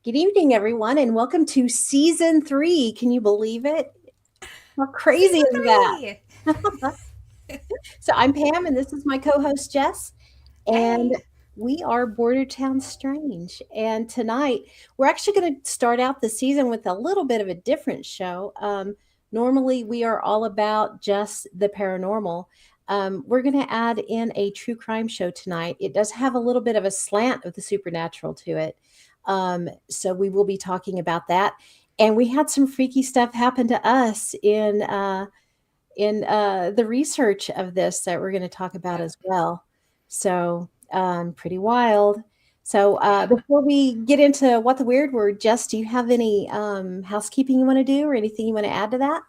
Good evening, everyone, and welcome to season 3. Can you believe it? How crazy Season is that? 3. So, I'm Pam, and this is my co host, Jess, and Hey. we are Bordertown Strange. And tonight, we're actually going to start out the season with a little bit of a different show. Normally, we are all about just the paranormal. We're going to add in a true crime show tonight. It does have a little bit of a slant of the supernatural to it. So we will be talking about that. And we had some freaky stuff happen to us in the research of this that we're going to talk about Yeah. as well. So pretty wild. So Yeah. before we get into what the weird word, Jess, do you have any housekeeping you want to do or anything you want to add to that?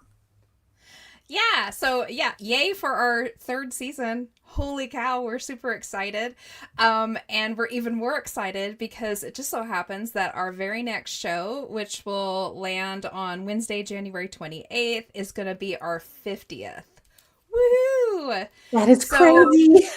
Yeah. So, yeah, yay for our third season. Holy cow, we're super excited. And we're even more excited because it just so happens that our very next show, which will land on Wednesday, January 28th, is going to be our 50th. Woohoo! That is So, crazy.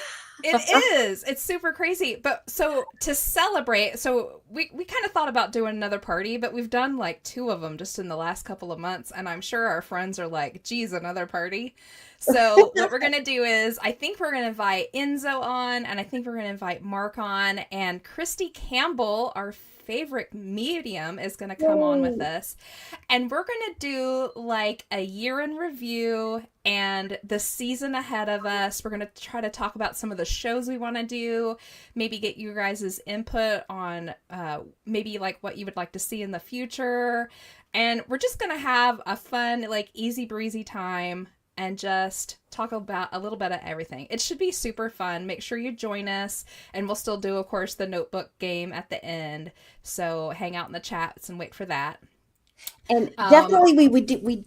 it is. It's super crazy. But so to celebrate, so we kind of thought about doing another party, but we've done like two of them just in the last couple of months. And I'm sure our friends are like, geez, another party. So what we're going to do is I think we're going to invite Enzo on, and I think we're going to invite Mark on, and Christy Campbell, our favorite medium, is going to come on with Yay. us. And we're going to do like a year in review and the season ahead of us. We're going to try to talk about some of the shows we want to do, maybe get you guys' input on maybe like what you would like to see in the future. And we're just going to have a fun, like easy breezy time and just talk about a little bit of everything. It should be super fun. Make sure you join us, and we'll still do, of course, the notebook game at the end. So hang out in the chats and wait for that. And Um, definitely we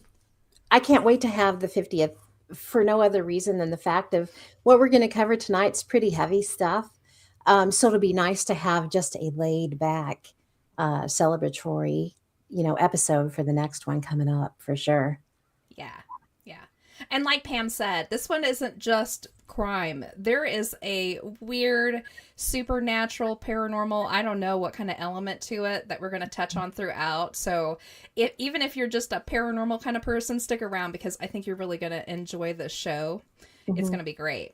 I can't wait to have the 50th for no other reason than the fact of what we're going to cover tonight's pretty heavy stuff. So it'll be nice to have just a laid back, celebratory, episode for the next one coming up for sure. Yeah. Yeah. And like Pam said, this one isn't just crime. There is a weird, supernatural, paranormal, I don't know what kind of element to it that we're going to touch on throughout. So, even if you're just a paranormal kind of person, stick around because I think you're really going to enjoy this show. It's Mhm. going to be great.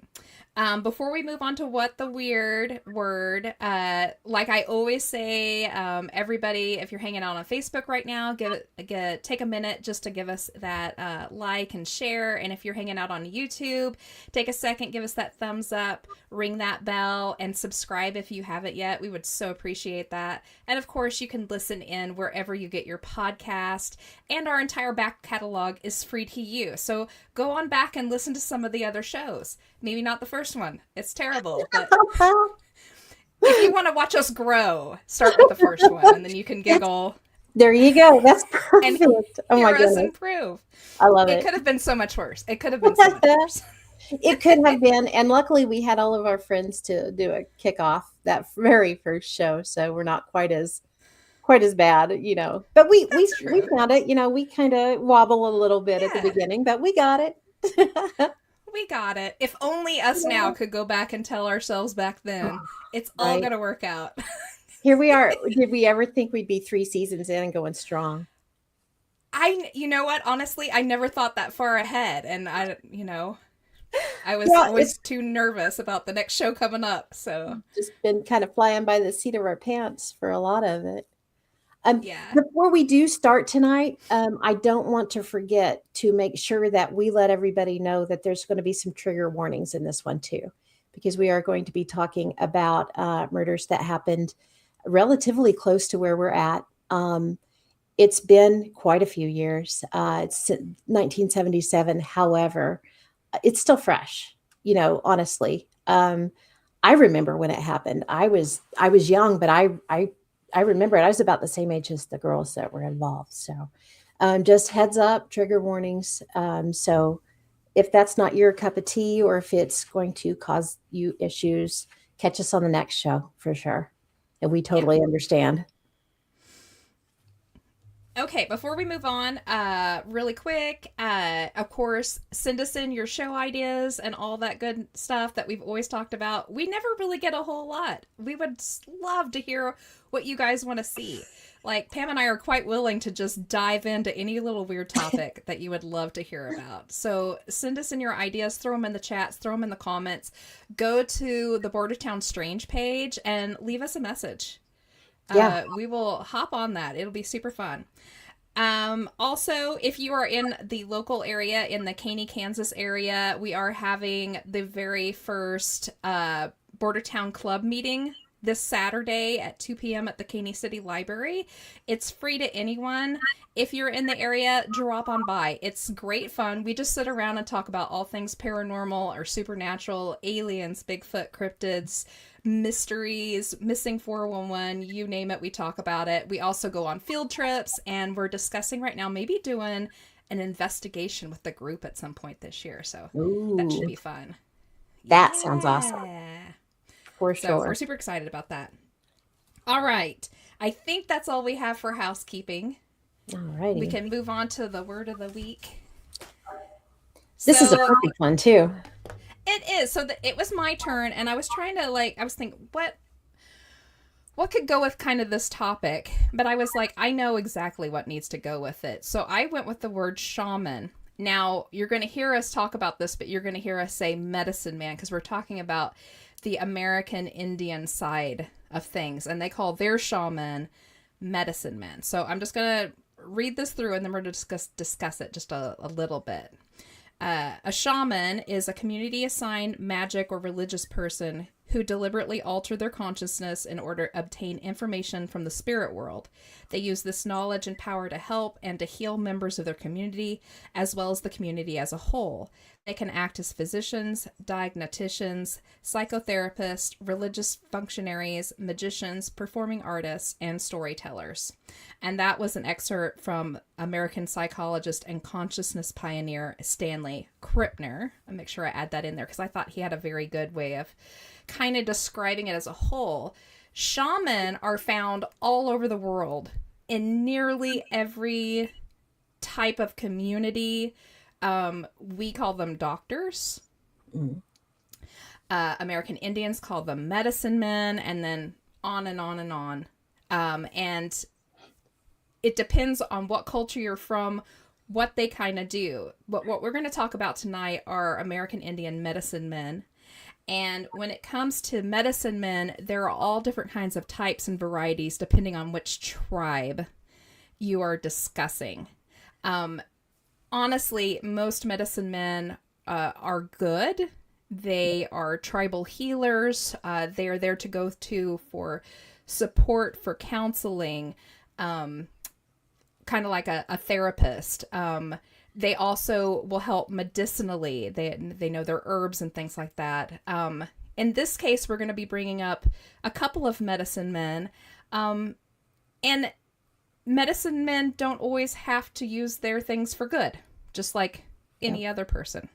Before we move on to what the weird word, like I always say, everybody, if you're hanging out on Facebook right now, take a minute just to give us that like and share. And if you're hanging out on YouTube, take a second, give us that thumbs up, ring that bell, and subscribe if you haven't yet. We would so appreciate that. And of course, you can listen in wherever you get your podcast, and our entire back catalog is free to you. So go on back and listen to some of the other shows. Maybe not the first one. It's terrible, but if you want to watch us grow, start with the first one and then you can That's, giggle there you go. That's and perfect. Oh my hear us goodness. improve. I love It it. could have been so much worse. It could have been so much worse. It could have been, and luckily we had all of our friends to do a kickoff that very first show, so we're not quite as bad. But we we That's we true. found it. We kind of wobble a little bit at the Yeah, beginning, but we got it. we got it. If only us now Yeah. could go back and tell ourselves back then, it's all Right. going to work out. Here we are. Did we ever think we'd be 3 seasons in and going strong? You know what? Honestly, I never thought that far ahead. And I was Well, always it's too nervous about the next show coming up. So, just been kind of flying by the seat of our pants for a lot of it. yeah. Before we do start tonight, I don't want to forget to make sure that we let everybody know that there's going to be some trigger warnings in this one too, because we are going to be talking about murders that happened relatively close to where we're at. It's been quite a few years. It's 1977. However, it's still fresh, honestly. I remember when it happened. I was young, but I remember it. I was about the same age as the girls that were involved. So just heads up, trigger warnings. So if that's not your cup of tea or if it's going to cause you issues, catch us on the next show for sure. And we Yeah. totally understand. Okay, before we move on, really quick, of course, send us in your show ideas and all that good stuff that we've always talked about. We never really get a whole lot. We would love to hear what you guys want to see. Like, Pam and I are quite willing to just dive into any little weird topic that you would love to hear about. So send us in your ideas, throw them in the chats, throw them in the comments. Go to the Bordertown Strange page and leave us a message. Yeah. We will hop on that. It'll be super fun. Also, if you are in the local area, in the Caney, Kansas area, we are having the very first Bordertown Club meeting this Saturday at 2 p.m. at the Caney City Library. It's free to anyone. If you're in the area, drop on by. It's great fun. We just sit around and talk about all things paranormal or supernatural, aliens, Bigfoot, cryptids, mysteries, missing 411, you name it, we talk about it. We also go on field trips, and we're discussing right now maybe doing an investigation with the group at some point this year. So that should be fun. That sounds awesome. For sure. So we're super excited about that. All right. I think that's all we have for housekeeping. All righty. We can move on to the word of the week. This is a perfect one too. It is. So it was my turn, and I was trying to I was thinking, what could go with kind of this topic? But I was like, I know exactly what needs to go with it. So I went with the word shaman. Now, you're going to hear us talk about this, but you're going to hear us say medicine man, because we're talking about the American Indian side of things, and they call their shaman medicine men. So I'm just going to read this through, and then we're going to discuss it just a little bit. A shaman is a community-assigned magic or religious person who deliberately alter their consciousness in order to obtain information from the spirit world. They use this knowledge and power to help and to heal members of their community, as well as the community as a whole. They can act as physicians, diagnosticians, psychotherapists, religious functionaries, magicians, performing artists, and storytellers. And that was an excerpt from American psychologist and consciousness pioneer Stanley Krippner. I'll make sure I add that in there because I thought he had a very good way of kind of describing it as a whole. Shaman are found all over the world in nearly every type of community. We call them doctors. American Indians call them medicine men, and then on and on and on. And it depends on what culture you're from, what they kind of do. But what we're going to talk about tonight are American Indian medicine men. And when it comes to medicine men, there are all different kinds of types and varieties depending on which tribe you are discussing. Honestly, most medicine men are good. They are tribal healers. They are there to go to for support, for counseling, kind of like a therapist. They also will help medicinally. They know their herbs and things like that. In this case, we're going to be bringing up a couple of medicine men. And medicine men don't always have to use their things for good, just like any other person.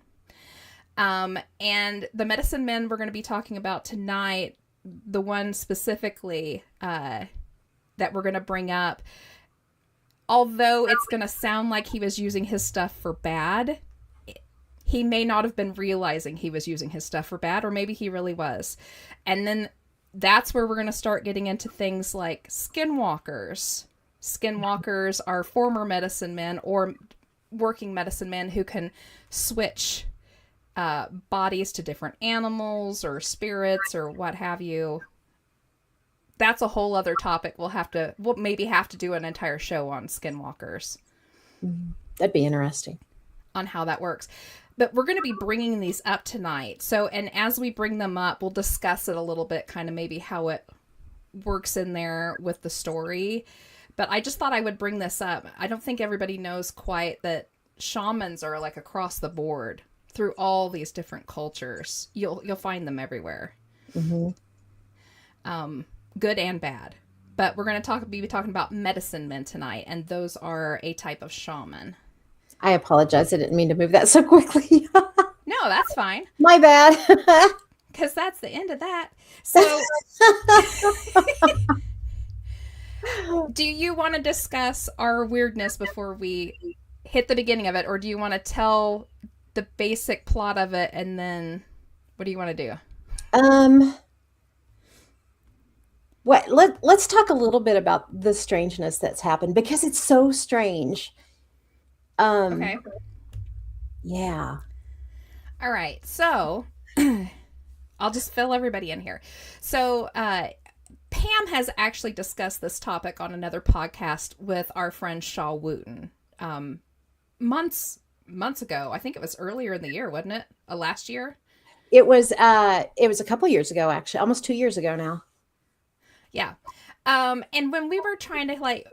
And the medicine men we're going to be talking about tonight, the one specifically that we're going to bring up, although it's going to sound like he was using his stuff for bad, he may not have been realizing he was using his stuff for bad, or maybe he really was. And then that's where we're going to start getting into things like skinwalkers. Skinwalkers are former medicine men or working medicine men who can switch bodies to different animals or spirits or what have you. That's a whole other topic. We'll maybe have to do an entire show on skinwalkers. That'd be interesting. On how that works. But we're going to be bringing these up tonight. So, and as we bring them up, we'll discuss it a little bit, kind of maybe how it works in there with the story. But I just thought I would bring this up. I don't think everybody knows quite that shamans are like across the board through all these different cultures. You'll find them everywhere. Good and bad. But we're going to be talking about medicine men tonight, and those are a type of shaman. I apologize. I didn't mean to move that so quickly. No, that's fine. My bad. Because that's the end of that. So, Do you want to discuss our weirdness before we hit the beginning of it, or do you want to tell the basic plot of it and then what do you want to do? Um, let's talk a little bit about the strangeness that's happened because it's so strange. Um, Okay. yeah. All right. So I'll just fill everybody in here. So, Pam has actually discussed this topic on another podcast with our friend Shaw Wooten um, months ago. I think it was earlier in the year, wasn't it? Last year. It was a couple years ago, actually, almost 2 years ago now. Yeah. And when we were trying to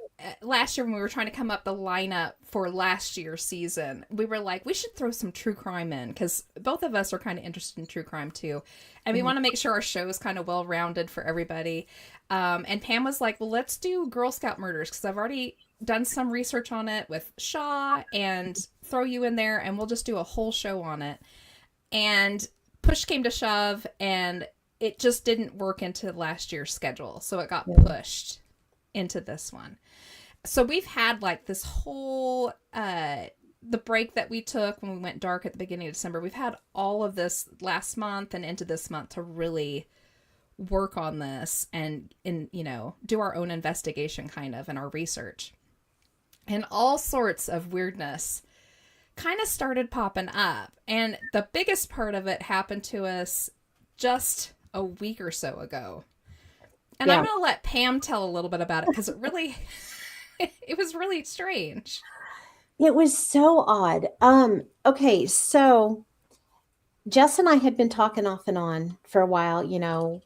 last year when we were trying to come up the lineup for last year's season, we were like, we should throw some true crime in because both of us are kind of interested in true crime too, and we Mhm. want to make sure our show is kind of well rounded for everybody. And Pam was like, well, let's do Girl Scout murders because I've already done some research on it with Shaw and throw you in there, and we'll just do a whole show on it. And push came to shove, and it just didn't work into last year's schedule. So it got Yeah. pushed into this one. So we've had like this whole the break that we took when we went dark at the beginning of December. We've had all of this last month and into this month to really work on this and do our own investigation kind of and our research. And all sorts of weirdness kind of started popping up. And the biggest part of it happened to us just a week or so ago. And Yeah. I'm going to let Pam tell a little bit about it because it really, it was really strange. It was so odd. Okay, so Jess and I had been talking off and on for a while,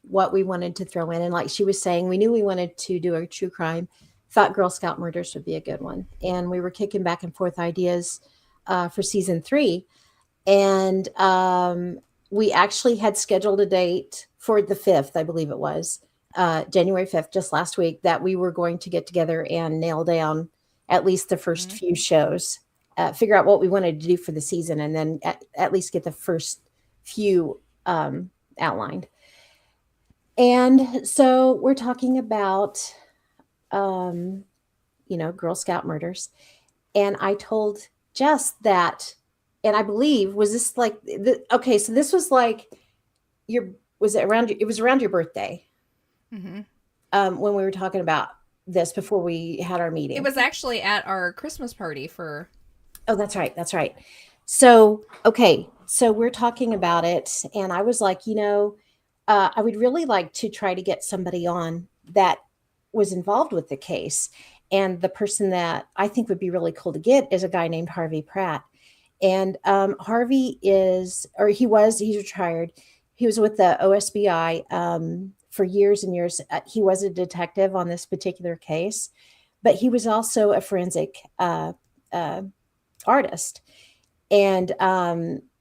what we wanted to throw in. And like she was saying, we knew we wanted to do a true crime, thought Girl Scout murders would be a good one. And we were kicking back and forth ideas for season 3. And we actually had scheduled a date for the 5th, I believe it was, January 5th, just last week, that we were going to get together and nail down at least the first few shows, figure out what we wanted to do for the season, and then at least get the first few outlined. And so we're talking about, Girl Scout murders. And I told Jess that, and I believe, was this like, okay, so this was like it was around your birthday Mm-hmm. when we were talking about this before we had our meeting. It was actually at our Christmas party for. Oh, that's right. That's right. So, okay. So we're talking about it. And I was like, I would really like to try to get somebody on that was involved with the case. And the person that I think would be really cool to get is a guy named Harvey Pratt. And Harvey he's retired. He was with the OSBI for years and years. He was a detective on this particular case, but he was also a forensic artist. And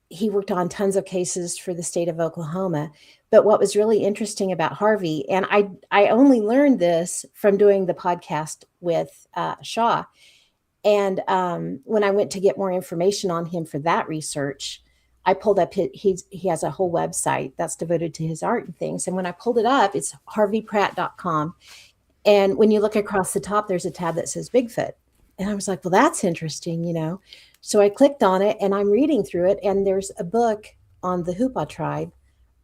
he worked on tons of cases for the state of Oklahoma. But what was really interesting about Harvey, and I only learned this from doing the podcast with Shaw. And when I went to get more information on him for that research, I pulled up he has a whole website that's devoted to his art and things. And when I pulled it up, it's harveypratt.com. And when you look across the top, there's a tab that says Bigfoot. And I was like, well, that's interesting. So I clicked on it and I'm reading through it. And there's a book on the Hoopa tribe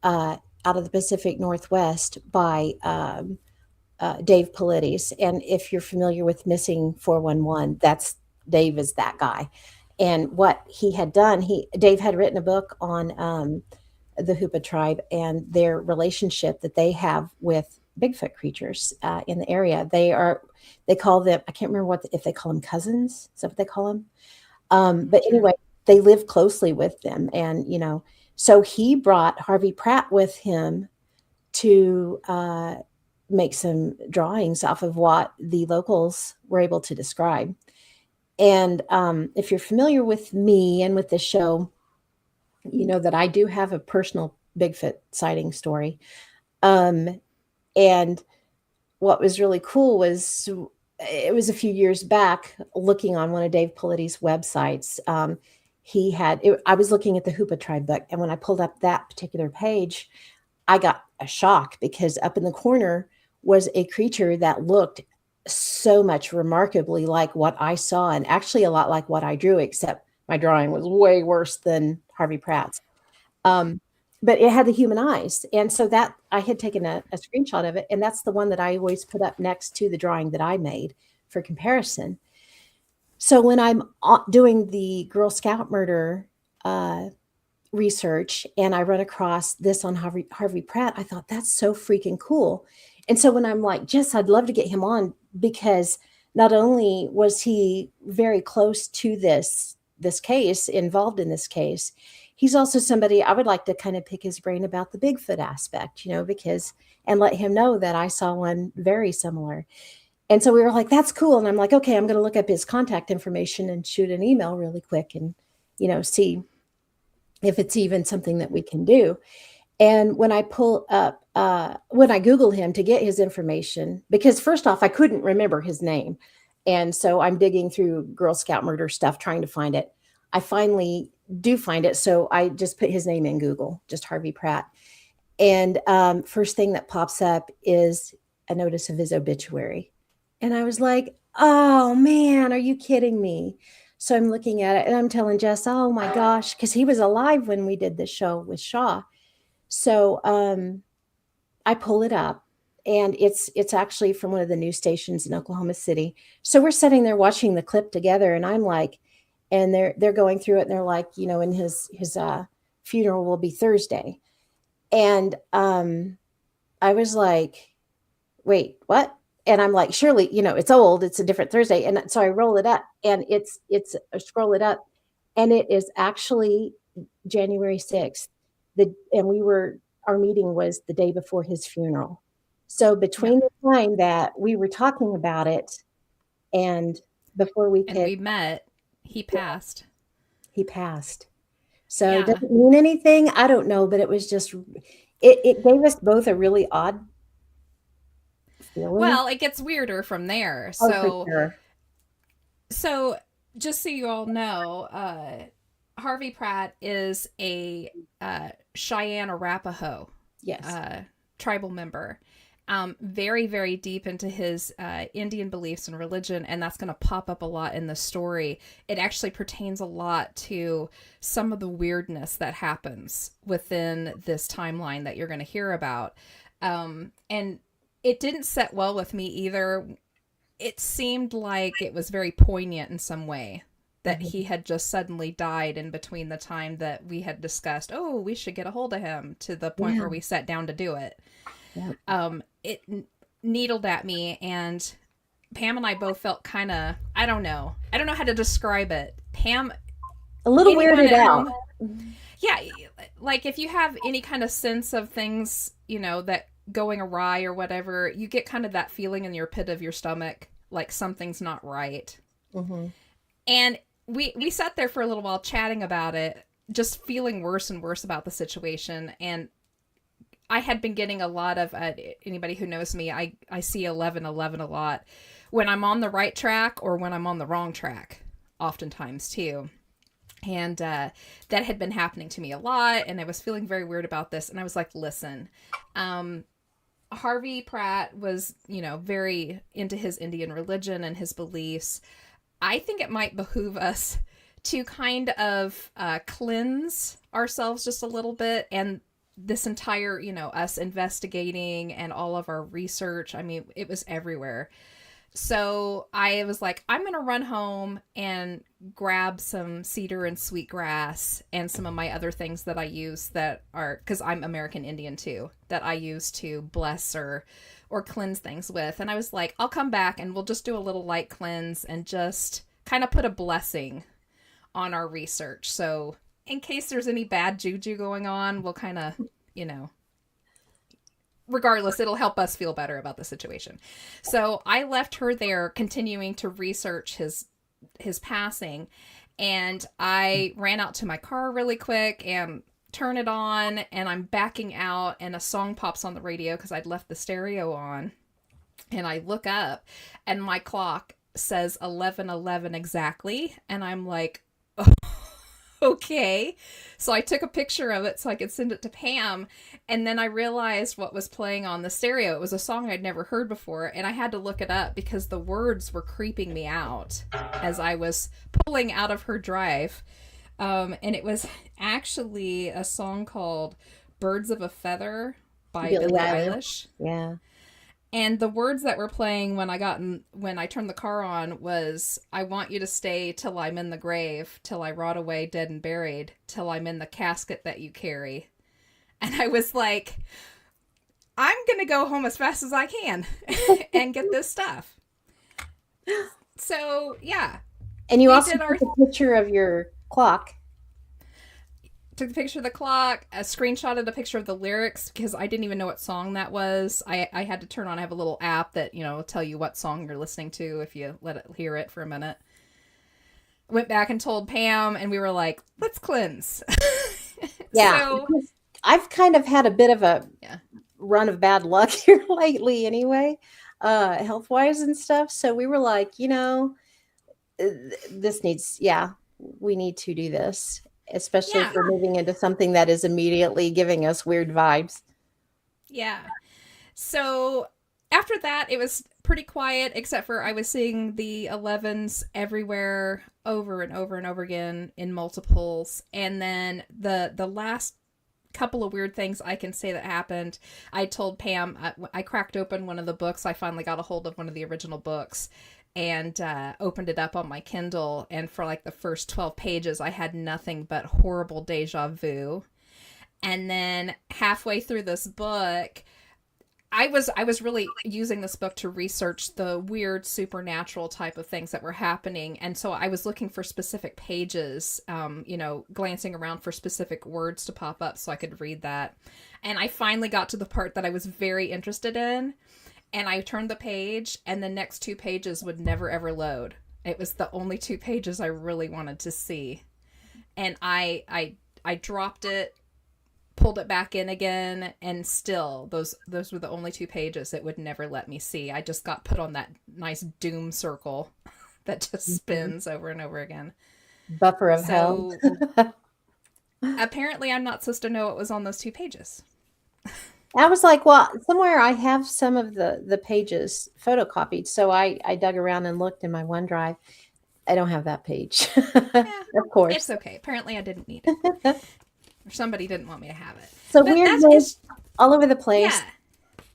out of the Pacific Northwest by Dave Politis. And if you're familiar with Missing 411, Dave is that guy. And what he had done, Dave had written a book on the Hoopa tribe and their relationship that they have with Bigfoot creatures in the area. They call them, I can't remember if they call them cousins. Is that what they call them? But anyway, they live closely with them. And, so he brought Harvey Pratt with him to make some drawings off of what the locals were able to describe. And if you're familiar with me and with the show, you know that I do have a personal Bigfoot sighting story. And what was really cool was it was a few years back looking on one of Dave Politis' websites. I was looking at the Hoopa tribe book. And when I pulled up that particular page, I got a shock because up in the corner was a creature that looked so much remarkably like what I saw, and actually a lot like what I drew, except my drawing was way worse than Harvey Pratt's. Um, but it had the human eyes. And so that I had taken a screenshot of it, and that's the one that I always put up next to the drawing that I made for comparison. So when I'm doing the Girl Scout murder research and I run across this on Harvey Pratt, I thought that's so freaking cool. And so when I'm like, Jess, I'd love to get him on, because not only was he very close to this case, involved in this case, he's also somebody I would like to kind of pick his brain about the Bigfoot aspect, because and let him know that I saw one very similar. And so we were like, that's cool. And I'm like, okay, I'm going to look up his contact information and shoot an email really quick and, see if it's even something that we can do. And when I pull up, when I Google him to get his information, because first off, I couldn't remember his name. And so I'm digging through Girl Scout murder stuff, trying to find it. I finally do find it. So I just put his name in Google, just Harvey Pratt. And first thing that pops up is a notice of his obituary. And I was like, oh man, are you kidding me? So I'm looking at it and I'm telling Jess, oh my gosh, because he was alive when we did the show with Shaw. So I pull it up, and it's actually from one of the news stations in Oklahoma City. So we're sitting there watching the clip together, and I'm like, and they're going through it, and they're like, and his funeral will be Thursday. And I was like, wait, what? And I'm like, surely, it's old. It's a different Thursday. And so I roll it up, and I scroll it up, and it is actually January 6th. Our meeting was the day before his funeral. So between the time that we were talking about it and before we met, he passed. He passed. So does it mean anything? I don't know, but it was just, it gave us both a really odd feeling. Well, it gets weirder from there. Oh, for sure. So just so you all know, Harvey Pratt is a Cheyenne Arapaho tribal member. Very, very deep into his Indian beliefs and religion, and that's going to pop up a lot in the story. It actually pertains a lot to some of the weirdness that happens within this timeline that you're going to hear about. And it didn't set well with me either. It seemed like it was very poignant in some way, that he had just suddenly died in between the time that we had discussed, oh, we should get a hold of him, to the point where we sat down to do it. It needled at me, and Pam and I both felt kind of, I don't know how to describe it. Pam, a little weirded out. Yeah, like if you have any kind of sense of things, that going awry or whatever, you get kind of that feeling in your pit of your stomach, like something's not right. And we sat there for a little while chatting about it, just feeling worse and worse about the situation. And I had been getting a lot of, anybody who knows me, I see 1111 a lot when I'm on the right track or when I'm on the wrong track, oftentimes too. And that had been happening to me a lot, and I was feeling very weird about this. And I was like, listen, Harvey Pratt was, very into his Indian religion and his beliefs. I think it might behoove us to kind of cleanse ourselves just a little bit. And this entire, us investigating and all of our research, I mean, it was everywhere. So I was like, I'm going to run home and grab some cedar and sweetgrass and some of my other things that I use that are, because I'm American Indian too, that I use to bless or cleanse things with. And I was like, I'll come back and we'll just do a little light cleanse and just kind of put a blessing on our research. So in case there's any bad juju going on, we'll kind of, regardless, it'll help us feel better about the situation. So I left her there continuing to research his passing, and I ran out to my car really quick and turn it on, and I'm backing out, and a song pops on the radio because I'd left the stereo on, and I look up and my clock says 11:11 exactly, and I'm like, oh, Okay. So I took a picture of it so I could send it to Pam. And then I realized what was playing on the stereo. It was a song I'd never heard before. And I had to look it up because the words were creeping me out as I was pulling out of her drive. And it was actually a song called Birds of a Feather by Billie Billie Eilish. Eilish. Yeah. And the words that were playing when I turned the car on was, I want you to stay till I'm in the grave, till I rot away dead and buried, till I'm in the casket that you carry. And I was like, I'm going to go home as fast as I can and get this stuff. So, yeah. And you also took a picture of your clock. Took a picture of the clock, screenshotted a picture of the lyrics because I didn't even know what song that was. I had to turn on, I have a little app that, will tell you what song you're listening to if you let it hear it for a minute. Went back and told Pam, and we were like, let's cleanse. Yeah. So, I've kind of had a bit of a run of bad luck here lately anyway, health-wise and stuff. So we were like, this needs, we need to do this. Especially if we're moving into something that is immediately giving us weird vibes. Yeah. So after that, it was pretty quiet, except for I was seeing the 11s everywhere over and over and over again in multiples. And then the last couple of weird things I can say that happened, I told Pam, I cracked open one of the books. I finally got a hold of one of the original books and opened it up on my Kindle, and for like the first 12 pages I had nothing but horrible deja vu. And then halfway through this book, I was really using this book to research the weird supernatural type of things that were happening, and so I was looking for specific pages, glancing around for specific words to pop up so I could read that. And I finally got to the part that I was very interested in. And I turned the page, and the next 2 pages would never, ever load. It was the only 2 pages I really wanted to see. And I dropped it, pulled it back in again, and still, those were the only 2 pages it would never let me see. I just got put on that nice doom circle that just spins over and over again. Buffer of hell. Apparently, I'm not supposed to know what was on those 2 pages. I was like, well, somewhere I have some of the pages photocopied. So I dug around and looked in my OneDrive. I don't have that page. Of course. It's okay. Apparently I didn't need it. Or somebody didn't want me to have it. So weirdness all over the place. Yeah.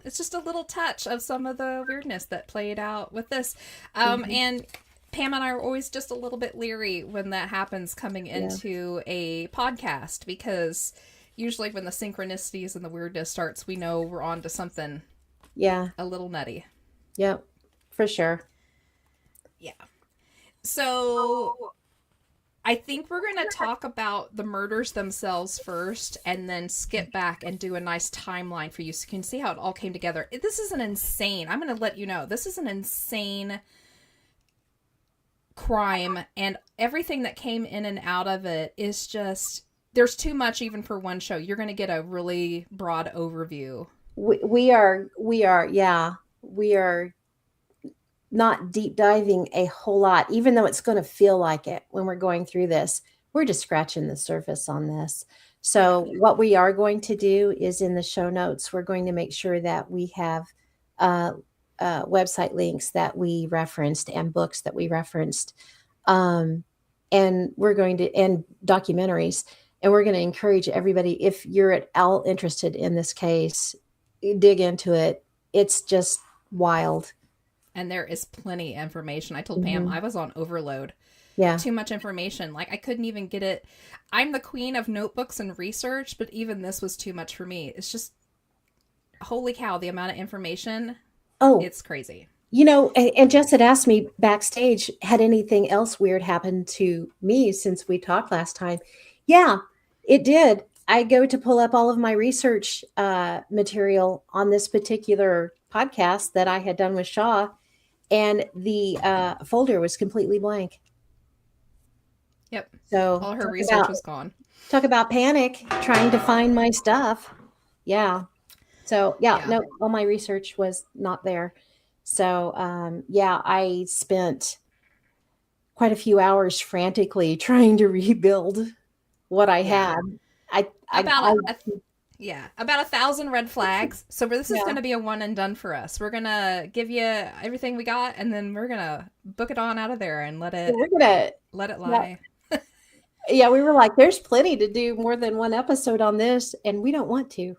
It's just a little touch of some of the weirdness that played out with this. And Pam and I are always just a little bit leery when that happens coming into a podcast, because usually when the synchronicities and the weirdness starts, we know we're on to something a little nutty. Yep, for sure. Yeah. So I think we're going to talk about the murders themselves first, and then skip back and do a nice timeline for you so you can see how it all came together. This is I'm going to let you know, this is an insane crime, and everything that came in and out of it is just... There's too much even for one show. You're going to get a really broad overview. We are not deep diving a whole lot, even though it's going to feel like it when we're going through this. We're just scratching the surface on this. So what we are going to do is, in the show notes, we're going to make sure that we have website links that we referenced and books that we referenced. And we're going to, and documentaries. And we're going to encourage everybody, if you're at all interested in this case, dig into it. It's just wild. And there is plenty of information. I told Pam I was on overload. Yeah. Too much information. Like, I couldn't even get it. I'm the queen of notebooks and research, but even this was too much for me. It's just, holy cow, the amount of information. Oh, it's crazy. And Jess had asked me backstage, had anything else weird happened to me since we talked last time? Yeah, it did. I go to pull up all of my research material on this particular podcast that I had done with Shaw, and the folder was completely blank. Yep. So all her research was gone. Talk about panic trying to find my stuff. Yeah. So no, all my research was not there. So I spent quite a few hours frantically trying to rebuild what I Yeah. had. About I yeah, about 1,000 red flags. So this is yeah. going to be a one and done for us. We're gonna give you everything we got, and then we're gonna book it on out of there and We're gonna let it yeah. lie. Yeah, we were like, there's plenty to do more than one episode on this, and we don't want to.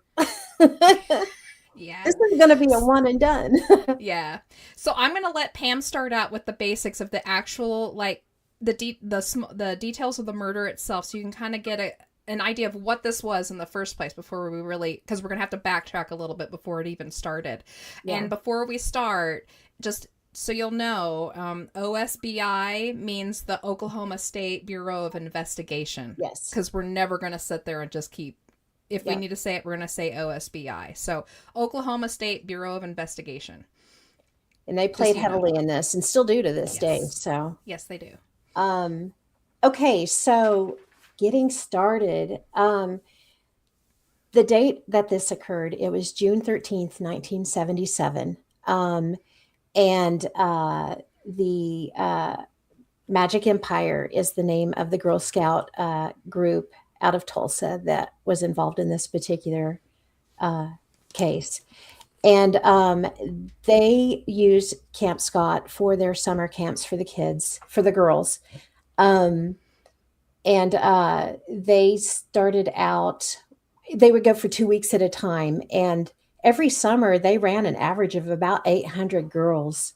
Yeah. This is gonna be a one and done. Yeah. So I'm gonna let Pam start out with the basics of the actual like the details of the murder itself, so you can kind of get an idea of what this was in the first place before we really, because we're gonna have to backtrack a little bit before it even started. Yeah. And before we start, just so you'll know, OSBI means the Oklahoma State Bureau of Investigation, Yes. because we're never gonna sit there and just keep. If we Yeah. need to say it, we're going to say OSBI. So, Oklahoma State Bureau of Investigation. And they Just played so you know. heavily in this and still do to this day. Yes. So, Yes, they do. okay. So getting started, the date that this occurred, it was June 13th, 1977. And the Magic Empire is the name of the Girl Scout group out of Tulsa that was involved in this particular case. And they use Camp Scott for their summer camps for the kids, for the girls. Um, and they started out, they would go for 2 weeks at a time. And every summer, they ran an average of about 800 girls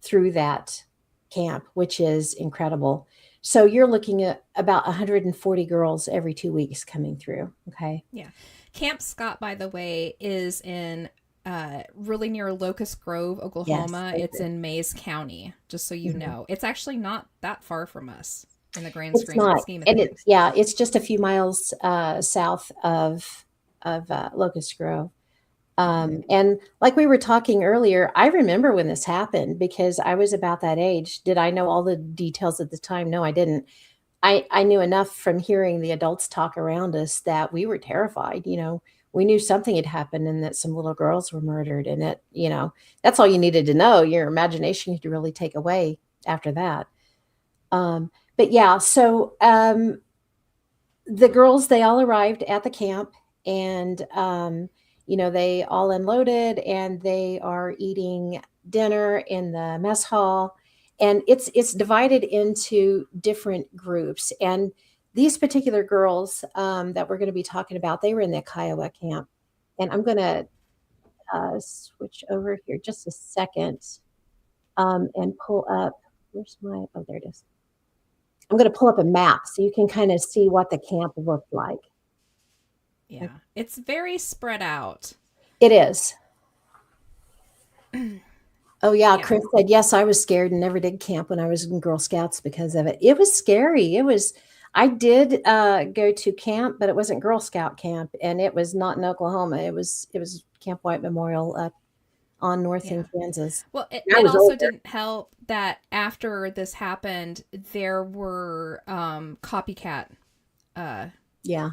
through that camp, which is incredible. So you're looking at about 140 girls every 2 weeks coming through. Okay. Yeah. Camp Scott, by the way, is in really near Locust Grove, Yes. Oklahoma. It's in Mays County, just so you Mhm. know. It's actually not that far from us in the grand It's not, scheme of and things. it's just a few miles south of Locust Grove. And like we were talking earlier, I remember when this happened because I was about that age. Did I know all the details at the time? No, I didn't. I knew enough from hearing the adults talk around us that we were terrified. We knew something had happened and that some little girls were murdered, and that's all you needed to know. Your imagination could really take away after that. But yeah, so the girls, they all arrived at the camp, and they all unloaded and they are eating dinner in the mess hall, and it's divided into different groups. And these particular girls that we're going to be talking about, they were in the Kiowa camp. And I'm going to switch over here just a second and pull up. Where's my? Oh, there it is. I'm going to pull up a map so you can kind of see what the camp looked like. Yeah. It's very spread out. It is. Oh, yeah. Yeah. Chris said, yes, I was scared and never did camp when I was in Girl Scouts because of it. It was scary. I did go to camp, but it wasn't Girl Scout camp, and it was not in Oklahoma. It was Camp White Memorial up on North in Kansas. Well, I it was also older. didn't help that after this happened, there were copycat Yeah.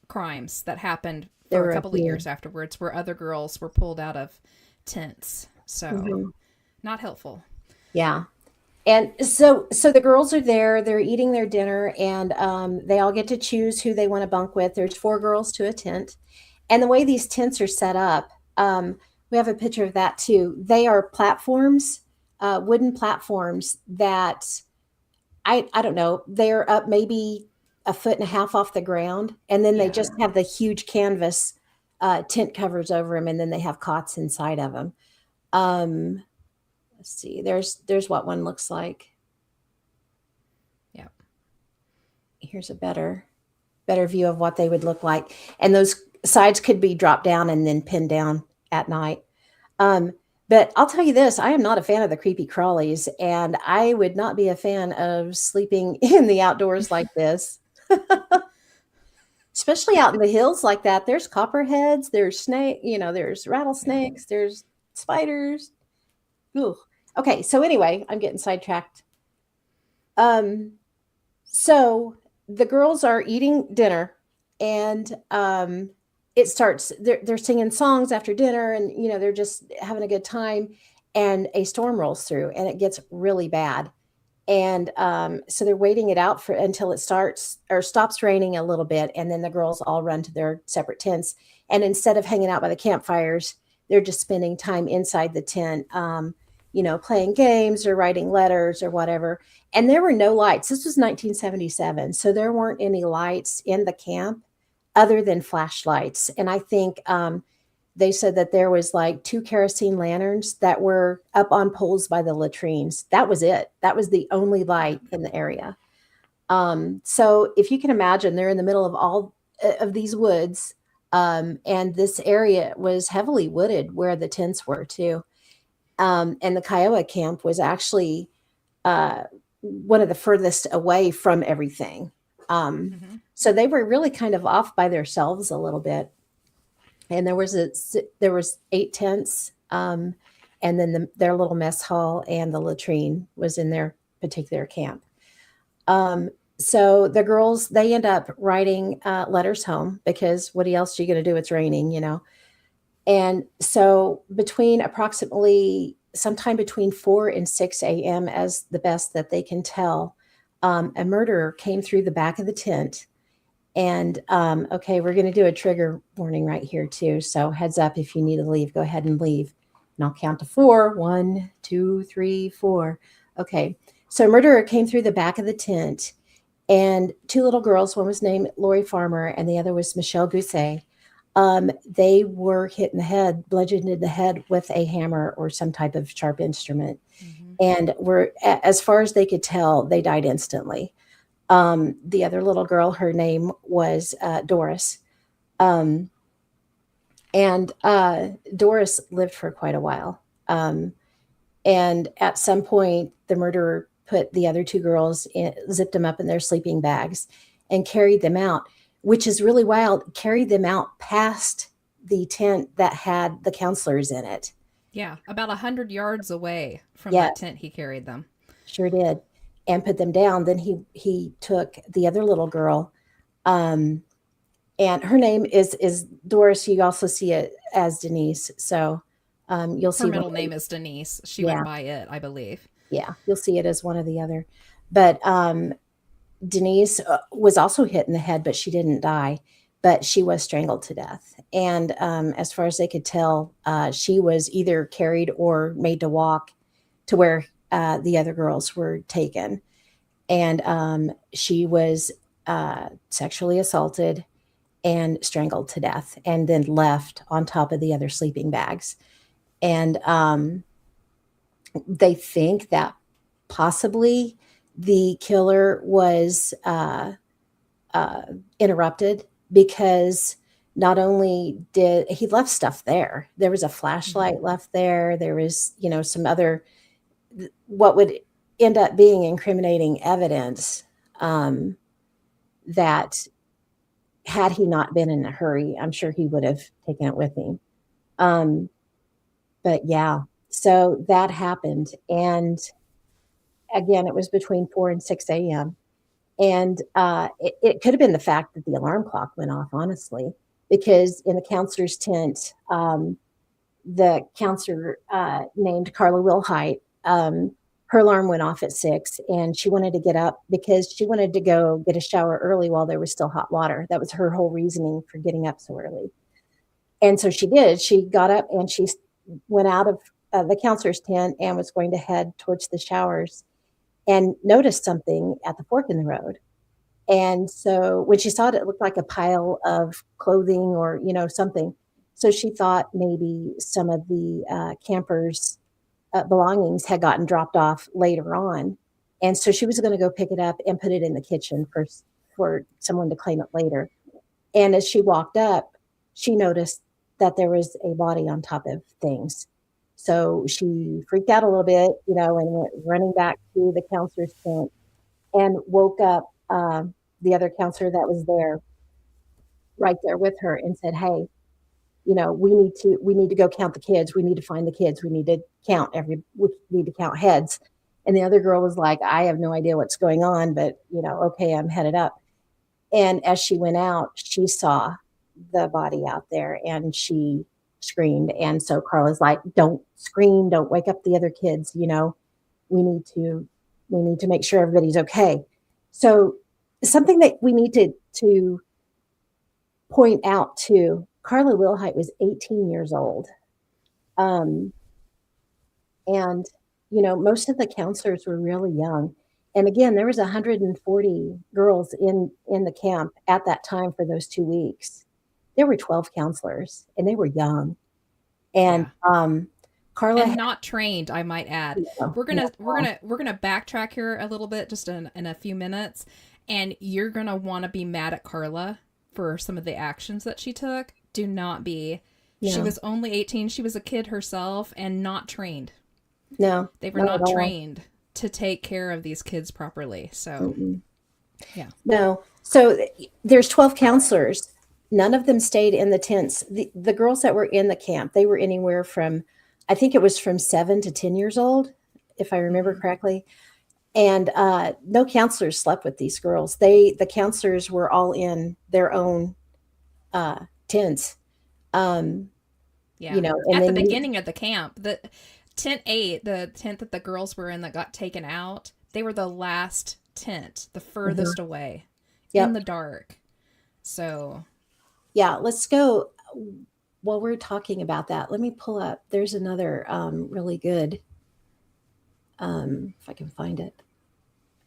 crimes that happened There for were a a couple of few. years afterwards where other girls were pulled out of tents. So, Mhm. not helpful. Yeah. And so the girls are there, they're eating their dinner, and they all get to choose who they want to bunk with. There's 4 girls to a tent. And the way these tents are set up, we have a picture of that too. They are platforms, wooden platforms that I don't know, they're up maybe a foot and a half off the ground. And then they Yeah. just have the huge canvas tent covers over them, and then they have cots inside of them. Let's see, there's what one looks like. Yeah. Here's a better view of what they would look like. And those sides could be dropped down and then pinned down at night. But I'll tell you this, I am not a fan of the creepy crawlies, and I would not be a fan of sleeping in the outdoors like this. Especially out in the hills like that. There's copperheads, there's there's rattlesnakes, there's spiders. Ooh. Okay, so anyway, I'm getting sidetracked. So the girls are eating dinner, and it starts. They're singing songs after dinner, and they're just having a good time. And a storm rolls through, and it gets really bad. And so they're waiting it out for until it starts or stops raining a little bit, and then the girls all run to their separate tents. And instead of hanging out by the campfires, they're just spending time inside the tent, playing games or writing letters or whatever. And there were no lights. This was 1977, so there weren't any lights in the camp other than flashlights. And I think they said that there was like 2 kerosene lanterns that were up on poles by the latrines. That was it. That was the only light in the area. So if you can imagine, they're in the middle of all of these woods, and this area was heavily wooded where the tents were too. And the Kiowa camp was actually uh, one of the furthest away from everything. Mm-hmm. So they were really kind of off by themselves a little bit. And there was 8 tents, and then their little mess hall and the latrine was in their particular camp. So the girls, they end up writing letters home because what else are you going to do? It's raining. And so sometime between 4 and 6 a.m., as the best that they can tell, a murderer came through the back of the tent. And okay, we're going to do a trigger warning right here too. So heads up, if you need to leave, go ahead and leave. And I'll count to 4. 1, 2, 3, 4. Okay. So a murderer came through the back of the tent, and 2 little girls, one was named Lori Farmer and the other was Michelle Gousset. They were hit in the head, bludgeoned in the head with a hammer or some type of sharp instrument. Mm-hmm. And as far as they could tell, they died instantly. The other little girl, her name was Doris. And Doris lived for quite a while. And at some point, the murderer put the other 2 girls, zipped them up in their sleeping bags and carried them out, which is really wild, carried them out past the tent that had the counselors in it. Yeah, about 100 yards away from Yeah, that tent, he carried them. sure did. And put them down. Then he took the other little girl, and her name is Doris. You also see it as Denise. So you'll Her see middle name is Denise. She yeah, went by it, I believe. yeah, you'll see it as one or the other. But Denise was also hit in the head, but she didn't die. But she was strangled to death. And as far as they could tell, she was either carried or made to walk to where the other girls were taken. And she was sexually assaulted and strangled to death and then left on top of the other sleeping bags. And they think that possibly the killer was interrupted because not only did he left stuff there was a flashlight Mm-hmm. left there. There was, some other, what would end up being incriminating evidence, that had he not been in a hurry, I'm sure he would have taken it with him. Um, but yeah, so that happened. And again, it was between 4 and 6 a.m. And it could have been the fact that the alarm clock went off, honestly, because in the counselor's tent, the counselor named Carla Wilhite, her alarm went off at 6, and she wanted to get up because she wanted to go get a shower early while there was still hot water. That was her whole reasoning for getting up so early. And so she did. She got up and she went out of the counselor's tent and was going to head towards the showers and noticed something at the fork in the road. And so when she saw it, it looked like a pile of clothing or, something. So she thought maybe some of the campers' belongings had gotten dropped off later on. And so she was going to go pick it up and put it in the kitchen for someone to claim it later. And as she walked up, she noticed that there was a body on top of things. So she freaked out a little bit, and went running back to the counselor's tent and woke up the other counselor that was there right there with her and said, "Hey, we need to go count the kids. We need to find the kids. We need to we need to count heads." And the other girl was like, "I have no idea what's going on, but okay, I'm headed up." And as she went out, she saw the body out there and she screamed. And so Carla's like, "Don't scream, don't wake up the other kids, we need to We need to make sure everybody's okay. So something that we need to point out too, Carla Wilhite was 18 years old. Um, and, most of the counselors were really young. And again, there was 140 girls in the camp at that time for those 2 weeks. There were 12 counselors, and they were young. And Yeah. Carla And had, not trained, I might add. no, We're no, gonna we're gonna we're gonna backtrack here a little bit, just in a few minutes, and you're gonna want to be mad at Carla for some of the actions that she took. Do not be. She no, was only 18. She was a kid herself and not trained. no, They were not at not all. trained to take care of these kids properly. So, Mm-mm. yeah. No. So there's 12 counselors. None of them stayed in the tents. The girls that were in the camp, they were anywhere from, I think it was from 7 to 10 years old, if I remember Mhm. correctly. And no counselors slept with these girls. The counselors were all in their own uh, tents. Um, Yeah. and At the then beginning of the camp, the tent 8, the tent that the girls were in that got taken out, they were the last tent, the mhm, furthest away in yep, the dark. So, yeah. Let's go. While we're talking about that, let me pull up. There's another really good, if I can find it,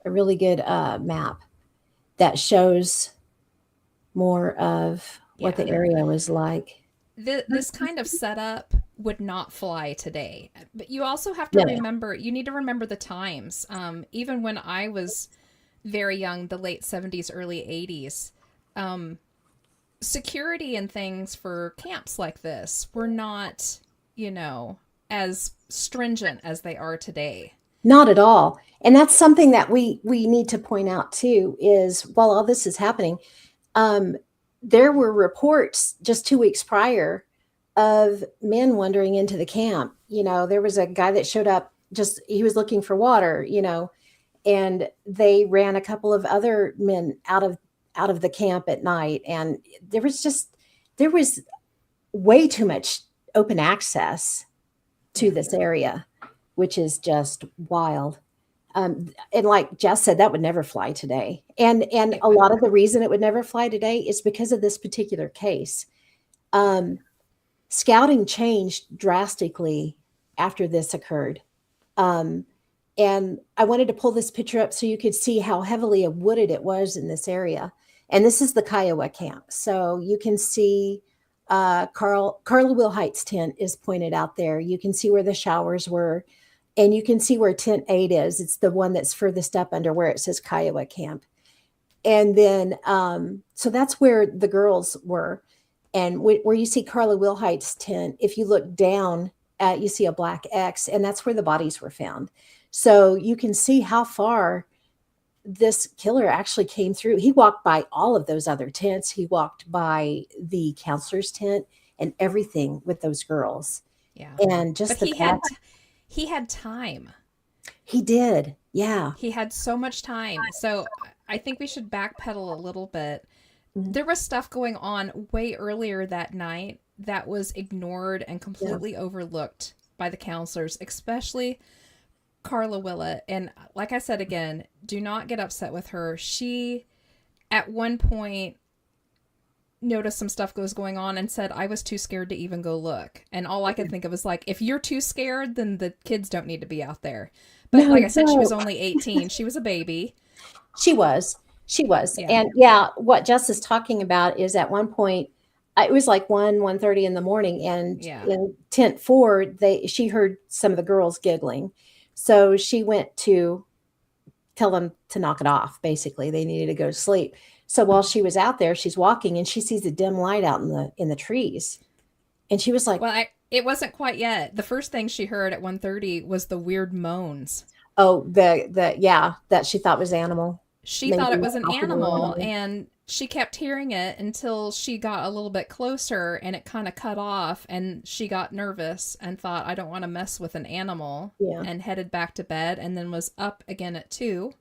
a really good map that shows more of what yeah. the area was like. This kind of setup would not fly today. But you also have to No, remember, you need to remember the times. Even when I was very young, the late 70s, early 80s, um, security and things for camps like this were not, you know, as stringent as they are today. not at all. And that's something that we need to point out too, is while all this is happening, um, there were reports just 2 weeks prior of men wandering into the camp. There was a guy that showed up, just he was looking for water, and they ran a couple of other men out of the camp at night. And there was way too much open access to Yeah. this area, which is just wild. And like Jess said, that would never fly today. And It a would. lot of the reason it would never fly today is because of this particular case. Um, Scouting changed drastically after this occurred. Um, and I wanted to pull this picture up so you could see how heavily wooded it was in this area. And this is the Kiowa camp. So you can see Carla Wilhite's tent is pointed out there. You can see where the showers were, and you can see where tent 8 is. It's the one that's furthest up under where it says Kiowa camp. And then, so that's where the girls were. And where you see Carla Wilhite's tent, if you look down, you see a black X, and that's where the bodies were found. So you can see how far this killer actually came through. He walked by all of those other tents. He walked by the counselor's tent and everything with those girls. Yeah. And But just the fact he had time. he did. Yeah. He had so much time. So I think we should backpedal a little bit. Mhm. There was stuff going on way earlier that night that was ignored and Yeah. completely overlooked by the counselors, especially Carla Willett. And like I said again, do not get upset with her. She, at one point, noticed some stuff was going on and said, I was too scared to even go look. And all I could think of was like, if you're too scared, then the kids don't need to be out there. But No, like I said, she no. was only 18. She was a baby. She was. She was. Yeah. And yeah, what Jess is talking about is at one point, it was like 1:30 in the morning, and Yeah. in tent 4, she heard some of the girls giggling. So she went to tell them to knock it off. Basically, they needed to go to sleep. So while she was out there, she's walking and she sees a dim light out in the trees. And she was like, Well, it wasn't quite yet. The first thing she heard at 1:30 was the weird moans. "Oh, yeah, that she thought was animal. She Maybe thought it was an possibly animal, animal." and she kept hearing it until she got a little bit closer and it kind of cut off, and she got nervous and thought, I don't want to mess with an animal, Yeah. and headed back to bed, and then was up again at 2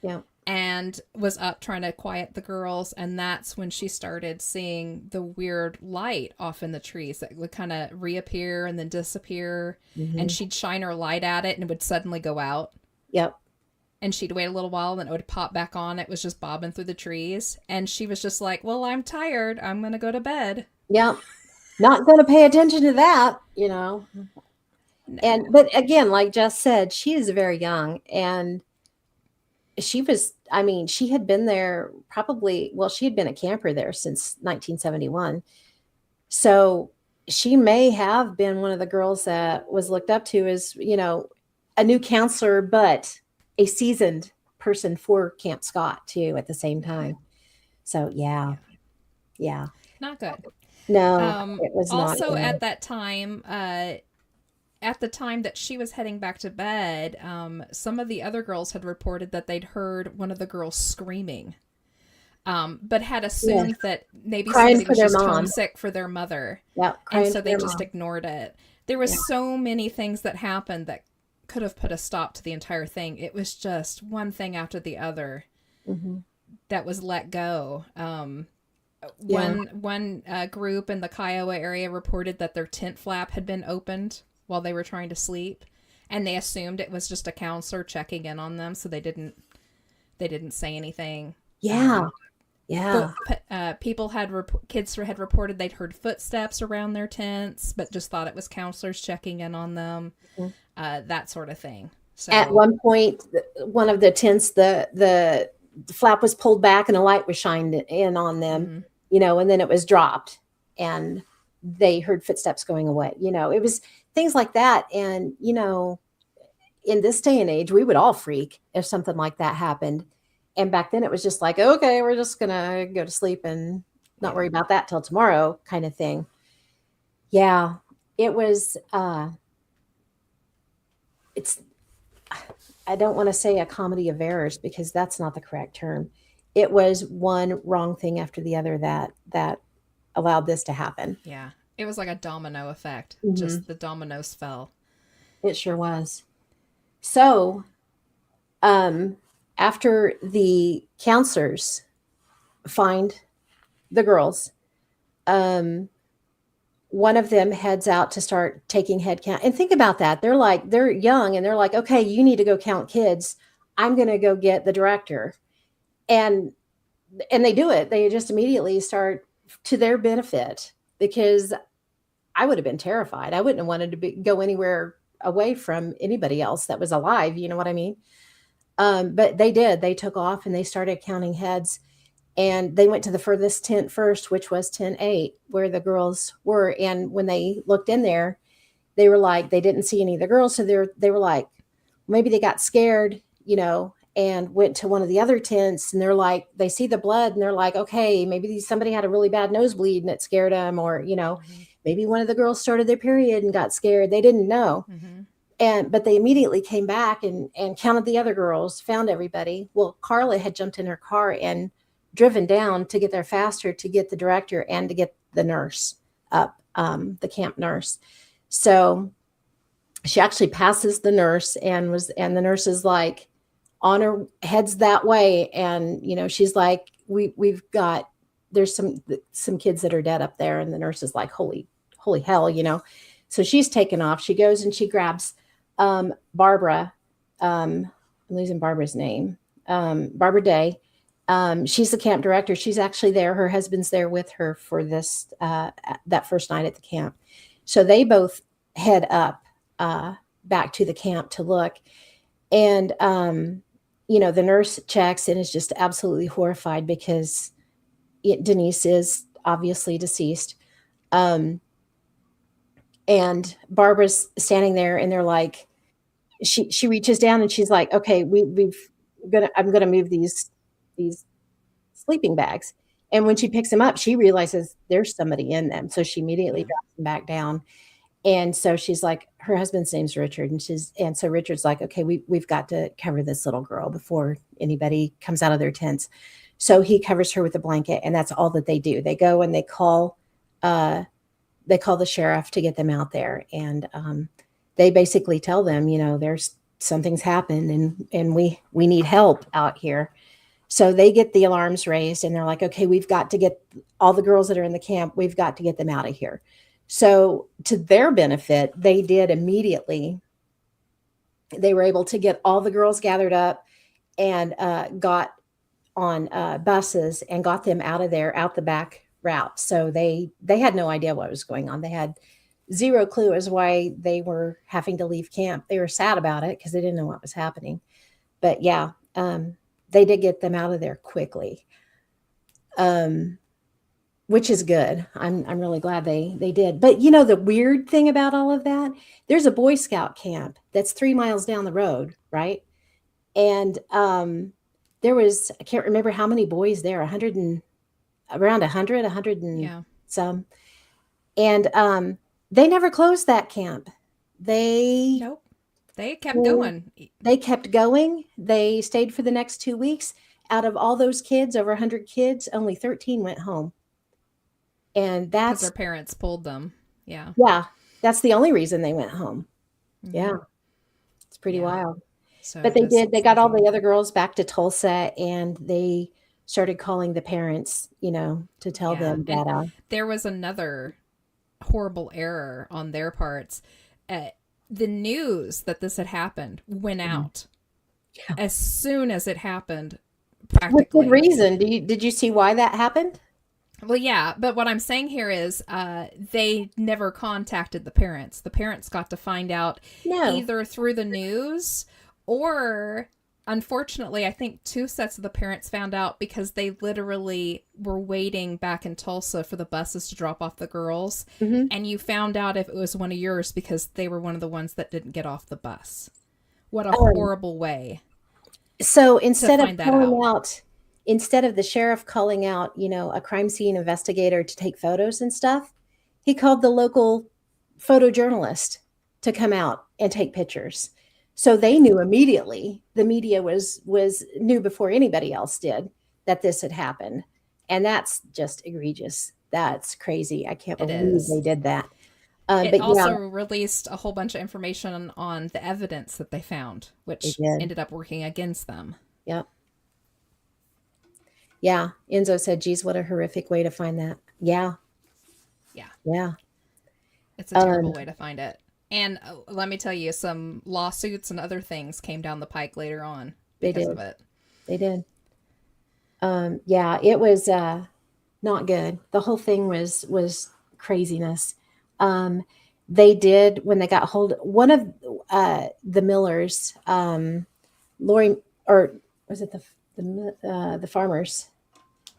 Yeah. and was up trying to quiet the girls. And that's when she started seeing the weird light off in the trees that would kind of reappear and then disappear. Mhm. And she'd shine her light at it and it would suddenly go out. Yep. and she'd wait a little while, and then it would pop back on. It was just bobbing through the trees. And she was just like, well, I'm tired. I'm going to go to bed. Yeah. Not going to pay attention to that, No. But again, like Jess said, she is very young, and she had been there she had been a camper there since 1971. So she may have been one of the girls that was looked up to as, a new counselor, but a seasoned person for Camp Scott too at the same time. So yeah. Not good. No, it was not Also, good. at that time, at the time that she was heading back to bed, some of the other girls had reported that they'd heard one of the girls screaming, but had assumed that maybe Crying somebody for was their just mom. homesick for their mother. Yeah, And so for they their just mom. ignored it. There was so many things that happened that could have put a stop to the entire thing. It was just one thing after the other that was let go. One group in the Kiowa area reported that their tent flap had been opened while they were trying to sleep, and they assumed it was just a counselor checking in on them, so they didn't say anything. Yeah. People kids had reported they'd heard footsteps around their tents, but just thought it was counselors checking in on them, that sort of thing. So At one point, one of the tents, the flap was pulled back and a light was shined in on them, and then it was dropped, and they heard footsteps going away. It was things like that. And, in this day and age, we would all freak if something like that happened. And back then it was just like, okay, we're just going to go to sleep and not worry about that till tomorrow kind of thing. Yeah, it was, I don't want to say a comedy of errors because that's not the correct term. It was one wrong thing after the other that allowed this to happen. Yeah. It was like a domino effect. Just the dominoes fell. It sure was. So, after the counselors find the girls, one of them heads out to start taking head count. And think about that. They're young and they're like, okay, you need to go count kids. I'm going to go get the director. And they do it. They just immediately start to their benefit, because I would have been terrified. I wouldn't have wanted to go anywhere away from anybody else that was alive. You know what I mean? But they did. They took off and they started counting heads. And they went to the furthest tent first, which was tent 8, where the girls were. And when they looked in there, they were like, they didn't see any of the girls. So they were like, maybe they got scared, and went to one of the other tents. And they're like, they see the blood and they're like, okay, maybe somebody had a really bad nosebleed and it scared them. Or, maybe one of the girls started their period and got scared. They didn't know. But they immediately came back and counted the other girls, found everybody. Well, Carla had jumped in her car and driven down to get there faster to get the director and to get the nurse up, the camp nurse. So she actually passes the nurse and the nurse is like on her heads that way. And, she's like, there's some kids that are dead up there. And the nurse is like, holy hell, So she's taken off. She goes and she grabs Barbara. I'm losing Barbara's name. Barbara Day. She's the camp director. She's actually there. Her husband's there with her for this, that first night at the camp. So they both head up, back to the camp to look. And, the nurse checks and is just absolutely horrified because Denise is obviously deceased. And Barbara's standing there and they're like, she reaches down and she's like, okay, I'm going to move these sleeping bags. And when she picks them up, she realizes there's somebody in them. So she immediately drops them back down. And so she's like, her husband's name's Richard. And so Richard's like, okay, we've got to cover this little girl before anybody comes out of their tents. So he covers her with a blanket, and that's all that they do. They go and they call the sheriff to get them out there. And they basically tell them, there's something's happened and we need help out here. So they get the alarms raised and they're like, okay, we've got to get all the girls that are in the camp. We've got to get them out of here. So to their benefit, they did immediately. They were able to get all the girls gathered up and got on buses and got them out of there, out the back route. So they had no idea what was going on. They had zero clue as why they were having to leave camp. They were sad about it because they didn't know what was happening. But yeah, they did get them out of there quickly, which is good. I'm really glad they did. But you know the weird thing about all of that, there's a Boy Scout camp that's 3 miles down the road, right? And there was, I can't remember how many boys there, 100 and around 100, 100 and Yeah. some. And they never closed that camp. They Nope. They kept going. they kept going. They stayed for the next 2 weeks. Out of all those kids, over 100 kids, only 13 went home. And Because their that's, parents pulled them. Yeah. yeah, that's the only reason they went home. Mm-hmm. Yeah, it's pretty Yeah. wild. So But they just did. They got all thinking, the other girls back to Tulsa, and they started calling the parents, to tell yeah. them And that, there was another horrible error on their parts. Uh, the news that this had happened went Mhm. out Yeah. as soon as it happened, With good practically. reason. Did you see why that happened? Well, yeah, but what I'm saying here is they never contacted the parents. The parents got to find out No. either through the news or, unfortunately, I think two sets of the parents found out because they literally were waiting back in Tulsa for the buses to drop off the girls. Hmm. And you found out if it was one of yours because they were one of the ones that didn't get off the bus. What a Um, horrible way so to find that out. instead of the sheriff calling out, a crime scene investigator to take photos and stuff, he called the local photojournalist to come out and take pictures. So they knew immediately. The media was knew before anybody else did that this had happened. And that's just egregious. That's crazy. I can't It believe they is. did that. It But yeah, also released a whole bunch of information on the evidence that they found, they which did. ended up working against them. Yep. Yeah. Enzo said, geez, what a horrific way to find that. Yeah. Yeah, Yeah. it's a Um, terrible way to find it. And let me tell you, some lawsuits and other things came down the pike later on they because of did. it. They did. Yeah, it was not good. The whole thing was craziness. Um, they did when they got hold one of the Millers, Lori, or was it the farmers?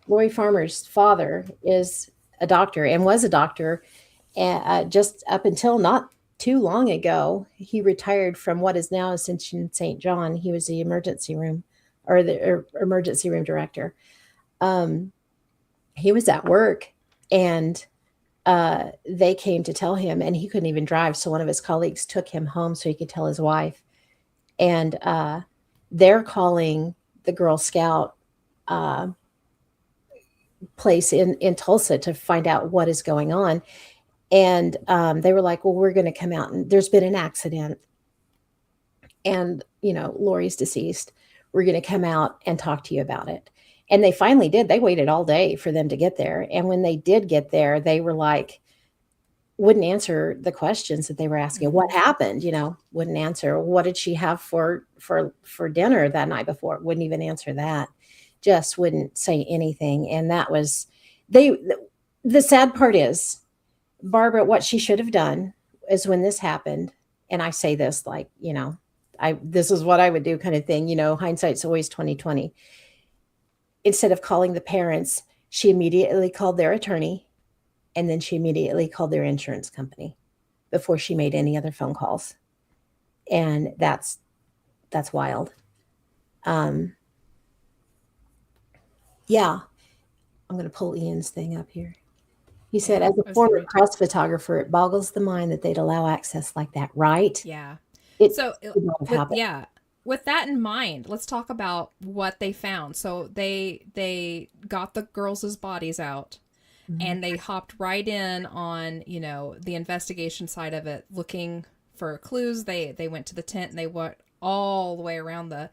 Lori Farmer's father is a doctor and was a doctor, just up until not too long ago. He retired from what is now Ascension St. John. He was the emergency room or emergency room director. Um, he was at work, and they came to tell him, and he couldn't even drive. So one of his colleagues took him home so he could tell his wife. And they're calling the Girl Scout uh, place in Tulsa to find out what is going on. And they were like, well, we're going to come out, and there's been an accident, and Lori's deceased. We're going to come out and talk to you about it. And they finally did. They waited all day for them to get there, and when they did get there, they were like, wouldn't answer the questions that they were asking. Mm-hmm. What happened? Wouldn't answer. What did she have for dinner that night before? Wouldn't even answer that. Just wouldn't say anything. And that was they. The sad part is, Barbara, what she should have done is when this happened, and I say this like, this is what I would do kind of thing, hindsight's always 2020. Instead of calling the parents, she immediately called their attorney, and then she immediately called their insurance company before she made any other phone calls. And that's wild. Um, yeah, I'm going to pull Ian's thing up here. He said, Yeah, as I a was former gonna. press photographer, it boggles the mind that they'd allow access like that, right? Yeah. It So should not have with happened. yeah, with that in mind, let's talk about what they found. So they got the girls' bodies out, Mhm. and they hopped right in on the investigation side of it, looking for clues. They went to the tent, and they went all the way around the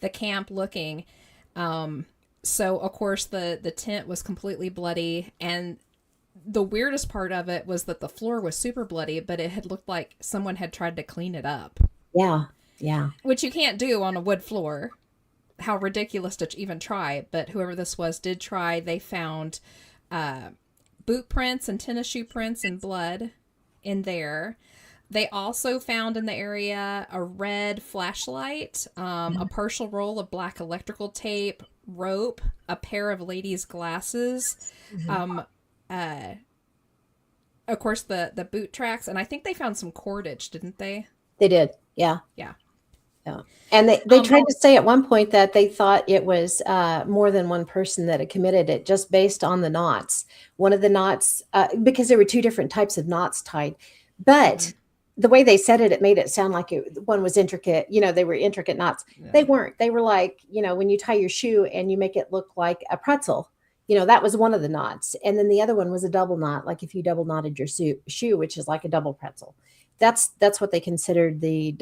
camp looking. So of course the tent was completely bloody, and the weirdest part of it was that the floor was super bloody, but it had looked like someone had tried to clean it up, Yeah, yeah. which you can't do on a wood floor. how ridiculous to even try, but whoever this was did try. They found boot prints and tennis shoe prints and blood in there. They also found in the area a red flashlight, a partial roll of black electrical tape, rope, a pair of ladies' glasses, of course the boot tracks, and I think they found some cordage, didn't they? They did, yeah. Yeah. Yeah. And they tried to say at one point that they thought it was more than one person that had committed it, just based on the knots. One of the knots, because there were two different types of knots tied, but the way they said it, it made it sound like one was intricate. They were intricate knots. Yeah. They weren't. They were like, when you tie your shoe and you make it look like a pretzel, that was one of the knots. And then the other one was a double knot, like if you double knotted your shoe, which is like a double pretzel. That's what they considered the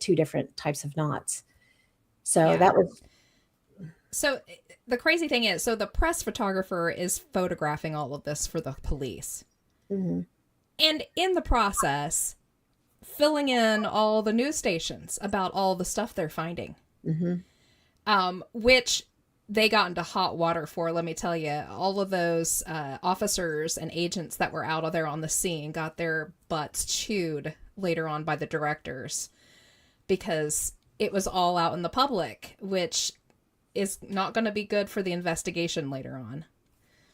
two different types of knots. So that was. So the crazy thing is, the press photographer is photographing all of this for the police. Mm-hmm. And in the process, filling in all the news stations about all the stuff they're finding. Mm-hmm. Which they got into hot water for, let me tell you. All of those officers and agents that were out there on the scene got their butts chewed later on by the directors, because it was all out in the public, which is not going to be good for the investigation later on.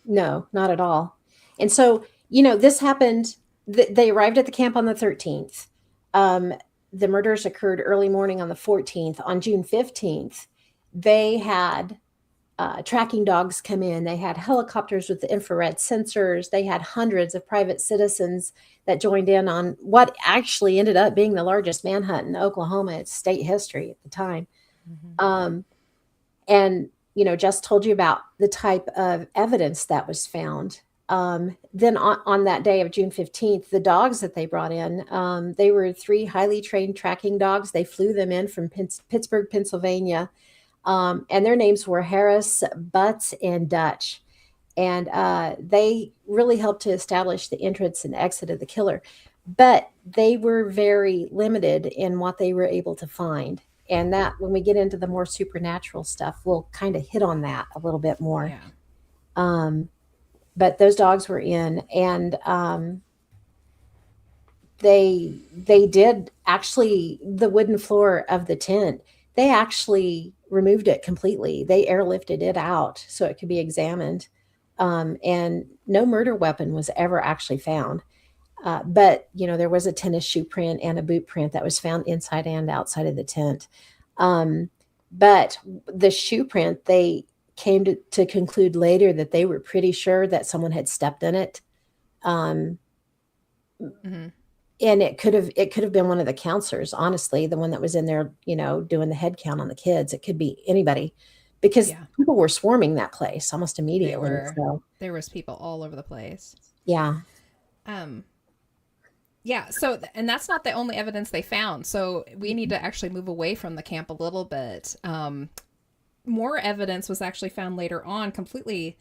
No, not at all. And so, this happened. They arrived at the camp on the 13th. The murders occurred early morning on the 14th. On June 15th, they had tracking dogs come in. They had helicopters with the infrared sensors. They had hundreds of private citizens that joined in on what actually ended up being the largest manhunt in Oklahoma. It's state history at the time. Mm-hmm. And, Jess told you about the type of evidence that was found. Then on that day of June 15th, the dogs that they brought in, they were 3 highly trained tracking dogs. They flew them in from Pittsburgh, Pennsylvania. And their names were Harris, Butts, and Dutch. And they really helped to establish the entrance and exit of the killer. But they were very limited in what they were able to find. And that, when we get into the more supernatural stuff, we'll kind of hit on that a little bit more. Yeah. But those dogs were in, and they did actually, the wooden floor of the tent, they actually removed it completely. They airlifted it out so it could be examined. And no murder weapon was ever actually found. But, there was a tennis shoe print and a boot print that was found inside and outside of the tent. But the shoe print, they came to conclude later that they were pretty sure that someone had stepped in it. Mm-hmm. And it could have been one of the counselors, honestly, the one that was in there, doing the head count on the kids. It could be anybody, because people were swarming that place almost immediately. There was people all over the place. Yeah. Yeah. So, and that's not the only evidence they found. So we need to actually move away from the camp a little bit. More evidence was actually found later on, completely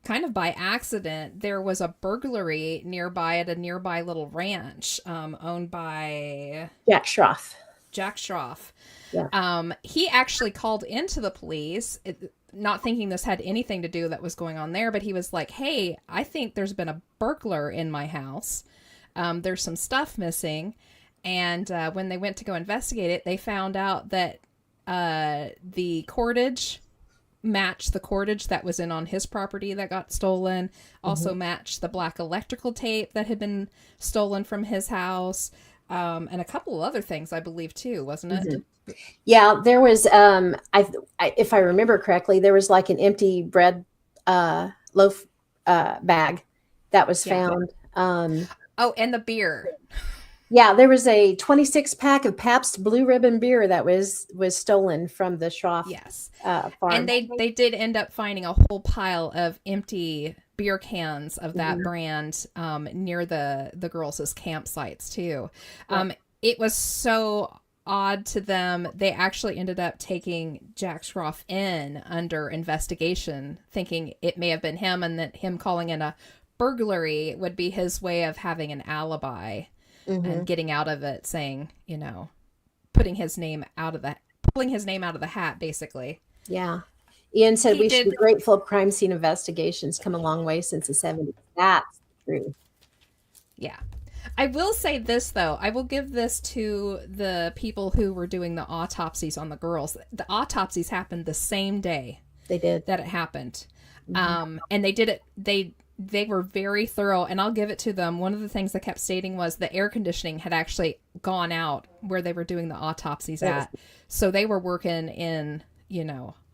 kind of by accident. There was a burglary nearby at a nearby little ranch owned by Jack Schroff. Yeah. He actually called into the police, not thinking this had anything to do with what was going on there, but he was like, hey, I think there's been a burglar in my house. There's some stuff missing. And when they went to go investigate it, they found out that the cordage matched the cordage that was in on his property that got stolen, also matched the black electrical tape that had been stolen from his house, and a couple of other things, I believe, too, wasn't it? Mm-hmm. Yeah, there was, if I remember correctly, there was like an empty bread loaf bag that was found. Oh, and the beer. Yeah, there was a 26-pack of Pabst Blue Ribbon beer that was stolen from the Schroff farm. And they did end up finding a whole pile of empty beer cans of that brand near the girls' campsites, too. It was so odd to them. They actually ended up taking Jack Schroff in under investigation, thinking it may have been him, and that him calling in a burglary would be his way of having an alibi. And getting out of it, saying, pulling his name out of pulling his name out of the hat, basically. Yeah. Ian said He we should did. be grateful crime scene investigations come a long way since the 70s. That's true. Yeah. I will say this, though. I will give this to the people who were doing the autopsies on the girls. The autopsies happened the same day They did. that it happened. Mm-hmm. And they did it. They were very thorough, and I'll give it to them. One of the things they kept stating was the air conditioning had actually gone out where they were doing the autopsies at. So they were working in,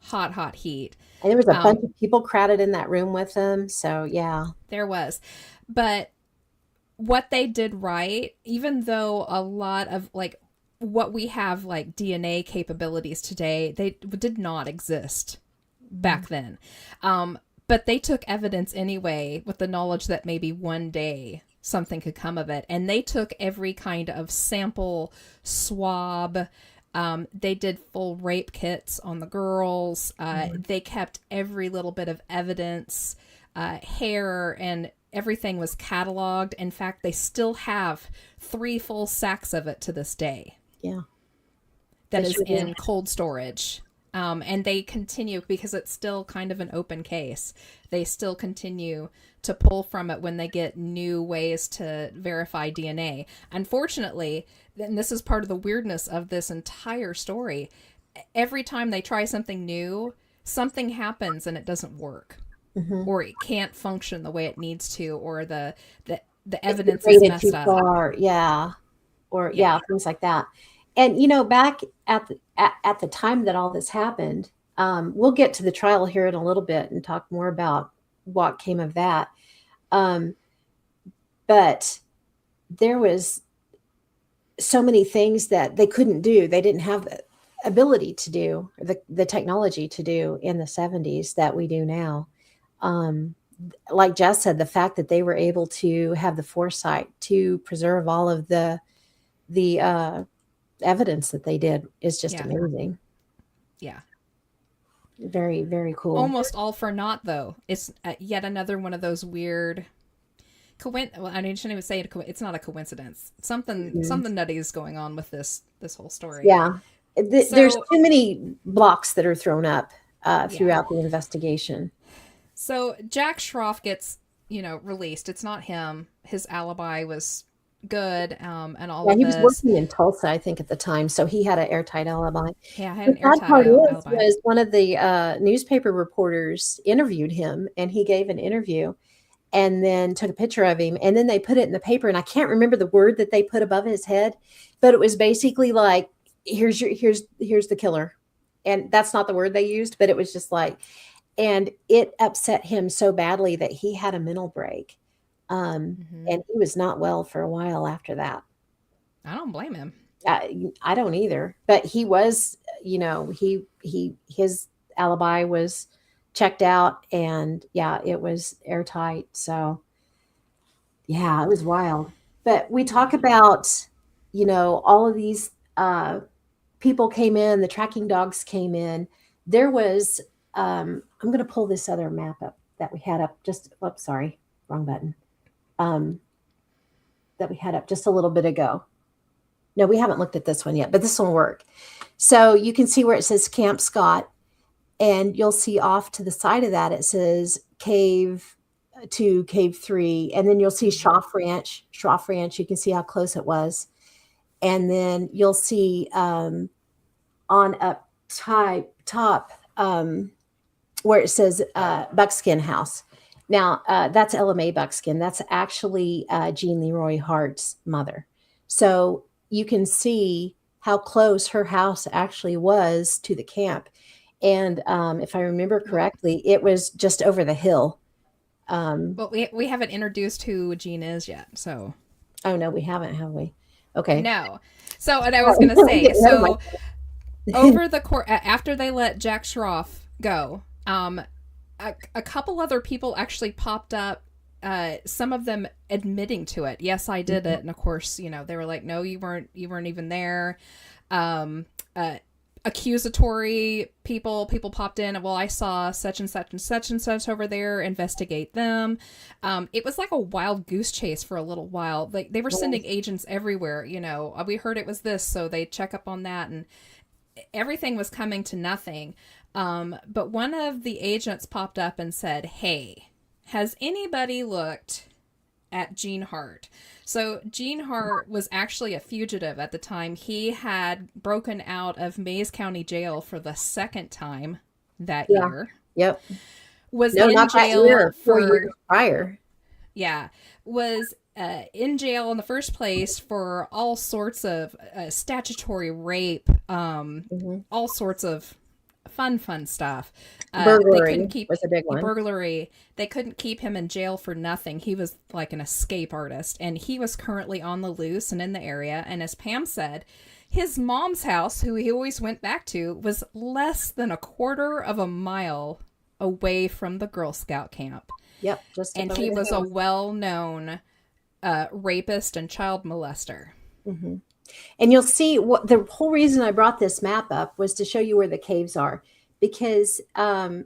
hot heat. And there was a bunch of people crowded in that room with them. So, yeah. There was. But what they did right, even though a lot of like what we have like DNA capabilities today, they did not exist back then. But they took evidence anyway with the knowledge that maybe one day something could come of it. And they took every kind of sample, swab. They did full rape kits on the girls. They kept every little bit of evidence, hair, and everything was cataloged. In fact, they still have 3 full sacks of it to this day. Yeah. That is in cold storage. And they continue, because it's still kind of an open case, they still continue to pull from it when they get new ways to verify DNA. Unfortunately, and this is part of the weirdness of this entire story, every time they try something new, something happens and it doesn't work. Mm-hmm. Or it can't function the way it needs to, or the evidence is messed up. Far. Yeah. Or things like that. And back at the time that all this happened, we'll get to the trial here in a little bit and talk more about what came of that. But there was so many things that they couldn't do. They didn't have the ability to do, the technology to do in the 70s that we do now. Like Jess said, the fact that they were able to have the foresight to preserve all of the evidence that they did is just amazing. Yeah. Very, very cool. Almost all for naught, though. It's yet another one of those weird well, I shouldn't even say it's not a coincidence. Something nutty is going on with this whole story. Yeah. There's too many blocks that are thrown up throughout the investigation. So Jack Schroff gets, released. It's not him. His alibi was good, and all of this. He was working in Tulsa, I think, at the time, so he had an airtight alibi. Yeah, I had an airtight alibi. Was one of the newspaper reporters interviewed him, and he gave an interview, and then took a picture of him, and then they put it in the paper, and I can't remember the word that they put above his head, but it was basically like, here's the killer, and that's not the word they used, but it was just like, and it upset him so badly that he had a mental break. And he was not well for a while after that. I don't blame him. I don't either. But he was, his alibi was checked out, and it was airtight. So it was wild. But we talk about, all of these people came in, the tracking dogs came in. There was, I'm going to pull this other map up that we had up sorry, wrong button. That we had up just a little bit ago. No, we haven't looked at this one yet, but this will work. So you can see where it says Camp Scott, and you'll see off to the side of that, it says Cave 2, Cave 3, and then you'll see Schroff Ranch. You can see how close it was. And then you'll see on up top where it says Buckskin House. Now, that's LMA Buckskin. That's actually Jean Leroy Hart's mother. So you can see how close her house actually was to the camp. And if I remember correctly, it was just over the hill. Well, we haven't introduced who Jean is yet, so. Oh, no, we haven't, have we? Okay. No. So, and I was going to say, so over the course, after they let Jack Schroff go, a couple other people actually popped up, some of them admitting to it. Yes, I did it. And of course, they were like, no, you weren't even there. Accusatory people popped in. Well, I saw such and such and such and such over there, investigate them. It was like a wild goose chase for a little while. Like they were sending agents everywhere. We heard it was this, so they check up on that. And everything was coming to nothing. But one of the agents popped up and said, "Hey, has anybody looked at Gene Hart?" So Gene Hart was actually a fugitive at the time. He had broken out of Mays County Jail for the second time that Yeah. year. Yep. Was No, in not that jail year. 4 years for, prior. yeah, was in jail in the first place for all sorts of statutory rape, Hmm. all sorts of fun stuff. They couldn't Burglary keep was a big one. burglary. They couldn't keep him in jail for nothing. He was like an escape artist, and he was currently on the loose and in the area. And as Pam said, his mom's house, who he always went back to, was less than a quarter of a mile away from the Girl Scout camp. Yep. Just And above he the was a house. well-known rapist and child molester. Hmm. And you'll see what the whole reason I brought this map up was to show you where the caves are. Because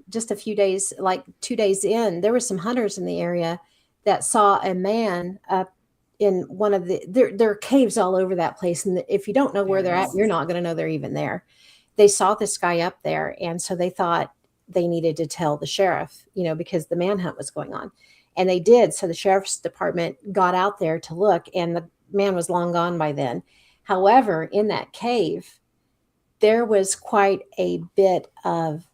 just a few days, like 2 days in, there were some hunters in the area that saw a man up in one of there are caves all over that place. And if you don't know where they're at, Yes. you're not going to know they're even there. They saw this guy up there. And so they thought they needed to tell the sheriff, because the manhunt was going on. And they did. So the sheriff's department got out there to look, and the man was long gone by then. However, in that cave, there was quite a bit of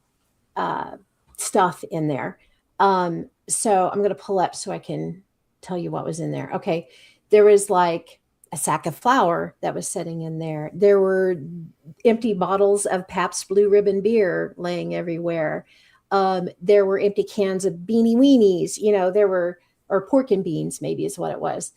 stuff in there. So I'm going to pull up so I can tell you what was in there. Okay. There was like a sack of flour that was sitting in there. There were empty bottles of Pabst Blue Ribbon beer laying everywhere. There were empty cans of beanie weenies, or pork and beans, maybe is what it was.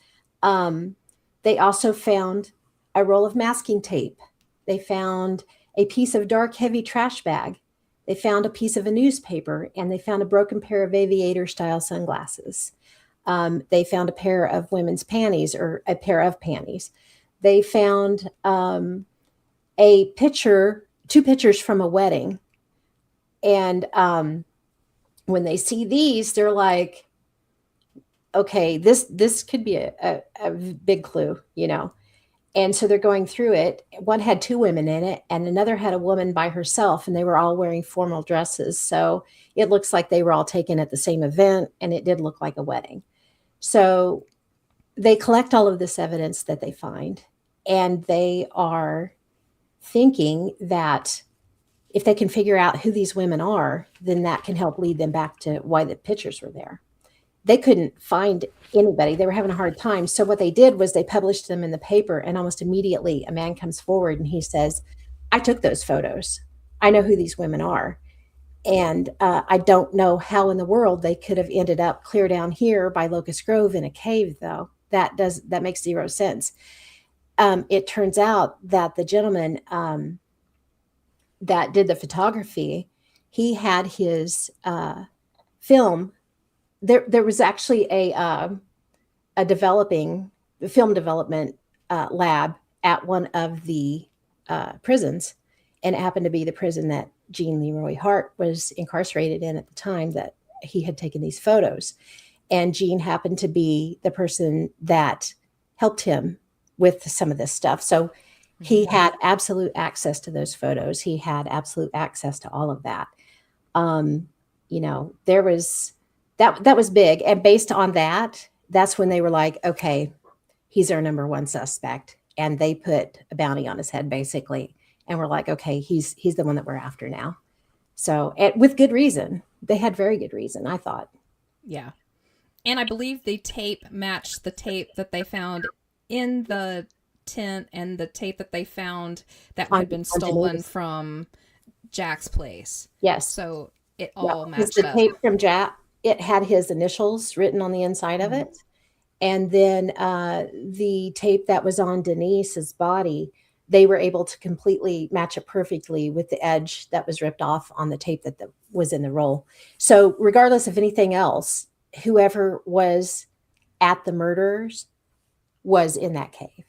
They also found a roll of masking tape. They found a piece of dark, heavy trash bag. They found a piece of a newspaper, and they found a broken pair of aviator style sunglasses. They found a pair of women's panties, or a pair of panties. They found two pictures from a wedding. And when they see these, they're like, okay, this could be a big clue, And so they're going through it. One had two women in it, and another had a woman by herself, and they were all wearing formal dresses. So it looks like they were all taken at the same event, and it did look like a wedding. So they collect all of this evidence that they find, and they are thinking that if they can figure out who these women are, then that can help lead them back to why the pictures were there. They couldn't find anybody. They were having a hard time. So what they did was they published them in the paper, and almost immediately a man comes forward and he says, "I took those photos. I know who these women are. And I don't know how in the world they could have ended up clear down here by Locust Grove in a cave, though. That makes zero sense." It turns out that the gentleman that did the photography, he had his film. There was actually a film development lab at one of the prisons, and it happened to be the prison that Gene Leroy Hart was incarcerated in at the time that he had taken these photos. And Gene happened to be the person that helped him with some of this stuff. So he had absolute access to those photos. He had absolute access to all of that. There was that was big. And based on that, that's when they were like, okay, he's our number one suspect. And they put a bounty on his head, basically. And we're like, okay, he's the one that we're after now. So, with good reason. They had very good reason, I thought. Yeah. And I believe the tape matched the tape that they found in the tent and the tape that they found that had been stolen from Jack's place. Yes. So it all Because matched the up. tape from Jack, it had his initials written on the inside of it. And then the tape that was on Denise's body, they were able to completely match it perfectly with the edge that was ripped off on the tape that was in the roll. So regardless of anything else, whoever was at the murders was in that cave.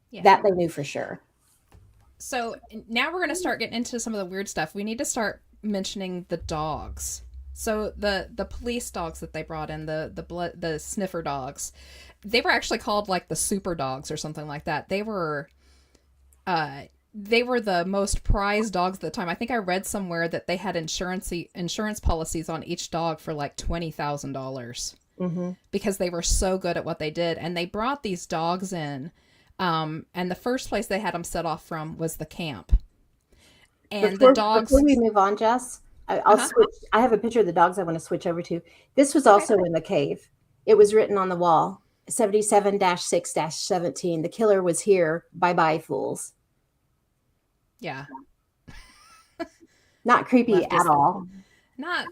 Yeah. That they knew for sure. So now we're going to start getting into some of the weird stuff. We need to start mentioning the dogs. So the police dogs that they brought in, the sniffer dogs, they were actually called like the super dogs or something like that. They were they were the most prized dogs at the time. I think I read somewhere that they had insurance policies on each dog for like $20,000 Mm-hmm. because they were so good at what they did. And they brought these dogs in, and the first place they had them set off from was the camp. And the Before dogs. we move on, Jess, Uh I'll huh. switch. I have a picture of the dogs I want to switch over to. This was Okay. also in the cave. It was written on the wall, 77-6-17. The killer was here. Bye bye, fools. Yeah. Not creepy Left at us all. not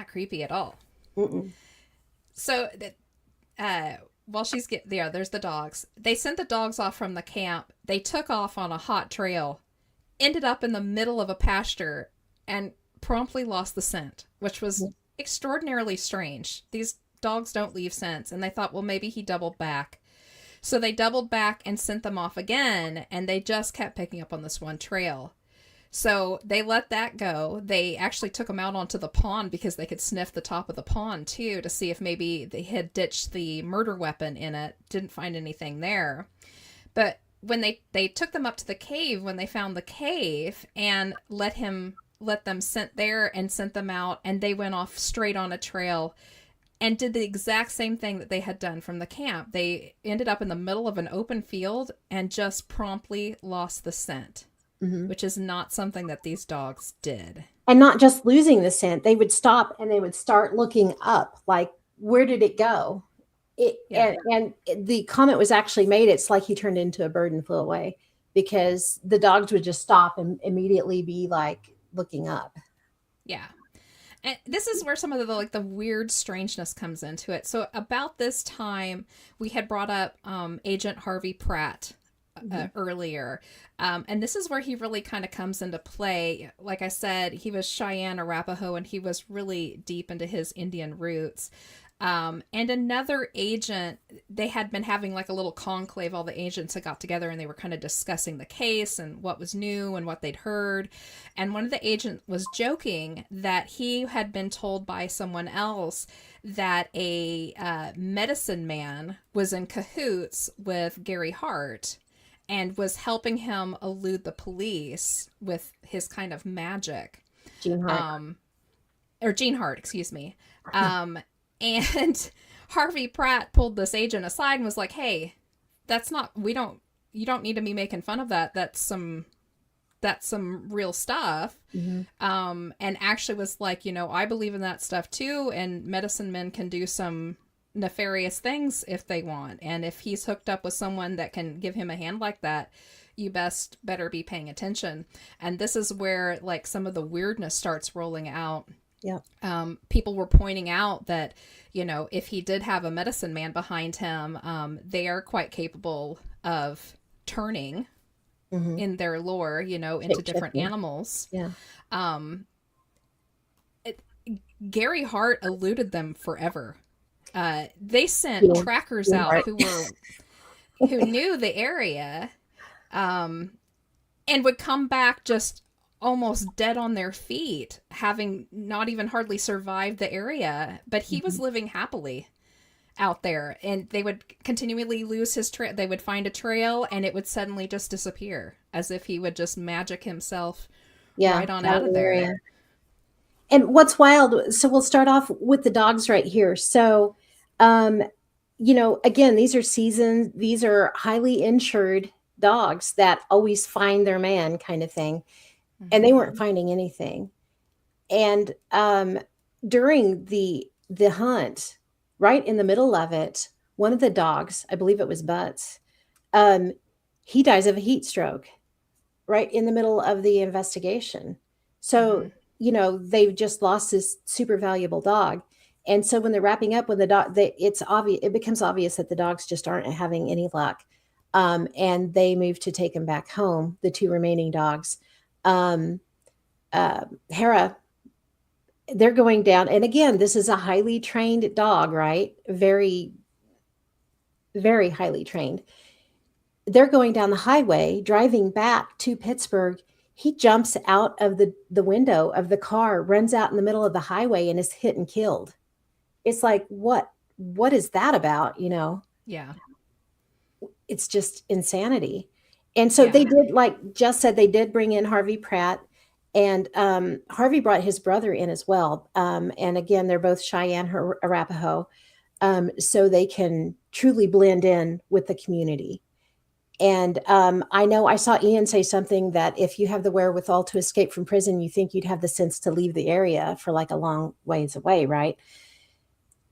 creepy at all. Mm-mm. So while she's yeah, there's the dogs. They sent the dogs off from the camp. They took off on a hot trail, ended up in the middle of a pasture, and promptly lost the scent, which was extraordinarily strange. These dogs don't leave scents, and they thought, well, maybe he doubled back. So they doubled back and sent them off again, and they just kept picking up on this one trail. So they let that go. They actually took them out onto the pond because they could sniff the top of the pond too to see if maybe they had ditched the murder weapon in it. Didn't find anything there. But when they took them up to the cave, when they found the cave and let them scent there and sent them out, and they went off straight on a trail and did the exact same thing that they had done from the camp. They ended up in the middle of an open field and just promptly lost the scent, Mm-hmm. which is not something that these dogs did. And not just losing the scent, they would stop and they would start looking up, like, where did it go? Yeah. And the comment was actually made, it's like he turned into a bird and flew away, because the dogs would just stop and immediately be like looking up. Yeah. And this is where some of the weird strangeness comes into it. So about this time, we had brought up Agent Harvey Pratt earlier, and this is where he really kind of comes into play. Like I said, he was Cheyenne Arapaho, and he was really deep into his Indian roots. And another agent, they had been having like a little conclave. All the agents had got together and they were kind of discussing the case and what was new and what they'd heard. And one of the agents was joking that he had been told by someone else that a medicine man was in cahoots with Gary Hart and was helping him elude the police with his kind of magic. Gene Hart. Or Gene Hart, excuse me. And Harvey Pratt pulled this agent aside and was like, hey, you don't need to be making fun of that. That's some real stuff. Mm-hmm. And actually was like, I believe in that stuff too. And medicine men can do some nefarious things if they want. And if he's hooked up with someone that can give him a hand like that, you better be paying attention. And this is where like some of the weirdness starts rolling out. Yeah. People were pointing out that, if he did have a medicine man behind him, they are quite capable of turning in their lore, into different animals. Yeah. Gary Hart eluded them forever. They sent trackers out who knew the area, and would come back just almost dead on their feet, having not even hardly survived the area, but he was living happily out there, and they would continually lose his trail. They would find a trail and it would suddenly just disappear, as if he would just magic himself right on out of there. And what's wild, so we'll start off with the dogs right here. So again, these are seasoned, these are highly insured dogs that always find their man, kind of thing. And they weren't finding anything. And during the hunt, right in the middle of it, one of the dogs, I believe it was Butts, he dies of a heat stroke right in the middle of the investigation. So, they've just lost this super valuable dog. And so when they're wrapping up with the dog, it's obvious, it becomes obvious that the dogs just aren't having any luck. And they move to take him back home, the two remaining dogs. Hera, they're going down, and again, this is a highly trained dog, right? Very, very highly trained. They're going down the highway, driving back to Pittsburgh. He jumps out of the window of the car, runs out in the middle of the highway, and is hit and killed. It's like, what is that about? Yeah. It's just insanity. And so they Yeah. did, like Jess said, they did bring in Harvey Pratt, and Harvey brought his brother in as well. And again, they're both Cheyenne Arapaho, so they can truly blend in with the community. And I know I saw Ian say something that if you have the wherewithal to escape from prison, you think you'd have the sense to leave the area for like a long ways away, right?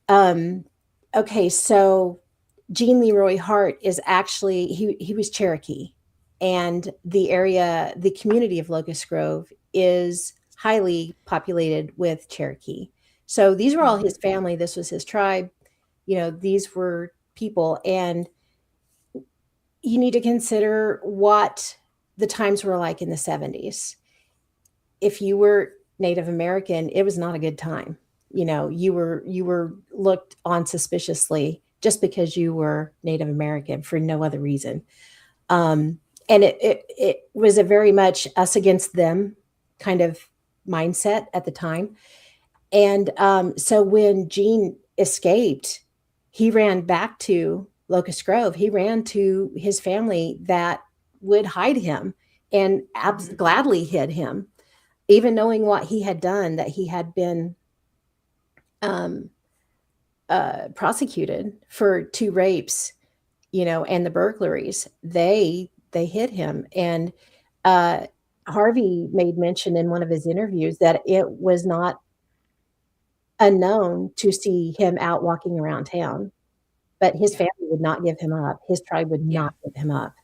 Um, okay, so Gene Leroy Hart is actually he was Cherokee, and the community of Locust Grove is highly populated with Cherokee. So these were all Mhm. his family. This was his tribe. You know, these were people, and you need to consider what the times were like in the 70s. If you were Native American, it was not a good time. You know, you were looked on suspiciously just because you were Native American for no other reason. And it was a very much us against them kind of mindset at the time. And so when Gene escaped, he ran back to Locust Grove. He ran to his family that would hide him and gladly hid him, even knowing what he had done, that he had been um, prosecuted for 2 rapes, you know, and the burglaries. They hid him, and uh, Harvey made mention in one of his interviews that it was not unknown to see him out walking around town, but his Yeah. family would not give him up. His tribe would Yeah. not give him up.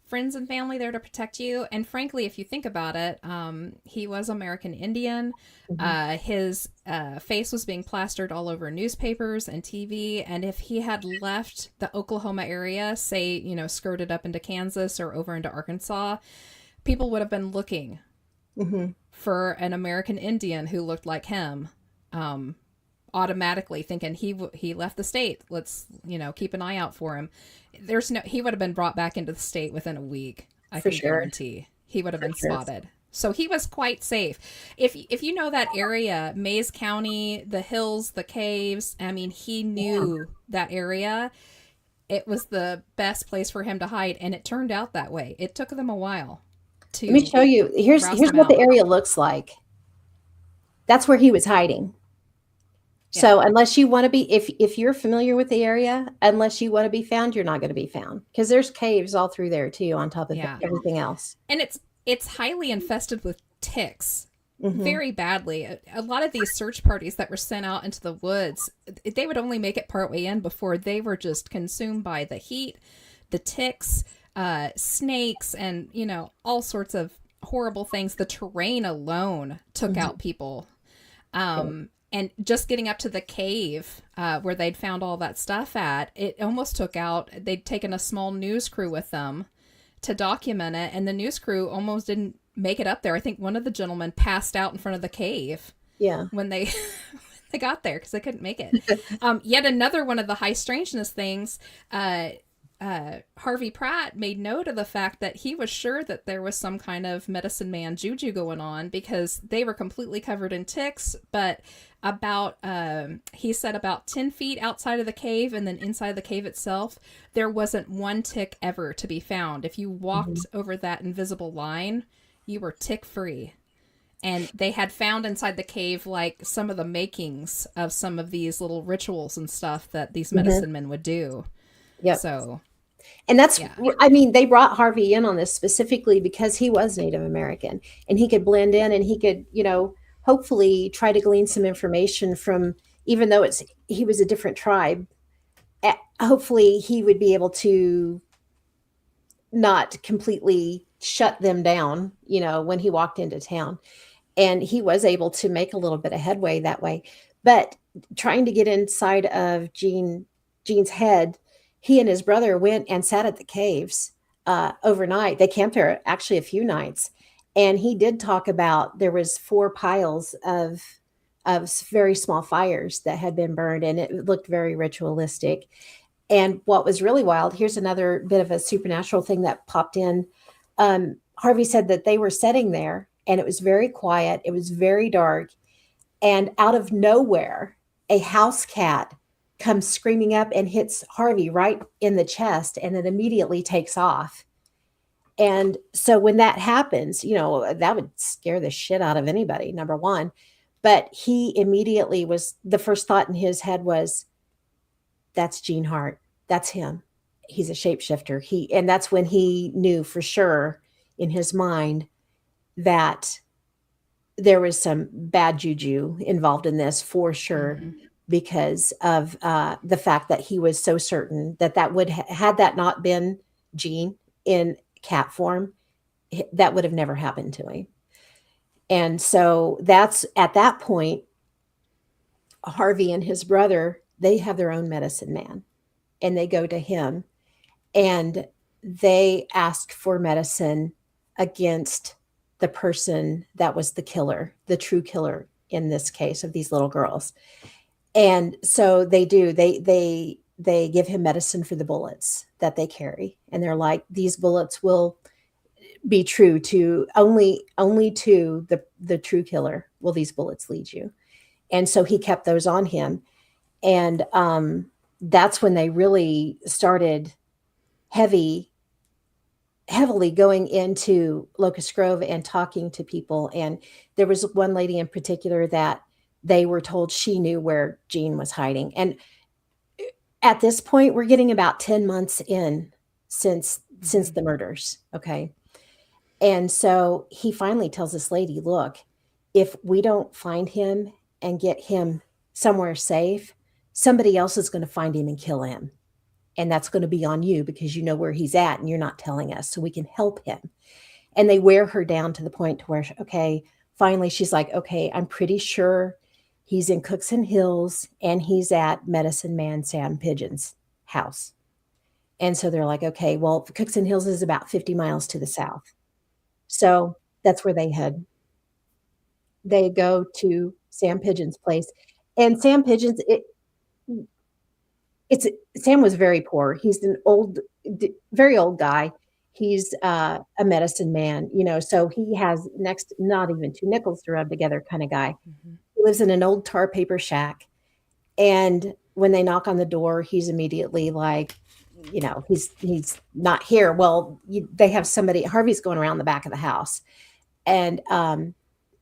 Friends and family there to protect you. And frankly, if you think about it, he was American Indian. Mhm. His face was being plastered all over newspapers and TV. And if he had left the Oklahoma area, say, skirted up into Kansas or over into Arkansas, people would have been looking Mhm. for an American Indian who looked like him. Um, Automatically thinking he left the state. Let's keep an eye out for him. He would have been brought back into the state within a week. I For can sure. guarantee he would have For been sure. spotted. So he was quite safe. If you know that area, Mays County, the hills, the caves. I mean, he Yeah. knew that area. It was the best place for him to hide, and it turned out that way. It took them a while Let me to show you. roust Here's him what the out. area looks like. That's where he was hiding. Yeah, So unless you want to be, if you're familiar with the area, unless you want to be found, you're not going to be found because there's caves all through there too, on top of yeah. everything else. And it's highly infested with ticks Hmm. very badly. A lot of these search parties that were sent out into the woods, they would only make it partway in before they were just consumed by the heat, the ticks, snakes, and all sorts of horrible things. The terrain alone took Hmm. out people. And just getting up to the cave where they'd found all that stuff at, it almost took out. They'd taken a small news crew with them to document it, and the news crew almost didn't make it up there. I think one of the gentlemen passed out in front of the cave Yeah. when they they got there because they couldn't make it. Yet another one of the high strangeness things. Harvey Pratt made note of the fact that he was sure that there was some kind of medicine man juju going on because they were completely covered in ticks, but he said about 10 feet outside of the cave and then inside the cave itself, there wasn't one tick ever to be found. If you Hmm. walked over that invisible line, you were tick free. And they had found inside the cave like some of the makings of some of these little rituals and stuff that these Hmm. medicine men would do. Yep. So And that's, yeah. I mean, they brought Harvey in on this specifically because he was Native American and he could blend in and he could, hopefully try to glean some information from, even though he was a different tribe, hopefully he would be able to not completely shut them down, when he walked into town. And he was able to make a little bit of headway that way. But trying to get inside of Gene's head, he and his brother went and sat at the caves overnight. They camped there actually a few nights, and he did talk about there was 4 piles of very small fires that had been burned, and it looked very ritualistic. And what was really wild, here's another bit of a supernatural thing that popped in. Harvey said that they were sitting there and it was very quiet, it was very dark, and out of nowhere, a house cat comes screaming up and hits Harvey right in the chest, and it immediately takes off. And so when that happens, that would scare the shit out of anybody, number one. But he immediately the first thought in his head was, that's Gene Hart. That's him. He's a shapeshifter. And that's when he knew for sure in his mind that there was some bad juju involved in this for sure, because of the fact that he was so certain that would had that not been Gene in cat form, that would have never happened to him. And so that's at that point, Harvey and his brother, they have their own medicine man, and they go to him and they ask for medicine against the person that was the killer, the true killer in this case of these little girls. And so they do, they give him medicine for the bullets that they carry. And they're like, these bullets will be true to only to the true killer will these bullets lead you. And so he kept those on him. And that's when they really started heavily going into Locust Grove and talking to people. And there was one lady in particular that they were told she knew where Gene was hiding. And at this point, we're getting about 10 months in since the murders. Okay. And so he finally tells this lady, look, if we don't find him and get him somewhere safe, somebody else is going to find him and kill him. And that's going to be on you because you know where he's at and you're not telling us, so we can help him. And they wear her down to the point to where, okay, finally she's like, okay, I'm pretty sure he's in Cookson Hills and he's at Medicine Man Sam Pigeon's house. And so they're like, okay, well, Cookson Hills is about 50 miles to the south. So that's where they head. They go to Sam Pigeon's place. And Sam Pigeon's, Sam was very poor. He's an very old guy. He's a medicine man, so he has next not even two nickels to rub together kind of guy. He lives in an old tar paper shack. And when they knock on the door, he's immediately like, he's not here. Well, they have somebody, Harvey's going around the back of the house, and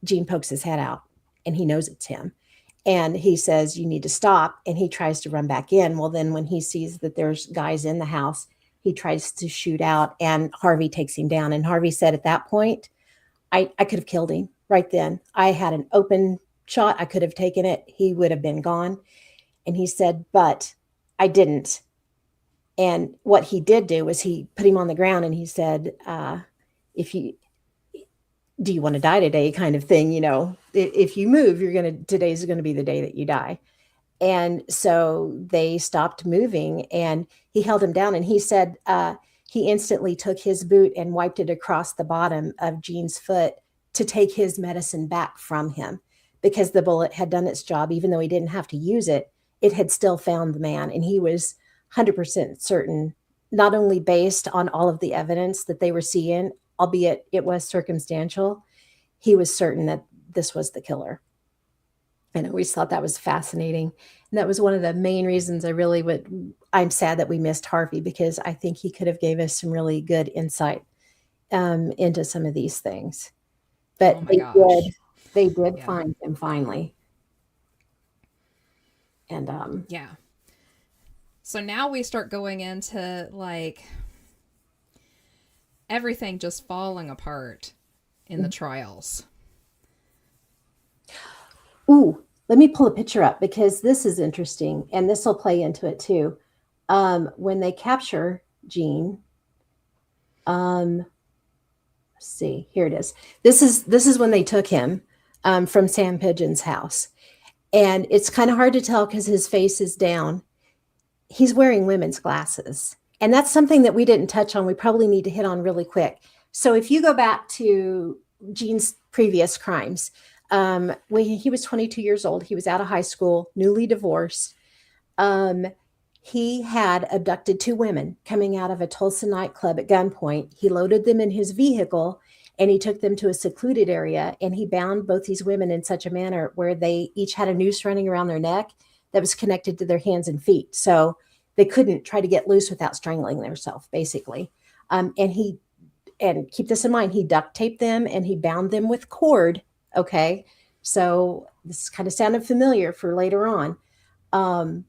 Gene pokes his head out and he knows it's him. And he says, you need to stop. And he tries to run back in. Well, then when he sees that there's guys in the house, he tries to shoot out and Harvey takes him down. And Harvey said at that point, I could have killed him right then. I had an open shot. I could have taken it. He would have been gone. And he said, but I didn't. And what he did do was he put him on the ground and he said, do you want to die today kind of thing? If you move, today's going to be the day that you die. And so they stopped moving and he held him down and he said, he instantly took his boot and wiped it across the bottom of Gene's foot to take his medicine back from him, because the bullet had done its job. Even though he didn't have to use it, it had still found the man. And he was 100% certain, not only based on all of the evidence that they were seeing, albeit it was circumstantial, he was certain that this was the killer. And I always thought that was fascinating. And that was one of the main reasons I'm sad that we missed Harvey, because I think he could have gave us some really good insight into some of these things. But they did find him finally. And yeah. So now we start going into like everything just falling apart in the trials. Ooh, let me pull a picture up because this is interesting and this will play into it too. When they capture Gene, let's see, here it is. This is when they took him from Sam Pigeon's house. And it's kind of hard to tell because his face is down. He's wearing women's glasses. And that's something that we didn't touch on. We probably need to hit on really quick. So if you go back to Gene's previous crimes, when he was 22 years old, he was out of high school, newly divorced. He had abducted two women coming out of a Tulsa nightclub at gunpoint. He loaded them in his vehicle and he took them to a secluded area, and he bound both these women in such a manner where they each had a noose running around their neck that was connected to their hands and feet. So they couldn't try to get loose without strangling themselves, basically. And he and keep this in mind, he duct taped them and he bound them with cord. Okay. So this kind of sounded familiar for later on. Um,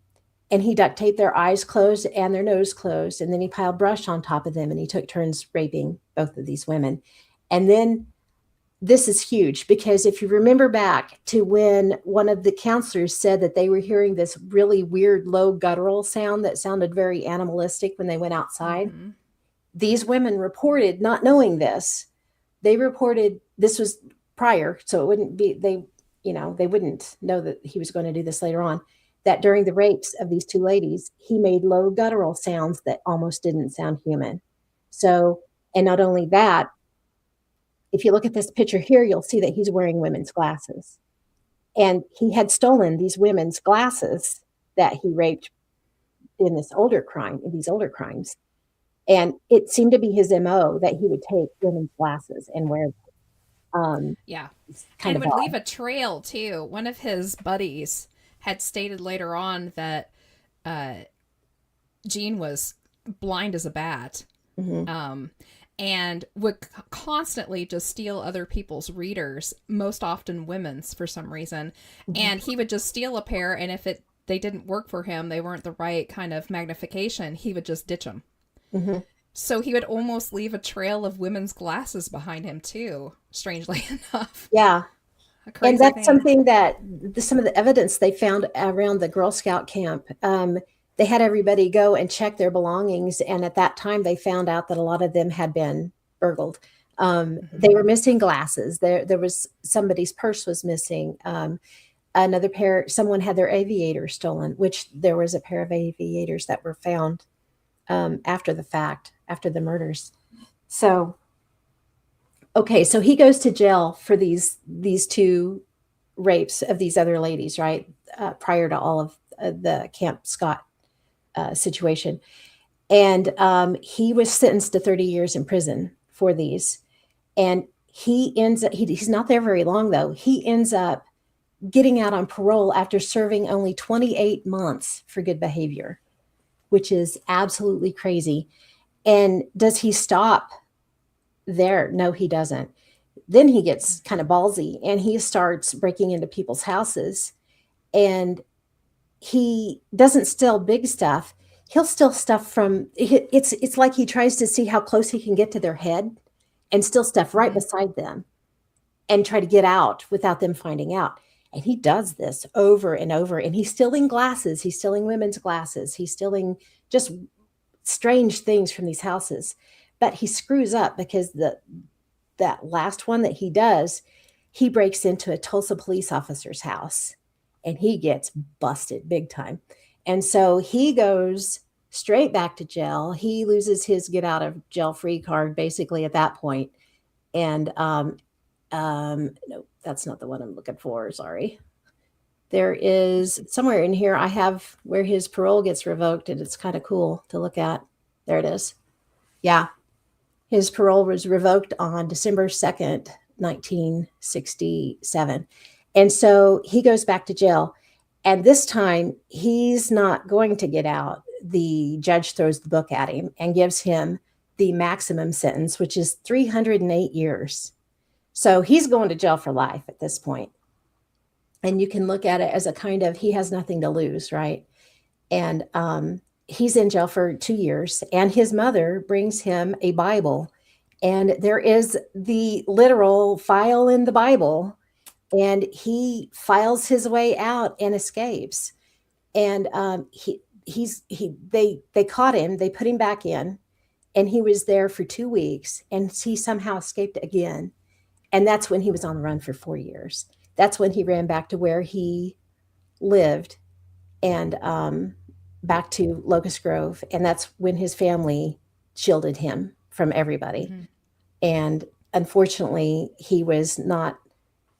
and he duct taped their eyes closed and their nose closed. And then he piled brush on top of them and he took turns raping both of these women. And then this is huge because if you remember back to when one of the counselors said that they were hearing this really weird low guttural sound that sounded very animalistic when they went outside, these women reported not knowing this. They reported this was prior, so it wouldn't be they wouldn't know that he was going to do this later on, that during the rapes of these two ladies, he made low guttural sounds that almost didn't sound human. So, and not only that, if you look at this picture here, you'll see that he's wearing women's glasses. And he had stolen these women's glasses that he raped in these older crimes. And it seemed to be his MO that he would take women's glasses and wear them. Yeah. Kind And of would odd. leave a trail too. One of his buddies had stated later on that uh, Gene was blind as a bat. Mm-hmm. And would constantly just steal other people's readers, most often women's for some reason. Mm-hmm. And he would just steal a pair, and if they didn't work for him, they weren't the right kind of magnification, he would just ditch them. Mm-hmm. So he would almost leave a trail of women's glasses behind him too, strangely enough. Yeah. A crazy And that's thing. something that some of the evidence they found around the Girl Scout camp. They had everybody go and check their belongings. And at that time, they found out that a lot of them had been burgled. They were missing glasses. There was somebody's purse was missing. Another pair, someone had their aviators stolen, which there was a pair of aviators that were found after the fact, after the murders. So, okay, so he goes to jail for these two rapes of these other ladies, right? Prior to all of the Camp Scott situation. And he was sentenced to 30 years in prison for these. And he's not there very long, though. He ends up getting out on parole after serving only 28 months for good behavior, which is absolutely crazy. And does he stop there? No, he doesn't. Then he gets kind of ballsy and he starts breaking into people's houses. And he doesn't steal big stuff. He'll steal stuff from it's like he tries to see how close he can get to their head and steal stuff right beside them and try to get out without them finding out. And he does this over and over. And he's stealing glasses. He's stealing women's glasses. He's stealing just strange things from these houses. But he screws up because that last one that he does, he breaks into a Tulsa police officer's house and he gets busted big time. And so he goes straight back to jail. He loses his get out of jail free card basically at that point. And no, that's not the one I'm looking for. Sorry. There is somewhere in here I have where his parole gets revoked, and it's kind of cool to look at. There it is. Yeah. His parole was revoked on December 2nd, 1967. And so he goes back to jail. And this time, he's not going to get out. The judge throws the book at him and gives him the maximum sentence, which is 308 years. So he's going to jail for life at this point. And you can look at it as a kind of, he has nothing to lose, right? And he's in jail for 2 years. And his mother brings him a Bible. And there is the literal file in the Bible. And he files his way out and escapes. And they caught him, they put him back in, and he was there for 2 weeks, and he somehow escaped again. And that's when he was on the run for 4 years. That's when he ran back to where he lived and back to Locust Grove. And that's when his family shielded him from everybody. Mm-hmm. And unfortunately, he was not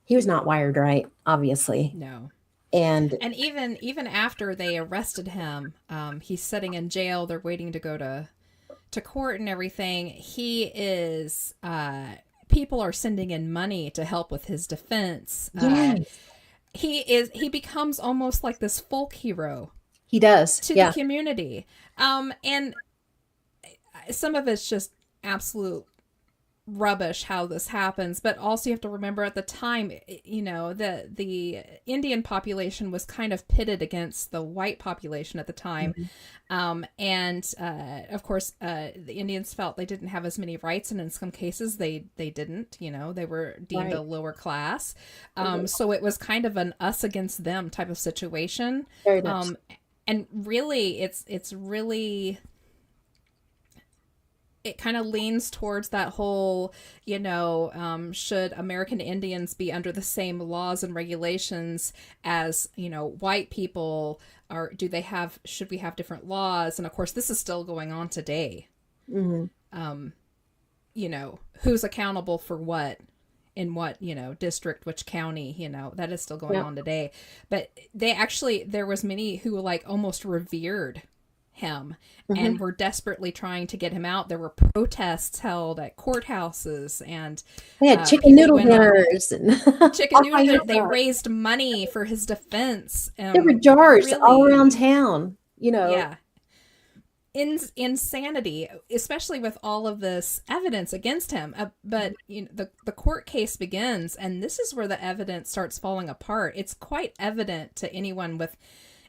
wired right, obviously. No. And even after they arrested him, he's sitting in jail. They're waiting to go to court and everything. He is people are sending in money to help with his defense. Yes. He becomes almost like this folk hero. He does to the community. And some of it's just absolute rubbish how this happens, but also you have to remember at the time, the Indian population was kind of pitted against the white population at the time. Mhm. And of course, the Indians felt they didn't have as many rights, and in some cases they didn't. They were deemed a Right. lower class. Mhm. So it was kind of an us against them type of situation. Very much. Um, and really, it's really, it kind of leans towards that whole, should American Indians be under the same laws and regulations as, white people? Or should we have different laws? And of course, this is still going on today. Hmm. Who's accountable for what in what, district, which county, that is still going Yep. on today. But there was many who like almost revered him Hmm. and were desperately trying to get him out. There were protests held at courthouses, and They had chicken people noodle went on dinners and chicken all noodle. kinds of They stuff. raised money for his defense. There were jars all Really, around town, yeah, insanity, especially with all of this evidence against him. But the court case begins, and this is where the evidence starts falling apart. It's quite evident to anyone with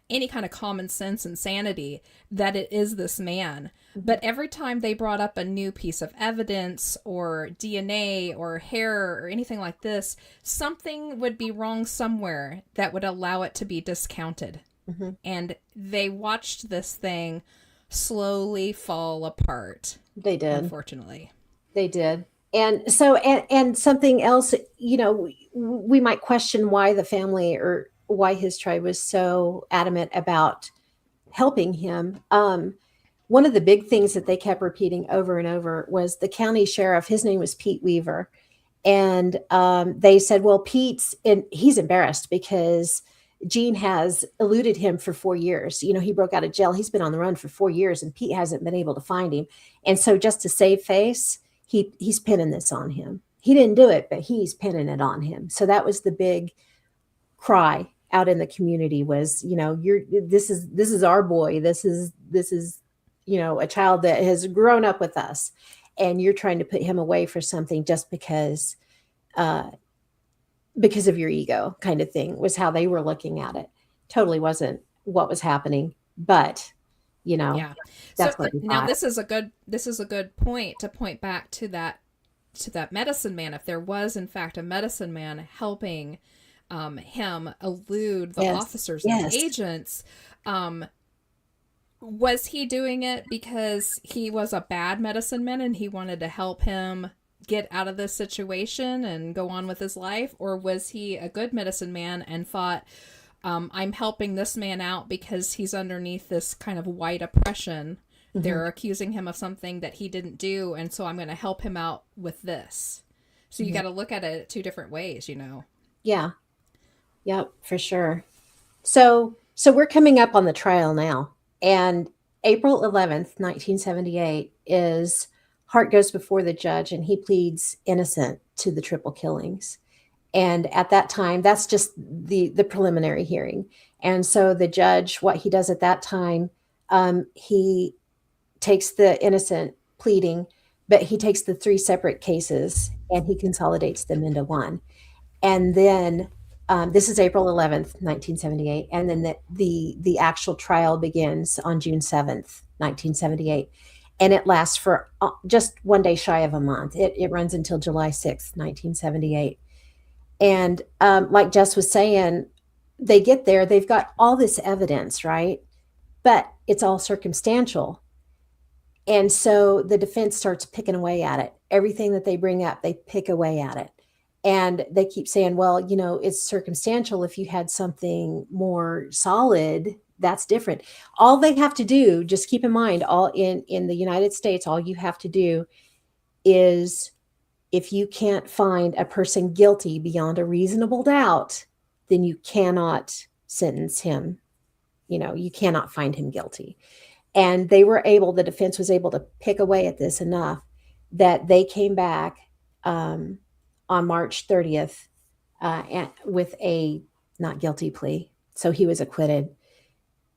any kind of common sense and sanity that it is this man. But every time they brought up a new piece of evidence or DNA or hair or anything like this, something would be wrong somewhere that would allow it to be discounted. Hmm. And they watched this thing slowly fall apart, They did. unfortunately. They did. And so, and something else, we might question why the family or why his tribe was so adamant about helping him. One of the big things that they kept repeating over and over was the county sheriff. His name was Pete Weaver, and they said, "Well, he's embarrassed because Gene has eluded him for 4 years. He broke out of jail. He's been on the run for 4 years, and Pete hasn't been able to find him. And so, just to save face, he's pinning this on him. He didn't do it, but he's pinning it on him. So that was the big cry out in the community was, you're this is our boy. This is a child that has grown up with us, and you're trying to put him away for something just uh, because of your ego, kind of thing, was how they were looking at it. Totally wasn't what was happening, but Yeah. So that's what we now thought. this is a good point to point back to that medicine man. If there was in fact a medicine man helping him elude the Yes, officers and the yes. agents, was he doing it because he was a bad medicine man and he wanted to help him get out of this situation and go on with his life? Or was he a good medicine man and thought, I'm helping this man out because he's underneath this kind of white oppression? Hmm. They're accusing him of something that he didn't do, and so I'm going to help him out with this. So you Hmm. got to look at it two different ways. Yeah. Yep, for sure. So we're coming up on the trial now, and April 11th, 1978 is Hart goes before the judge, and he pleads innocent to the triple killings. And at that time, that's just the preliminary hearing. And so the judge, what he does at that time, he takes the innocent pleading, but he takes the three separate cases and he consolidates them into one. And then this is April 11th, 1978, and then the actual trial begins on June 7th, 1978, and it lasts for just one day shy of a month. It runs until July 6th, 1978. And like Jess was saying, they get there, they've got all this evidence, right? But it's all circumstantial. And so the defense starts picking away at it. Everything that they bring up, they pick away at it. And they keep saying, well, it's circumstantial. If you had something more solid, that's different. All they have to do, just keep in mind, all in the United States, all you have to do is, if you can't find a person guilty beyond a reasonable doubt, then you cannot sentence him. You cannot find him guilty. And the defense was able to pick away at this enough that they came back on March 30th with a not guilty plea. So he was acquitted.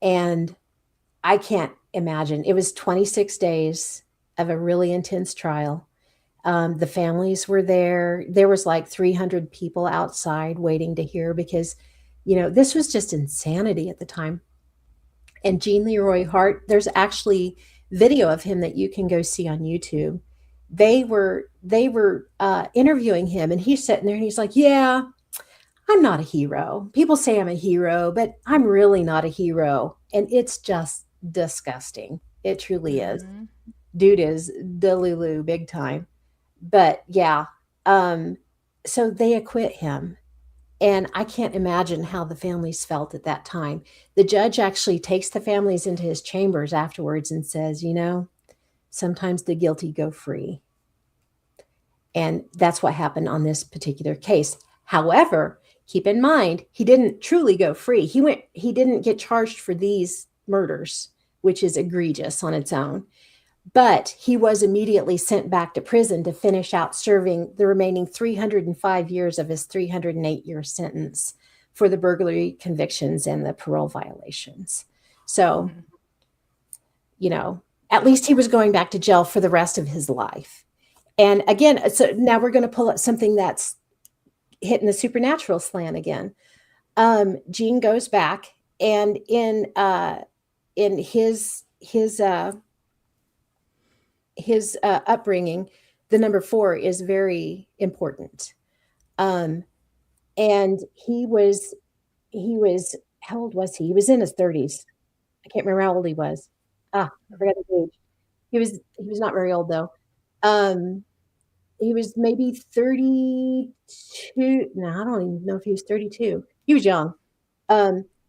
And I can't imagine. It was 26 days of a really intense trial. The families were there. There was like 300 people outside waiting to hear because, this was just insanity at the time. And Jean Leroy Hart, there's actually video of him that you can go see on YouTube. They were interviewing him, and he's sitting there and he's like, "Yeah, I'm not a hero. People say I'm a hero, but I'm really not a hero." And it's just disgusting. It truly is. Mm-hmm. Dude is Delulu big time. But yeah, um, so they acquit him. And I can't imagine how the families felt at that time. The judge actually takes the families into his chambers afterwards and says, sometimes the guilty go free. And that's what happened on this particular case. However, keep in mind, he didn't truly go free. He didn't get charged for these murders, which is egregious on its own. But he was immediately sent back to prison to finish out serving the remaining 305 years of his 308-year sentence for the burglary convictions and the parole violations. So, at least he was going back to jail for the rest of his life. And again, so now we're going to pull up something that's hitting the supernatural slant again. Gene goes back, and in his upbringing, the number 4 is very important. And he was, how old was he? He was in his 30s. I can't remember how old he was. I forgot his age. He was not very old though. He was maybe 32. No, I don't even know if he was 32. He was young.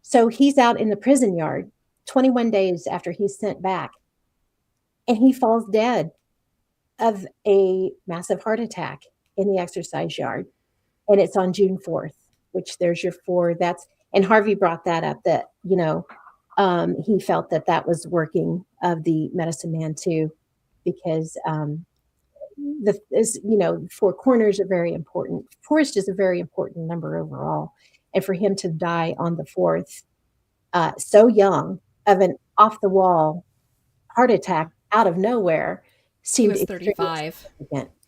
So he's out in the prison yard 21 days after he's sent back, and he falls dead of a massive heart attack in the exercise yard. And it's on June 4th, which there's your 4. And Harvey brought that up, that, he felt that was working of the medicine man too, because, four corners are very important. 4 is just a very important number overall. And for him to die on the 4th, so young, of an off the wall heart attack out of nowhere, seemed He was 35.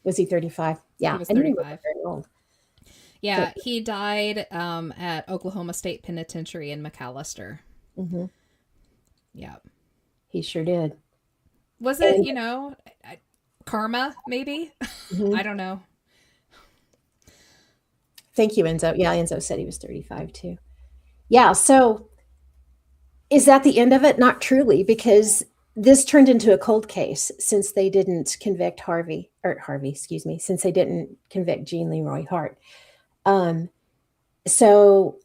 Was he 35? Yeah. He was And he 35. wasn't very old. Yeah, he died at Oklahoma State Penitentiary in McAllister. Mm-hmm. Yeah. He sure did. Was it, karma, maybe? Mm-hmm. I don't know. Thank you, Enzo. Yeah, Enzo said he was 35 too. Yeah, so is that the end of it? Not truly, because this turned into a cold case since they didn't convict since they didn't convict Jean Leroy Hart. So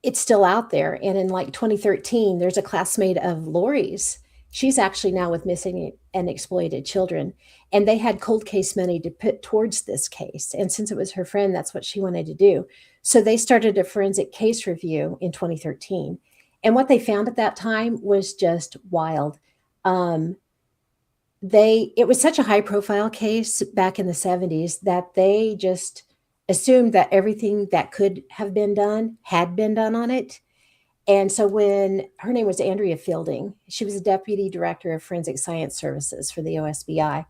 it's still out there. And in like 2013, there's a classmate of Lori's. She's actually now with missing and exploited children. And they had cold case money to put towards this case. And since it was her friend, that's what she wanted to do. So they started a forensic case review in 2013. And what they found at that time was just wild. It was such a high profile case back in the 70s that they just assumed that everything that could have been done had been done on it. And so when her name was Andrea Fielding, she was a deputy director of forensic science services for the OSBI.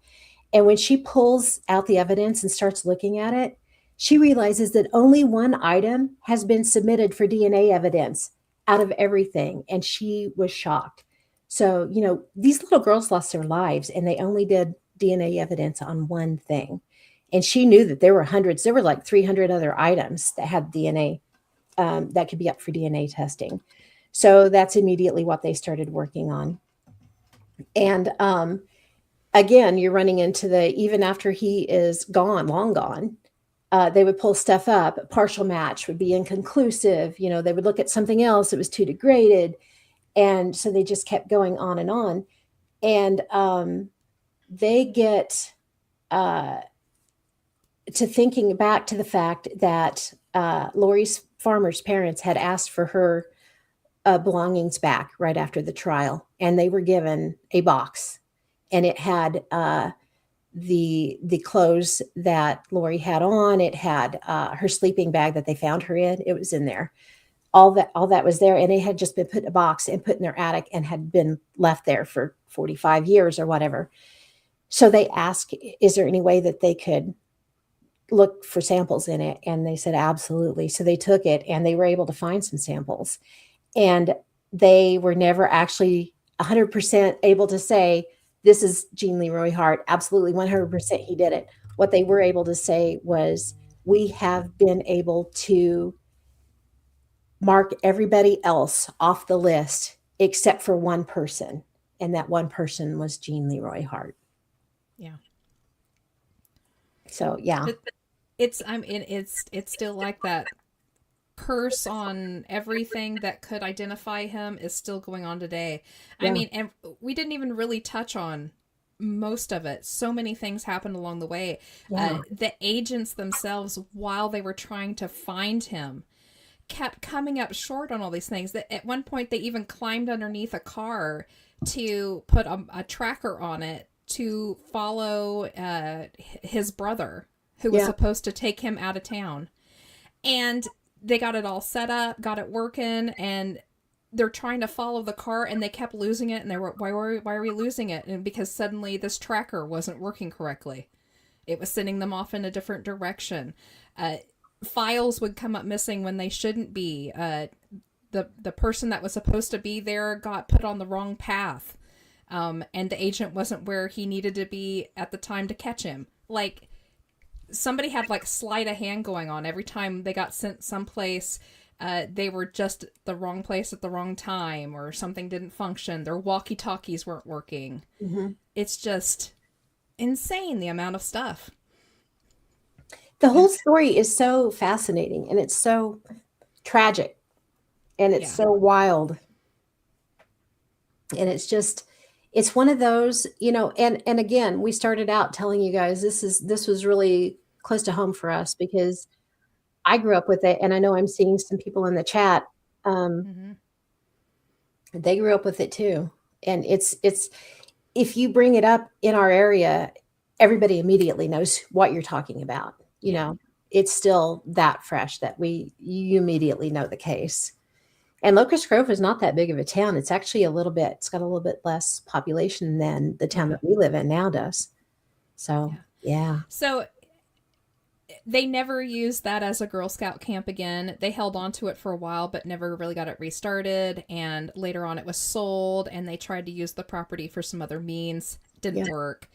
And when she pulls out the evidence and starts looking at it, she realizes that only one item has been submitted for DNA evidence out of everything. And she was shocked. So, these little girls lost their lives, and they only did DNA evidence on one thing. And she knew that there were hundreds. There were like 300 other items that had DNA that could be up for DNA testing. So that's immediately what they started working on. And again, you're running into even after he is gone, long gone, they would pull stuff up. Partial match would be inconclusive. They would look at something else. It was too degraded. And so they just kept going on and on. And they get to thinking back to the fact that Lori's Farmer's parents had asked for her belongings back right after the trial, and they were given a box, and it had the clothes that Lori had on. It had her sleeping bag that they found her in. It was in there. All that was there, and it had just been put in a box and put in their attic and had been left there for 45 years or whatever. So they asked, is there any way that they could look for samples in it? And they said, absolutely. So they took it and they were able to find some samples. And they were never actually 100% able to say, this is Gene Leroy Hart. Absolutely 100% he did it. What they were able to say was, we have been able to mark everybody else off the list except for one person. And that one person was Gene Leroy Hart. Yeah. So, yeah. It's still like that curse on everything that could identify him is still going on today. Yeah. I mean, and we didn't even really touch on most of it. So many things happened along the way. Yeah. The agents themselves, while they were trying to find him, kept coming up short on all these things. That at one point they even climbed underneath a car to put a tracker on it to follow his brother, who was supposed to take him out of town. And they got it all set up, got it working, and they're trying to follow the car, and they kept losing it. And they were, why are we losing it? And because suddenly this tracker wasn't working correctly. It was sending them off in a different direction. Files would come up missing when they shouldn't be. The person that was supposed to be there got put on the wrong path. And the agent wasn't where he needed to be at the time to catch him. Like, somebody had like sleight of hand going on. Every time they got sent someplace, they were just the wrong place at the wrong time, or something didn't function. Their walkie-talkies weren't working. Mm-hmm. It's just insane, the amount of stuff. The whole story is so fascinating, and it's so tragic, and it's so wild. And it's one of those, and again, we started out telling you guys this was really close to home for us, because I grew up with it, and I know I'm seeing some people in the chat. They grew up with it too. And it's if you bring it up in our area, everybody immediately knows what you're talking about. You know, it's still that fresh that you immediately know the case. And Locust Grove is not that big of a town. It's actually it's got a little bit less population than the town that we live in now does. So, yeah. So they never used that as a Girl Scout camp again. They held on to it for a while, but never really got it restarted. And later on it was sold, and they tried to use the property for some other means. Didn't work.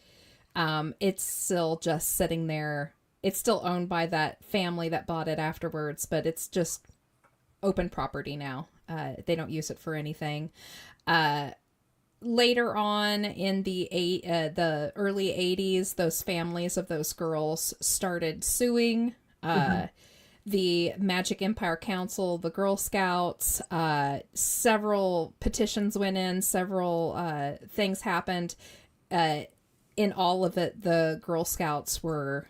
It's still just sitting there. It's still owned by that family that bought it afterwards, but it's just open property now. They don't use it for anything. Later on in the early 80s, those families of those girls started suing the Magic Empire Council, the Girl Scouts. Several petitions went in, several things happened. In all of it, the Girl Scouts were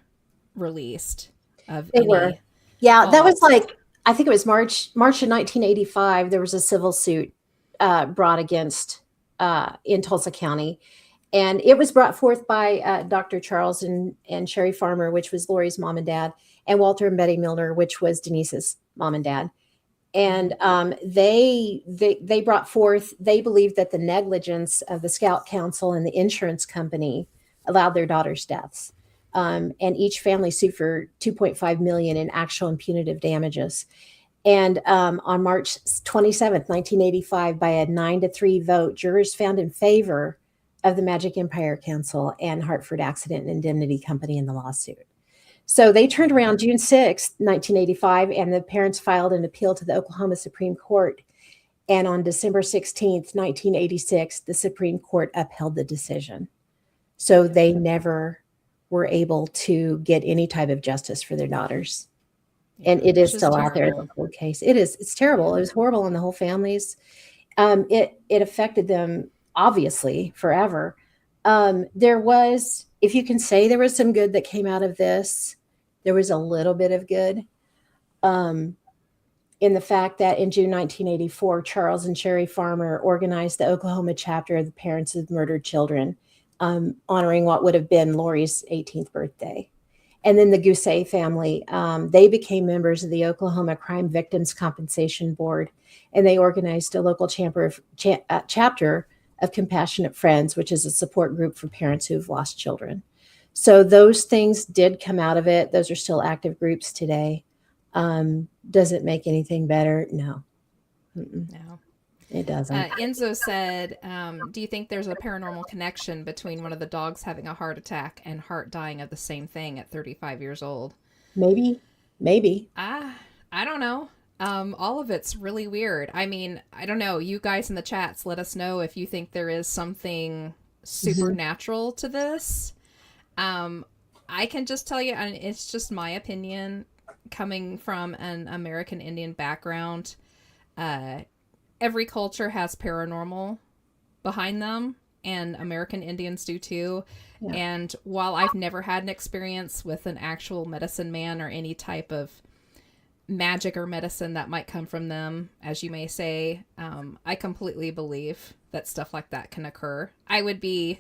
released of They any were. Yeah, fault. that was like, I think it was March of 1985. There was a civil suit brought against in Tulsa County, and it was brought forth by Dr. Charles and Sherry Farmer, which was Lori's mom and dad, and Walter and Betty Milner, which was Denise's mom and dad. And they brought forth, they believed that the negligence of the Scout Council and the insurance company allowed their daughters' deaths. And each family sued for $2.5 million in actual and punitive damages. And on March 27th, 1985, by a 9-3 vote, jurors found in favor of the Magic Empire Council and Hartford Accident and Indemnity Company in the lawsuit. So they turned around June 6th, 1985, and the parents filed an appeal to the Oklahoma Supreme Court. And on December 16th, 1986, the Supreme Court upheld the decision. So they never were able to get any type of justice for their daughters. And it is still out there, the cold case. It's terrible. It was horrible on the whole families. It affected them, obviously, forever. There was, if you can say there was some good that came out of this, there was a little bit of good in the fact that in June 1984, Charles and Sherry Farmer organized the Oklahoma chapter of the Parents of Murdered Children, honoring what would have been Lori's 18th birthday. And then the Gousset family, they became members of the Oklahoma Crime Victims Compensation Board, and they organized a local chapter of Compassionate Friends, which is a support group for parents who've lost children. So those things did come out of it. Those are still active groups today. Does it make anything better? No. No. It doesn't. Enzo said, do you think there's a paranormal connection between one of the dogs having a heart attack and Hart dying of the same thing at 35 years old? Maybe. I don't know. All of it's really weird. I mean, I don't know. You guys in the chats, let us know if you think there is something supernatural to this. I can just tell you, and it's just my opinion, coming from an American Indian background, every culture has paranormal behind them, and American Indians do too. Yeah. And while I've never had an experience with an actual medicine man or any type of magic or medicine that might come from them, as you may say, I completely believe that stuff like that can occur. I would be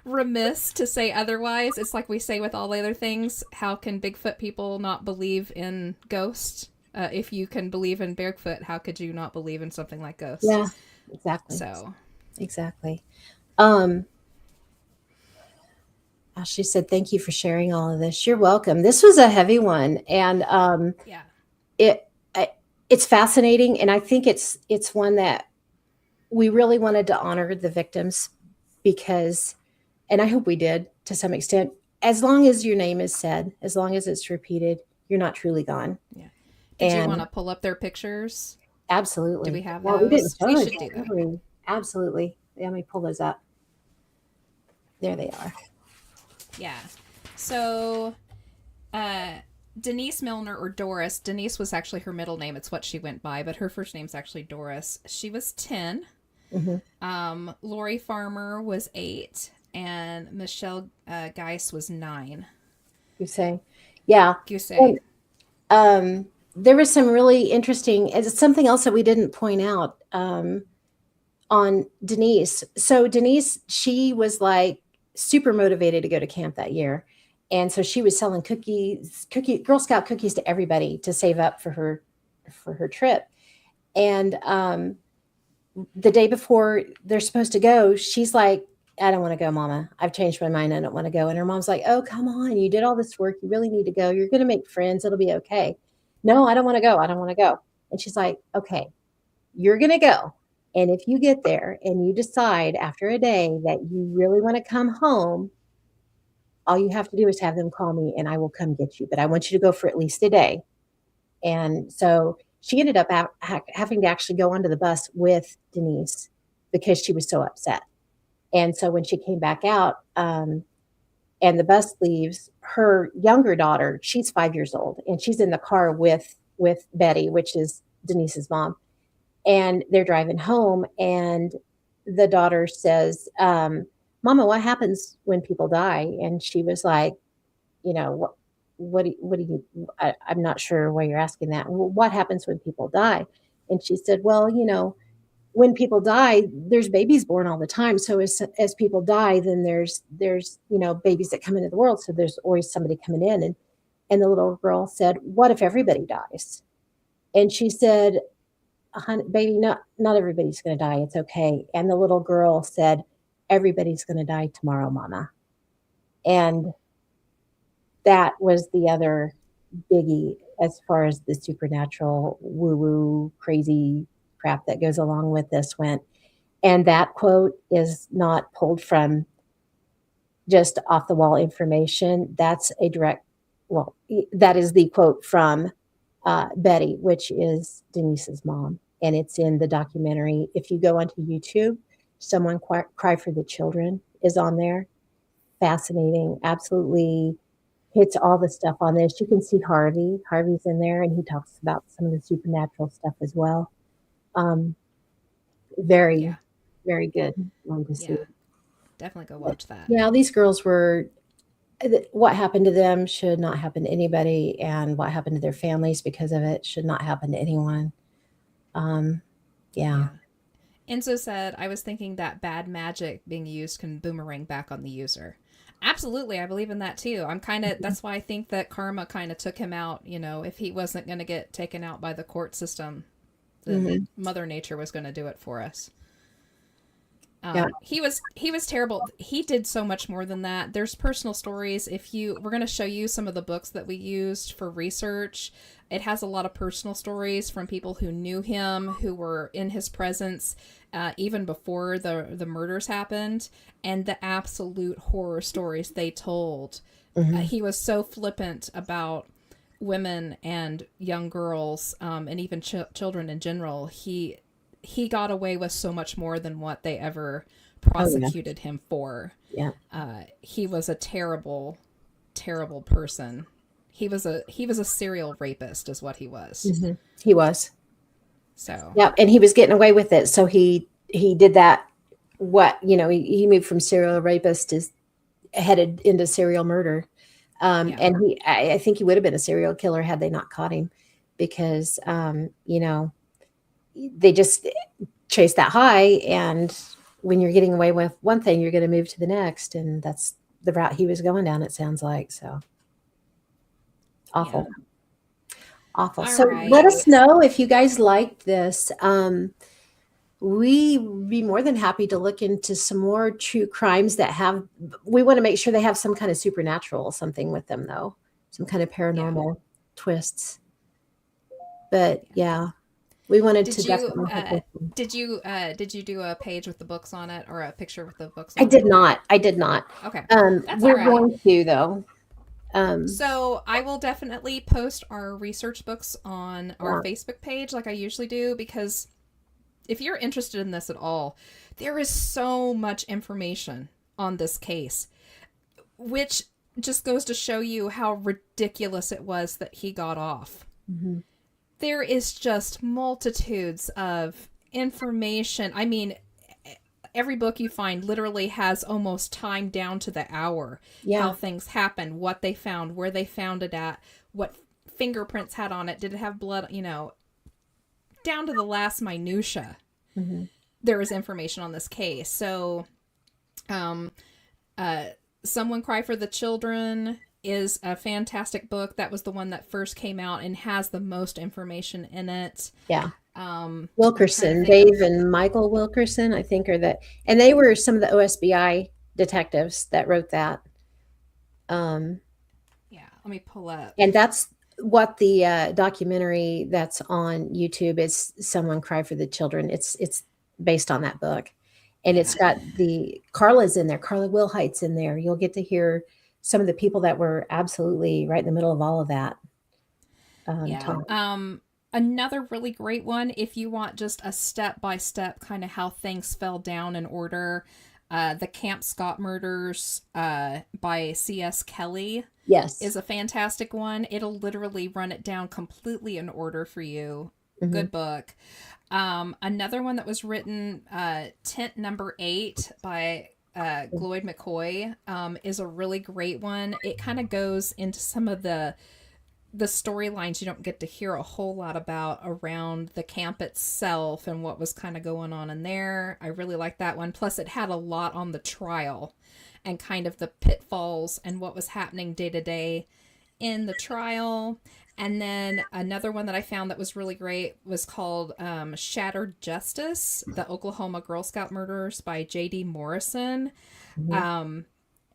remiss to say otherwise. It's like we say with all the other things. How can Bigfoot people not believe in ghosts? If you can believe in Bigfoot, how could you not believe in something like ghosts? Yeah, exactly. So, exactly. Ashley said, "Thank you for sharing all of this." You're welcome. This was a heavy one, and it's fascinating, and I think it's one that we really wanted to honor the victims because, and I hope we did to some extent. As long as your name is said, as long as it's repeated, you're not truly gone. Yeah. Did you want to pull up their pictures? Absolutely. Do we have those? We didn't. We should do that. Absolutely. Let me pull those up. There they are. Yeah. So, Denise Milner, or Doris. Denise was actually her middle name. It's what she went by, but her first name's actually Doris. She was 10. Mm-hmm. Lori Farmer was 8, and Michelle Geis was 9. Gusay. Yeah. Gusay. There was some really interesting, it's something else that we didn't point out on Denise. So Denise, she was like super motivated to go to camp that year. And so she was selling Girl Scout cookies to everybody to save up for her trip. And the day before they're supposed to go, she's like, "I don't want to go, Mama. I've changed my mind. I don't want to go." And her mom's like, "Oh, come on. You did all this work. You really need to go. You're going to make friends. It'll be okay." "No, I don't want to go. I don't want to go." And she's like, "Okay, you're going to go. And if you get there and you decide after a day that you really want to come home, all you have to do is have them call me and I will come get you. But I want you to go for at least a day." And so she ended up having to actually go onto the bus with Denise because she was so upset. And so when she came back out and the bus leaves, her younger daughter, she's 5 years old, and she's in the car with Betty, which is Denise's mom. And they're driving home, and the daughter says, "Mama, what happens when people die?" And she was like, what do you, I'm not sure why you're asking that. "Well, what happens when people die?" And she said, "Well, when people die, there's babies born all the time. So as people die, then there's babies that come into the world. So there's always somebody coming in." And the little girl said, "What if everybody dies?" And she said, "Baby, not everybody's going to die. It's okay." And the little girl said, "Everybody's going to die tomorrow, Mama." And that was the other biggie as far as the supernatural woo-woo crazy crap that goes along with this went. And that quote is not pulled from just off the wall information. That's that is the quote from Betty, which is Denise's mom. And it's in the documentary. If you go onto YouTube, Someone Cry for the Children is on there. Fascinating. Absolutely hits all the stuff on this. You can see Harvey. Harvey's in there, and he talks about some of the supernatural stuff as well. Very good one to see. Definitely go watch that. Yeah, these girls what happened to them should not happen to anybody, and what happened to their families because of it should not happen to anyone. Yeah. Enzo said, "I was thinking that bad magic being used can boomerang back on the user." Absolutely, I believe in that too. That's why I think that karma kind of took him out. If he wasn't going to get taken out by the court system, then Mother Nature was going to do it for us. Yeah. He was terrible. He did so much more than that. There's personal stories. We're going to show you some of the books that we used for research. It has a lot of personal stories from people who knew him, who were in his presence, even before the murders happened, and the absolute horror stories they told. He was so flippant about women and young girls, and even children in general. He got away with so much more than what they ever prosecuted him for. Yeah. He was a terrible, terrible person. He was a serial rapist, is what he was. Mm-hmm. He was. So yeah, and he was getting away with it. So he did that. He moved from serial rapist to headed into serial murder. And I think he would have been a serial killer had they not caught him, because they just chase that high, and when you're getting away with one thing, you're going to move to the next, and that's the route he was going down, it sounds like. So awful. Awful. All So right. let us know if you guys liked this. We'd be more than happy to look into some more true crimes we want to make sure they have some kind of supernatural something with them, though, some kind of paranormal twists. But yeah, we wanted to definitely. Did you do a page with the books on it, or a picture with the books on I did not. Okay. We're going to, though. So I will definitely post our research books on our Facebook page like I usually do, because if you're interested in this at all, there is so much information on this case, which just goes to show you how ridiculous it was that he got off. Mm-hmm. There is just multitudes of information. I mean, every book you find literally has almost time down to the hour. Yeah. How things happened, what they found, where they found it at, what fingerprints had on it, did it have blood, down to the last minutia. Mm-hmm. There is information on this case. So, Someone Cry for the Children is a fantastic book. That was the one that first came out and has the most information in it. Yeah. Wilkerson, Dave and Michael Wilkerson, I think, and they were some of the OSBI detectives that wrote that. Let me pull up. And that's what the documentary that's on YouTube is, Someone Cry for the Children. It's based on that book, and it's got Carla's in there. Carla Wilhite's in there. You'll get to hear some of the people that were absolutely right in the middle of all of that. Another really great one, if you want just a step-by-step kind of how things fell down in order, the Camp Scott Murders by C.S. Kelly is a fantastic one. It'll literally run it down completely in order for you. Mm-hmm. Good book. Another one that was written, Tent Number 8 by Gloyd McCoy, is a really great one. It kind of goes into some of the storylines you don't get to hear a whole lot about around the camp itself and what was kind of going on in there. I really like that one. Plus, it had a lot on the trial and kind of the pitfalls and what was happening day to day in the trial. And then another one that I found that was really great was called Shattered Justice, the Oklahoma Girl Scout Murders by J.D. Morrison. Mm-hmm.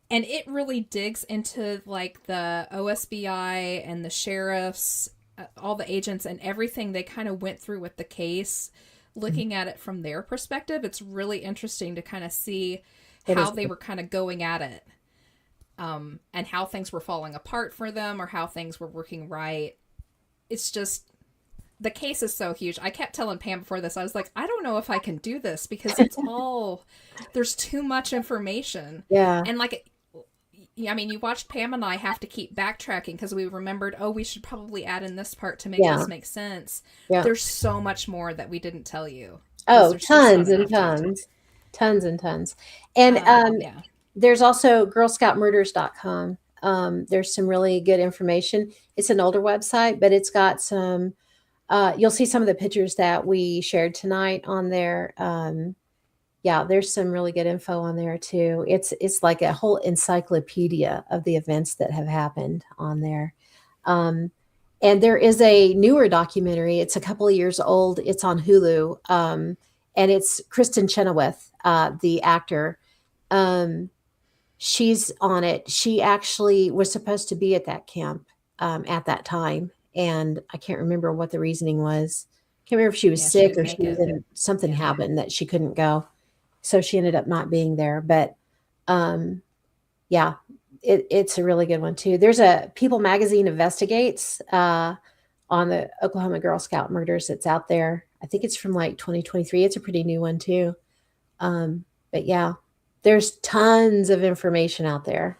And it really digs into like the OSBI and the sheriffs, all the agents and everything they kind of went through with the case, looking at it from their perspective. It's really interesting to kind of see how they were kind of going at it, and how things were falling apart for them or how things were working right. It's just, the case is so huge. I kept telling Pam before this, I was like, I don't know if I can do this because it's there's too much information. Yeah. And like, I mean, you watched Pam and I have to keep backtracking because we remembered, we should probably add in this part to make this make sense. Yeah. There's so much more that we didn't tell you. Tons and tons. Tons and tons. And there's also girlscoutmurders.com. There's some really good information. It's an older website, but it's got some, you'll see some of the pictures that we shared tonight on there. There's some really good info on there too. It's like a whole encyclopedia of the events that have happened on there. And there is a newer documentary. It's a couple of years old. It's on Hulu. and it's Kristen Chenoweth, the actor. Um, she's on it. She actually was supposed to be at that camp at that time, and I can't remember what the reasoning was. Can't remember if she was Yeah, she sick didn't or make she was it. in something Yeah. happened that she couldn't go, so she ended up not being there. But um, yeah, it's a really good one too. There's a People Magazine investigates on the Oklahoma Girl Scout murders that's out there. I think it's from like 2023. It's a pretty new one too. But yeah, there's tons of information out there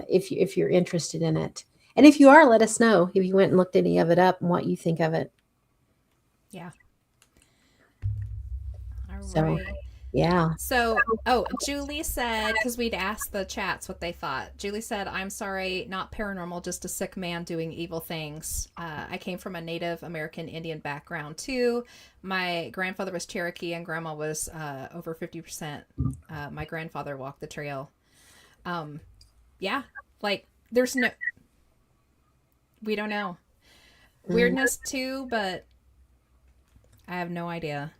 if you're interested in it. And if you are, let us know if you went and looked any of it up and what you think of it. Yeah. All So right. yeah, So, Julie said, because we'd asked the chats what they thought. Julie said, I'm sorry, not paranormal, just a sick man doing evil things. I came from a Native American Indian background too. My grandfather was Cherokee and grandma was over 50%. My grandfather walked the trail. Um, yeah, like there's no, we don't know. mm, Weirdness too, but I have no idea.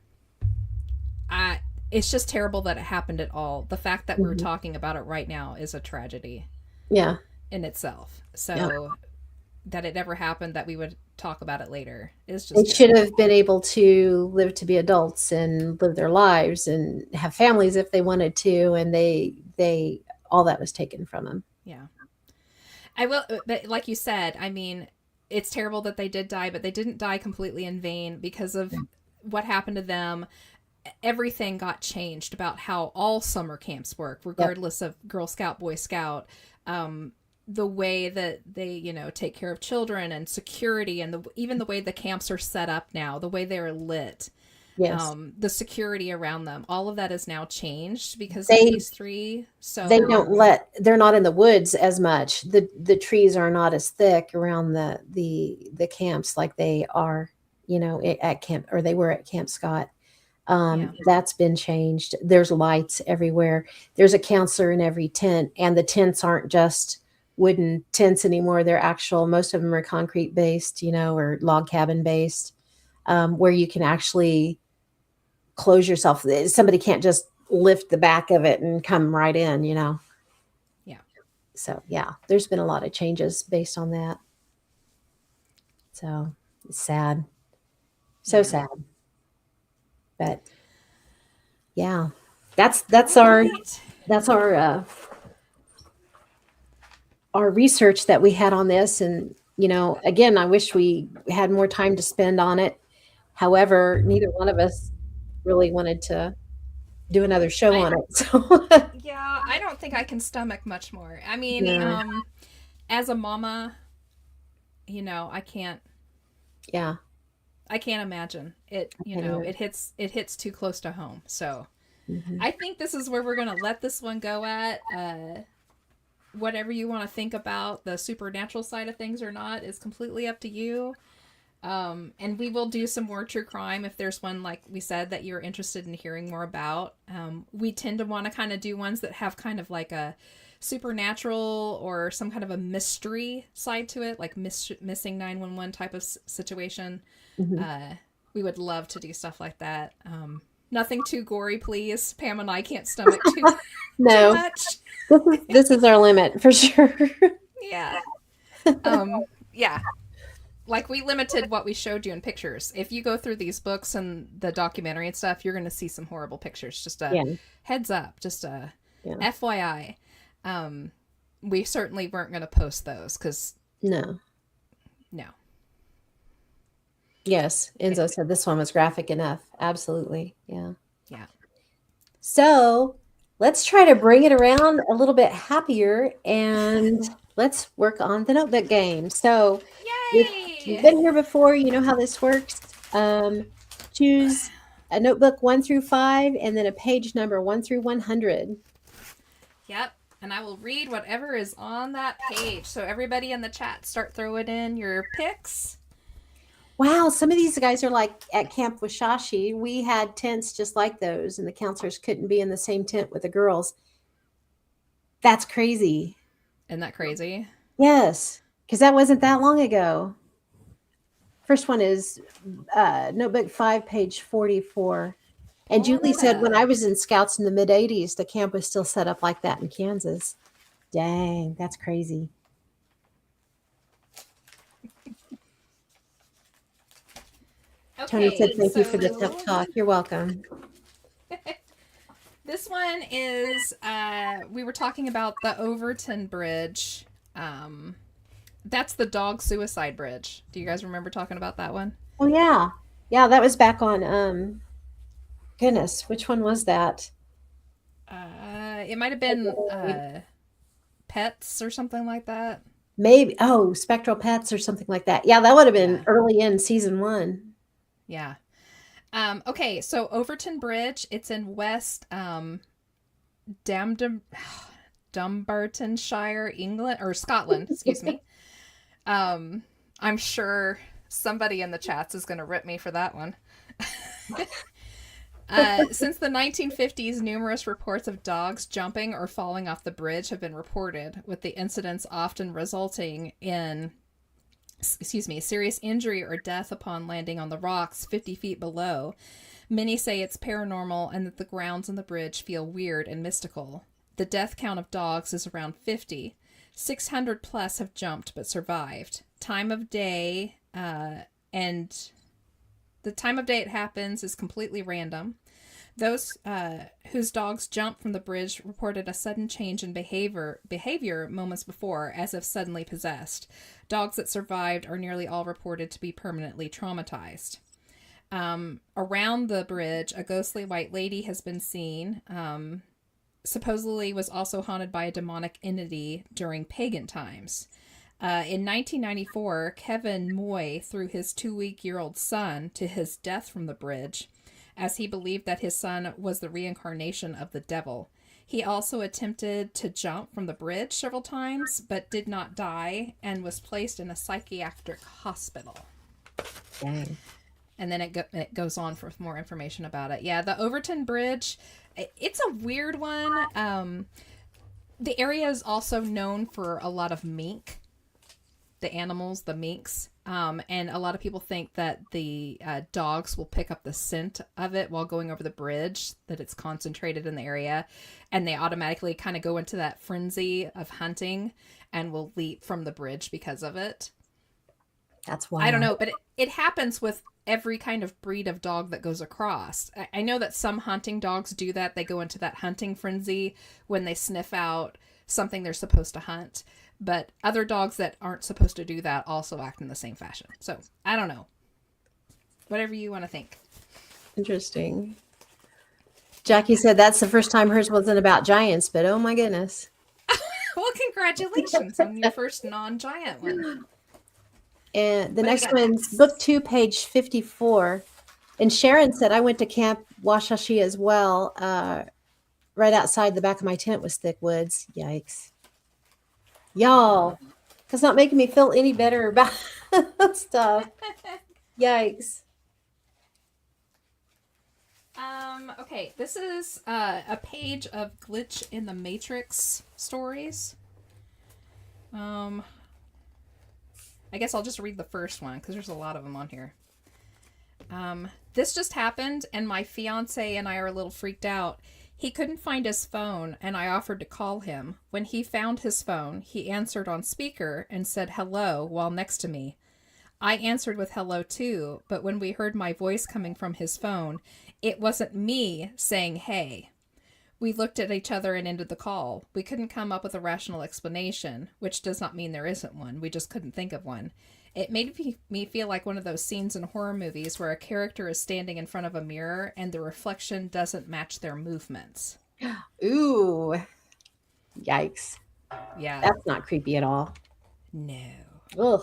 I it's just terrible that it happened at all. The fact that we're mhm. talking about it right now is a tragedy Yeah, in itself. yeah. So that it ever happened that we would talk about it later is They just should terrible. have been able to live to be adults and live their lives and have families if they wanted to, and they all that was taken from them. Yeah. I will but like you said, I mean, it's terrible that they did die, but they didn't die completely in vain because of what happened to them. Everything got changed about how all summer camps work, Yep. regardless of Girl Scout, Boy Scout. The way that they, take care of children and security, and even the way the camps are set up now, the way they're lit, Yes. the security around them, all of that is now changed because of They these three. they So don't they're not in the woods as much. The trees are not as thick around the camps like they are, at camp, or they were at Camp Scott. yeah, That's been changed. There's lights everywhere. There's a counselor in every tent, and the tents aren't just wooden tents anymore. They're actual, most of them are concrete based, or log cabin based, where you can actually close yourself. Somebody can't just lift the back of it and come right in. yeah, So yeah, there's been a lot of changes based on that. So it's sad. So yeah. sad. But yeah, that's All our right. that's our research that we had on this. And again, I wish we had more time to spend on it. However, neither one of us really wanted to do another show I on it. So Yeah, I don't think I can stomach much more. I mean, no, as a mama, I can't. yeah, I can't imagine it. I can't either. It hits too close to home. So Hmm. I think this is where we're gonna let this one go at. Whatever you want to think about the supernatural side of things or not is completely up to you. And we will do some more true crime if there's one, like we said, that you're interested in hearing more about. We tend to want to kind of do ones that have kind of like a supernatural or some kind of a mystery side to it, like missing 911 type of situation. Hmm. Uh, we would love to do stuff like that. Nothing too gory, please. Pam and I can't stomach too No, much. this is our limit for sure. Yeah. Yeah. Like we limited what we showed you in pictures. If you go through these books and the documentary and stuff, you're going to see some horrible pictures. Just a Yeah, heads up, just a yeah, FYI. Um, we certainly weren't going to post those because no, no. yes. It, Enzo said this one was graphic enough. Absolutely, yeah. yeah. So let's try to bring it around a little bit happier, and let's work on the notebook game. So if you've Yay! been here before, you know how this works. Choose a notebook 1 through 5, and then a page number 1 through 100. Yep. And I will read whatever is on that page. So everybody in the chat, start throwing in your picks. Wow, some of these guys are like at Camp Washashi. We had tents just like those, and the counselors couldn't be in the same tent with the girls. That's crazy. Isn't that crazy? Yes, because that wasn't that long ago. First one is notebook 5, page 44. And Julie said when I Florida. was in Scouts in the mid 80s, the camp was still set up like that in Kansas. Dang, that's crazy. Tony said, Okay, thank you for the tough so talk. You're welcome. this one is we were talking about the Overton Bridge. Um, that's the dog suicide bridge. Do you guys remember talking about that one? Oh, yeah. Yeah, that was back on, goodness, which one was that? It might have been Pets or something like that. Maybe, oh, Spectral Pets or something like that. Yeah, that would have been Yeah, early in season one. yeah. Okay, so Overton Bridge, it's in West Dam- Dumbartonshire, England or Scotland, excuse me. Um, I'm sure somebody in the chats is going to rip me for that one. Since the 1950s, numerous reports of dogs jumping or falling off the bridge have been reported, with the incidents often resulting in, serious injury or death upon landing on the rocks 50 feet below. Many say it's paranormal and that the grounds on the bridge feel weird and mystical. The death count of dogs is around 50. 600 plus have jumped but survived. Time of day and the time of day it happens is completely random. Those whose dogs jumped from the bridge reported a sudden change in behavior moments before, as if suddenly possessed. Dogs that survived are nearly all reported to be permanently traumatized. Around the bridge, a ghostly white lady has been seen. Supposedly was also haunted by a demonic entity during pagan times. In 1994, Kevin Moy threw his 2-week-old son to his death from the bridge, as he believed that his son was the reincarnation of the devil. He also attempted to jump from the bridge several times, but did not die and was placed in a psychiatric hospital. Dang. And then it goes on for more information about it. Yeah, the Overton Bridge, it's a weird one. The area is also known for a lot of mink, the animals, the minks. And a lot of people think that the dogs will pick up the scent of it while going over the bridge, that it's concentrated in the area, and they automatically kind of go into that frenzy of hunting and will leap from the bridge because of it. That's I don't wild. know, but it happens with every kind of breed of dog that goes across. I know that some hunting dogs do that. They go into that hunting frenzy when they sniff out something they're supposed to hunt. But other dogs that aren't supposed to do that also act in the same fashion. So I don't know. Whatever you want to think. Interesting. Jackie said that's the first time hers wasn't about giants, but oh my goodness. Well, congratulations on your first non-giant one. And the What do you next got one's next? book 2, page 54. And Sharon said, I went to Camp Washashi as well. Right outside the back of my tent was thick woods. Yikes. Y'all, it's not making me feel any better about stuff. Yikes. Okay, this is a page of Glitch in the Matrix stories. I guess I'll just read the first one because there's a lot of them on here. This just happened, and my fiance and I are a little freaked out. He couldn't find his phone, and I offered to call him. When he found his phone, he answered on speaker and said hello while next to me. I answered with hello too, but when we heard my voice coming from his phone, it wasn't me saying hey. We looked at each other and ended the call. We couldn't come up with a rational explanation, which does not mean there isn't one. We just couldn't think of one. It made me feel like one of those scenes in horror movies where a character is standing in front of a mirror and the reflection doesn't match their movements. Ooh. Yikes. Yeah. That's not creepy at all. No. Ugh.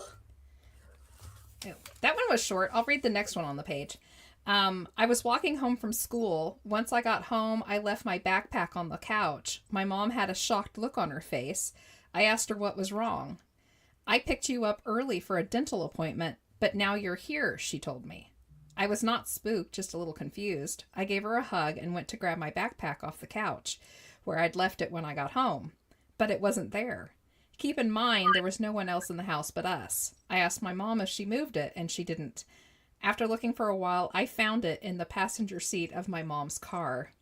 Oh, that one was short. I'll read the next one on the page. I was walking home from school. Once I got home, I left my backpack on the couch. My mom had a shocked look on her face. I asked her what was wrong. I picked you up early for a dental appointment, but now you're here, she told me. I was not spooked, just a little confused. I gave her a hug and went to grab my backpack off the couch, where I'd left it when I got home. But it wasn't there. Keep in mind, there was no one else in the house but us. I asked my mom if she moved it, and she didn't. After looking for a while, I found it in the passenger seat of my mom's car.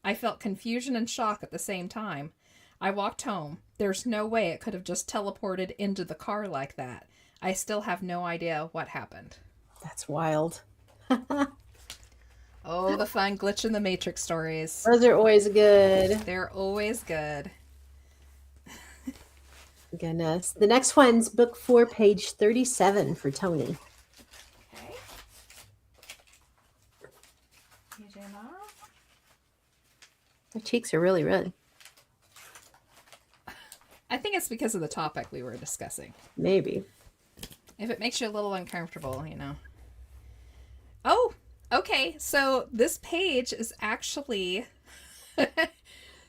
I felt confusion and shock at the same time. I walked home. There's no way it could have just teleported into the car like that. I still have no idea what happened. That's wild. Oh, the fun glitch in the Matrix stories. Those are always good. They're always good. Goodness. The next one's book 4, page 37 for Tony. Okay. Her cheeks are really red. I think it's because of the topic we were discussing. Maybe. If it makes you a little uncomfortable, you know. Oh, okay. So this page is actually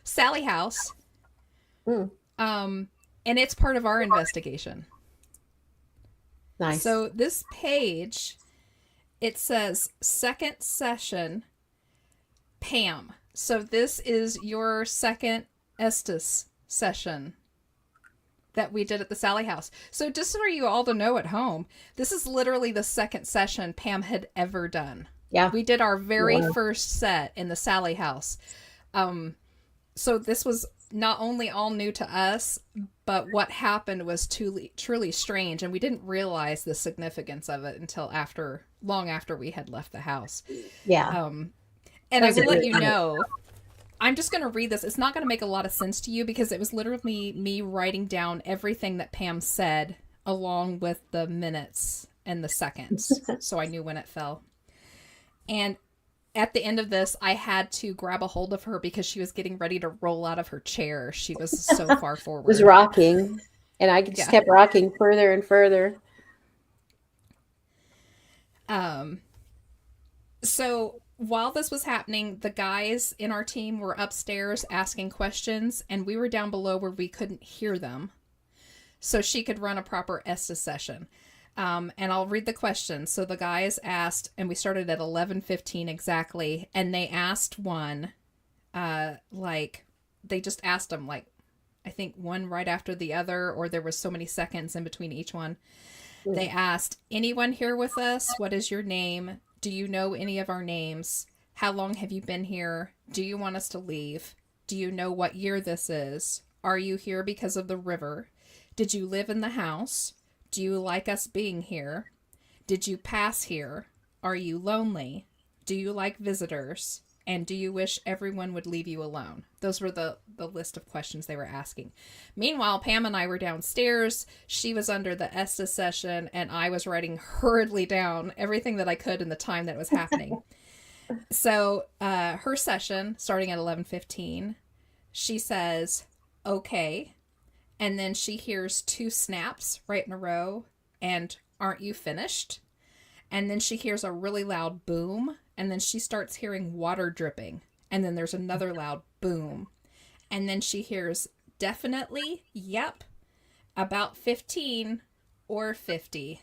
Sally House. And it's part of our investigation. Nice. So this page, it says second session, Pam. So this is your second Estes session that we did at the Sally House. So just for you all to know at home, this is literally the second session Pam had ever done. Yeah. We did our very first set in the Sally House. So this was not only all new to us, but what happened was truly strange, and we didn't realize the significance of it until long after we had left the house. Yeah. And I will let you know, I'm just going to read this. It's not going to make a lot of sense to you because it was literally me writing down everything that Pam said along with the minutes and the seconds. So I knew when it fell. And at the end of this, I had to grab a hold of her because she was getting ready to roll out of her chair. She was so far forward. It was rocking, and I just kept rocking further and further. So while this was happening, the guys in our team were upstairs asking questions, and we were down below where we couldn't hear them. So she could run a proper Estes session. And I'll read the questions. So the guys asked, and we started at 11:15 exactly, and they asked one, they just asked them, I think one right after the other, or there was so many seconds in between each one. They asked, anyone here with us? What is your name? Do you know any of our names? How long have you been here? Do you want us to leave? Do you know what year this is? Are you here because of the river? Did you live in the house? Do you like us being here? Did you pass here? Are you lonely? Do you like visitors? And do you wish everyone would leave you alone? Those were the list of questions they were asking. Meanwhile, Pam and I were downstairs. She was under the Estes session, and I was writing hurriedly down everything that I could in the time that was happening. So her session, starting at 11:15, she says, okay. And then she hears 2 snaps right in a row, and aren't you finished? And then she hears a really loud boom, and then she starts hearing water dripping. And then there's another loud boom. And then she hears definitely, yep, about 15 or 50.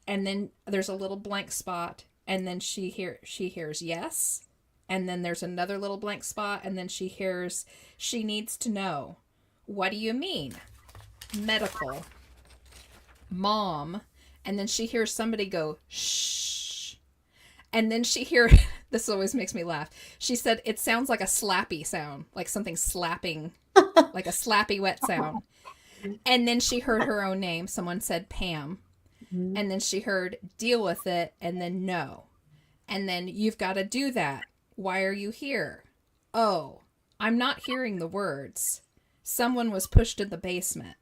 And then there's a little blank spot, and then she hears yes. And then there's another little blank spot, and then she hears she needs to know. What do you mean? Medical. Mom. And then she hears somebody go, shh. And then she hears, this always makes me laugh. She said, it sounds like a slappy sound, like something slapping, like a slappy wet sound. And then she heard her own name. Someone said Pam. Mm-hmm. And then she heard deal with it, and then no. And then you've got to do that. Why are you here? Oh, I'm not hearing the words. Someone was pushed in the basement.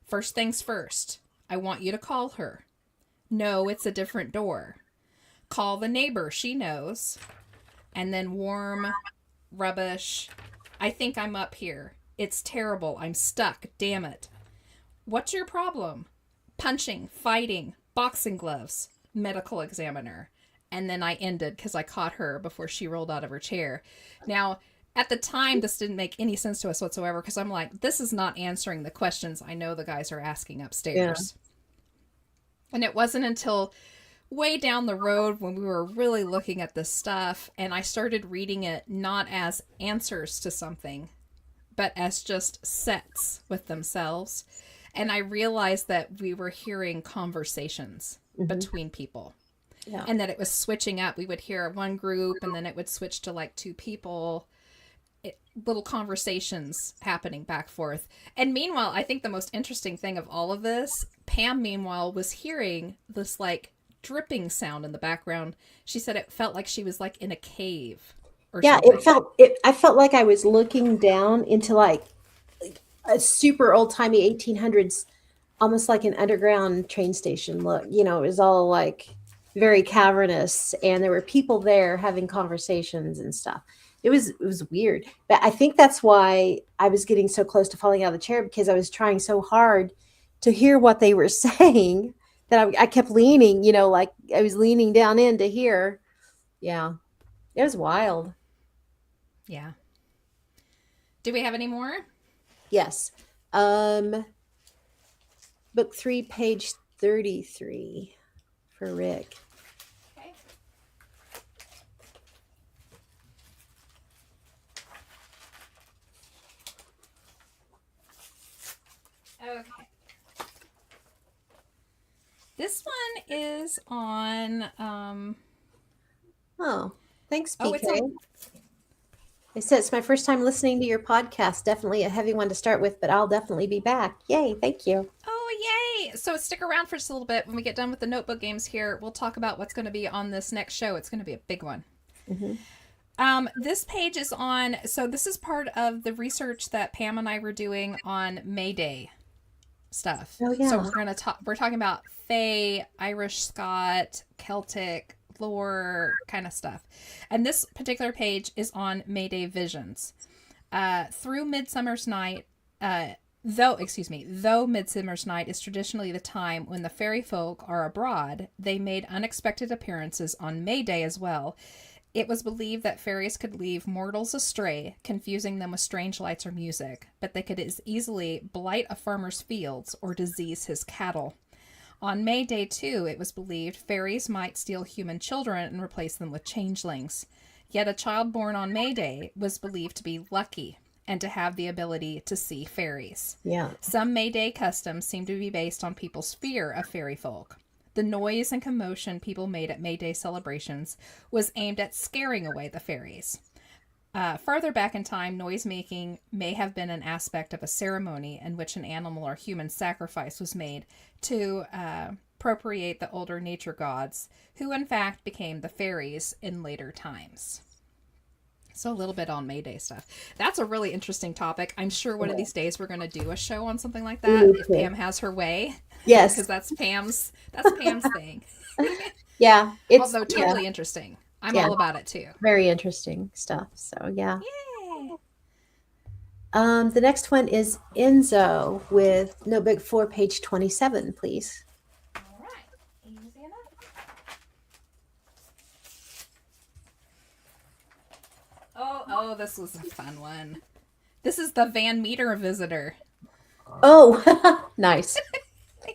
First things first, I want you to call her. No, it's a different door. Call the neighbor, she knows. And then warm, rubbish. I think I'm up here. It's terrible. I'm stuck. Damn it. What's your problem? Punching, fighting, boxing gloves, medical examiner. And then I ended because I caught her before she rolled out of her chair. Now, at the time, this didn't make any sense to us whatsoever because I'm like, this is not answering the questions I know the guys are asking upstairs. Yeah. And it wasn't until way down the road when we were really looking at this stuff and I started reading it not as answers to something, but as just sets with themselves. And I realized that we were hearing conversations between people. Yeah. and that it was switching up. We would hear one group and then it would switch to like two people. Little conversations happening back forth. And meanwhile, I think the most interesting thing of all of this, Pam, meanwhile, was hearing this like dripping sound in the background. She said it felt like she was like in a cave or Yeah, something. I felt like I was looking down into like a super old timey 1800s, almost like an underground train station look. You know, it was all like very cavernous, and there were people there having conversations and stuff. It was weird, but I think that's why I was getting so close to falling out of the chair, because I was trying so hard to hear what they were saying that I kept leaning. You know, like I was leaning down in to hear. Yeah, it was wild. Yeah. Do we have any more? Yes. Um, book 3, page 33 for Rick. Okay. Okay. This one is on Oh, thanks, oh, it's on PK. It says it's my first time listening to your podcast. Definitely a heavy one to start with, but I'll definitely be back. Yay, thank you. Oh, yay! So stick around for just a little bit. When we get done with the notebook games here, we'll talk about what's going to be on this next show. It's going to be a big one. Mm-hmm. This page is on, so this is part of the research that Pam and I were doing on May Day stuff. Oh, yeah. So we're talking about Fae, Irish Scot, Celtic lore kind of stuff. And this particular page is on May Day visions. Through Midsummer's Night, though Midsummer's Night is traditionally the time when the fairy folk are abroad, they made unexpected appearances on May Day as well. It was believed that fairies could lead mortals astray, confusing them with strange lights or music, but they could as easily blight a farmer's fields or disease his cattle. On May Day, too, it was believed fairies might steal human children and replace them with changelings. Yet a child born on May Day was believed to be lucky and to have the ability to see fairies. Yeah. Some May Day customs seem to be based on people's fear of fairy folk. The noise and commotion people made at May Day celebrations was aimed at scaring away the fairies. Farther back in time, noise-making may have been an aspect of a ceremony in which an animal or human sacrifice was made to appropriate the older nature gods, who in fact became the fairies in later times. So a little bit on May Day stuff. That's a really interesting topic. I'm sure one of these days we're going to do a show on something like that if Pam has her way. Yes. Because that's Pam's thing. Yeah. It's Although totally interesting. I'm Yeah. all about it too. very interesting stuff. So, yeah. Yay! The next one is Enzo with notebook 4, page 27, please. All right. Easy enough. Oh, this was a fun one. This is the Van Meter visitor. Oh, nice.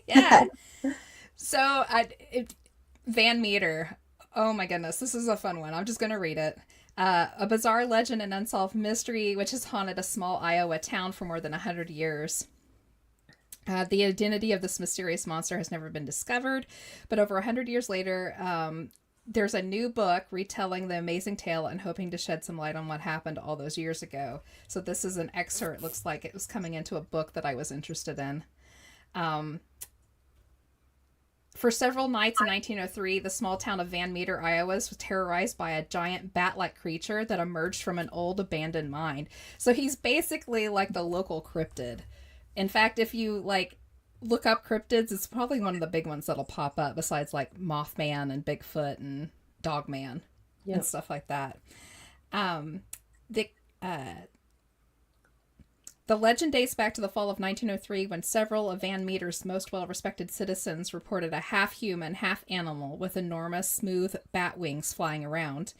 Yeah. So, Van Meter. Oh my goodness, this is a fun one. I'm just going to read it. A bizarre legend and unsolved mystery which has haunted a small Iowa town for more than 100 years. The identity of this mysterious monster has never been discovered, but over 100 years later, there's a new book retelling the amazing tale and hoping to shed some light on what happened all those years ago. So this is an excerpt. It looks like it was coming into a book that I was interested in. For several nights in 1903, the small town of Van Meter, Iowa, was terrorized by a giant bat-like creature that emerged from an old abandoned mine. So he's basically like the local cryptid. In fact, if you look up cryptids, it's probably one of the big ones that'll pop up besides like Mothman and Bigfoot and Dogman and stuff like that. The legend dates back to the fall of 1903 when several of Van Meter's most well-respected citizens reported a half-human, half-animal with enormous, smooth bat wings flying around.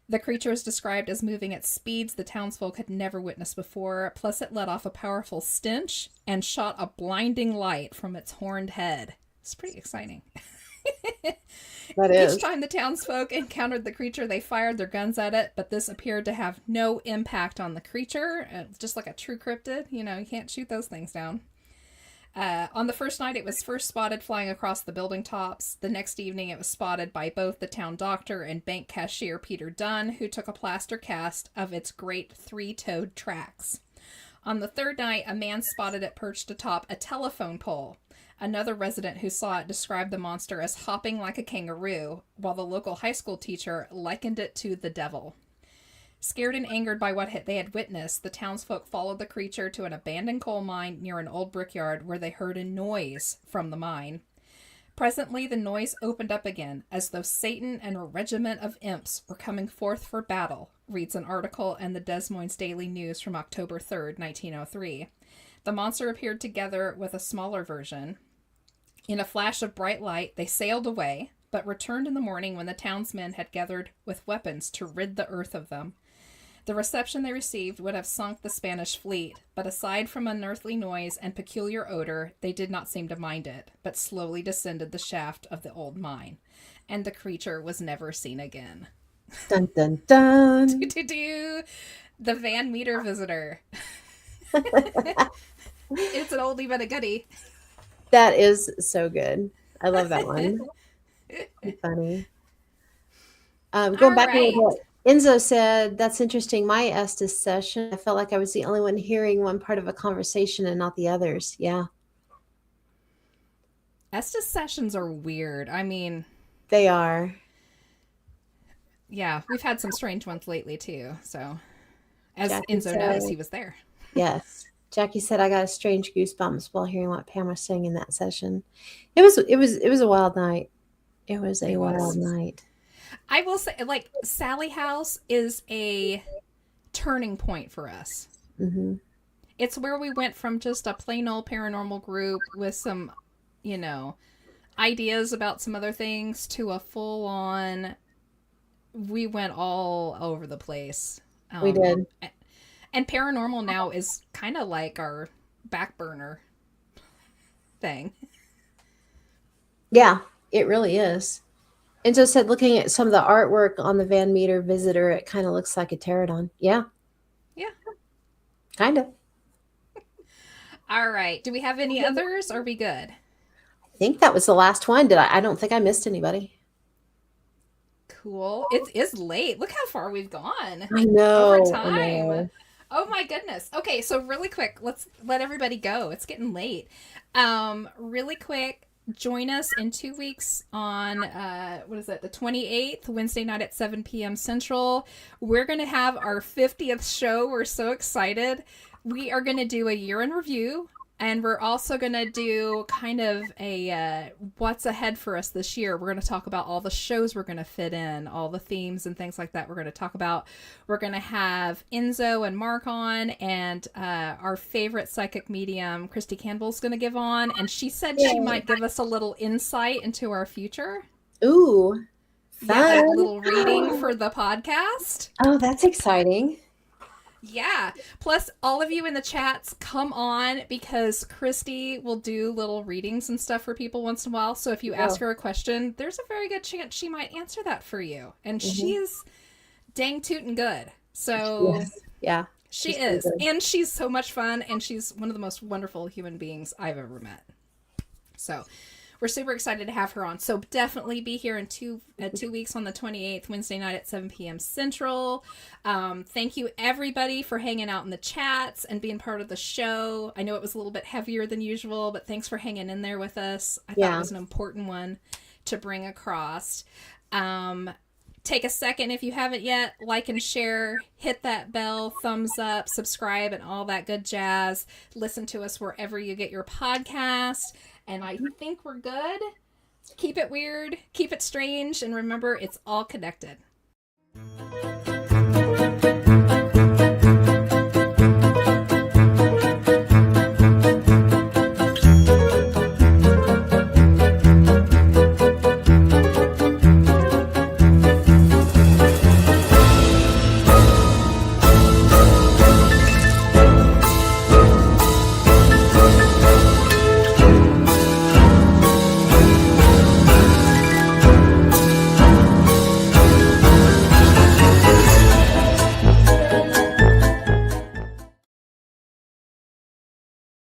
The creature is described as moving at speeds the townsfolk had never witnessed before, plus it let off a powerful stench and shot a blinding light from its horned head. It's pretty exciting. That is. Each time the townsfolk encountered the creature, they fired their guns at it, but this appeared to have no impact on the creature. Just like a true cryptid, you can't shoot those things down. On the first night, it was first spotted flying across the building tops. The next evening, it was spotted by both the town doctor and bank cashier Peter Dunn, who took a plaster cast of its great three-toed tracks. On the third night, a man spotted it perched atop a telephone pole. Another resident who saw it described the monster as hopping like a kangaroo, while the local high school teacher likened it to the devil. Scared and angered by what they had witnessed, the townsfolk followed the creature to an abandoned coal mine near an old brickyard where they heard a noise from the mine. Presently, the noise opened up again, as though Satan and a regiment of imps were coming forth for battle, reads an article in the Des Moines Daily News from October 3rd, 1903. The monster appeared together with a smaller version. In a flash of bright light, they sailed away, but returned in the morning when the townsmen had gathered with weapons to rid the earth of them. The reception they received would have sunk the Spanish fleet, but aside from unearthly noise and peculiar odor, they did not seem to mind it, but slowly descended the shaft of the old mine, and the creature was never seen again. Dun, dun, dun. The Van Meter visitor. It's an oldie but a goodie. That is so good. I love that one. Funny. Going back a little bit, Enzo said, that's interesting. My Estes session, I felt like I was the only one hearing one part of a conversation and not the others. Yeah. Estes sessions are weird. I mean, they are. Yeah, we've had some strange ones lately too. So, as Jackie Enzo knows, he was there. Yes. Jackie said, I got a strange goosebumps while hearing what Pam was saying in that session. It was a wild night. It was a wild night. I will say, like, Sally House is a turning point for us. Mm-hmm. It's where we went from just a plain old paranormal group with some, ideas about some other things to a full-on, we went all over the place. We did. And paranormal now is kind of like our back burner thing. Yeah, it really is. And so said, looking at some of the artwork on the Van Meter visitor, it kind of looks like a pterodon. Yeah. Yeah. Kind of. All right. Do we have any others? Or are we good? I think that was the last one. I don't think I missed anybody. Cool. It is late. Look how far we've gone. I know. Over time. I know. Oh my goodness. Okay, so really quick, let's let everybody go. It's getting late. Really quick, join us in 2 weeks on, the 28th, Wednesday night at 7 p.m. Central. We're going to have our 50th show. We're so excited. We are going to do a year in review, and we're also going to do kind of a what's ahead for us this year. We're going to talk about all the shows we're going to fit in, all the themes and things like that we're going to talk about. We're going to have Enzo and Mark on, and our favorite psychic medium, Christy Campbell's going to give on, and she said she might give us a little insight into our future. Ooh, fun. Yeah, a little reading for the podcast. Oh, that's exciting. Yeah. Plus, all of you in the chats, come on, because Christy will do little readings and stuff for people once in a while. So if you ask her a question, there's a very good chance she might answer that for you. And she's dang tootin' good. So yeah, she is. And she's so much fun. And she's one of the most wonderful human beings I've ever met. So we're super excited to have her on. So definitely be here in 2 weeks on the 28th, Wednesday night at 7 p.m. Central. Thank you, everybody, for hanging out in the chats and being part of the show. I know it was a little bit heavier than usual, but thanks for hanging in there with us. I thought it was an important one to bring across. Take a second, if you haven't yet, like and share, hit that bell, thumbs up, subscribe, and all that good jazz. Listen to us wherever you get your podcast. And I think we're good. Keep it weird, keep it strange, and remember, it's all connected.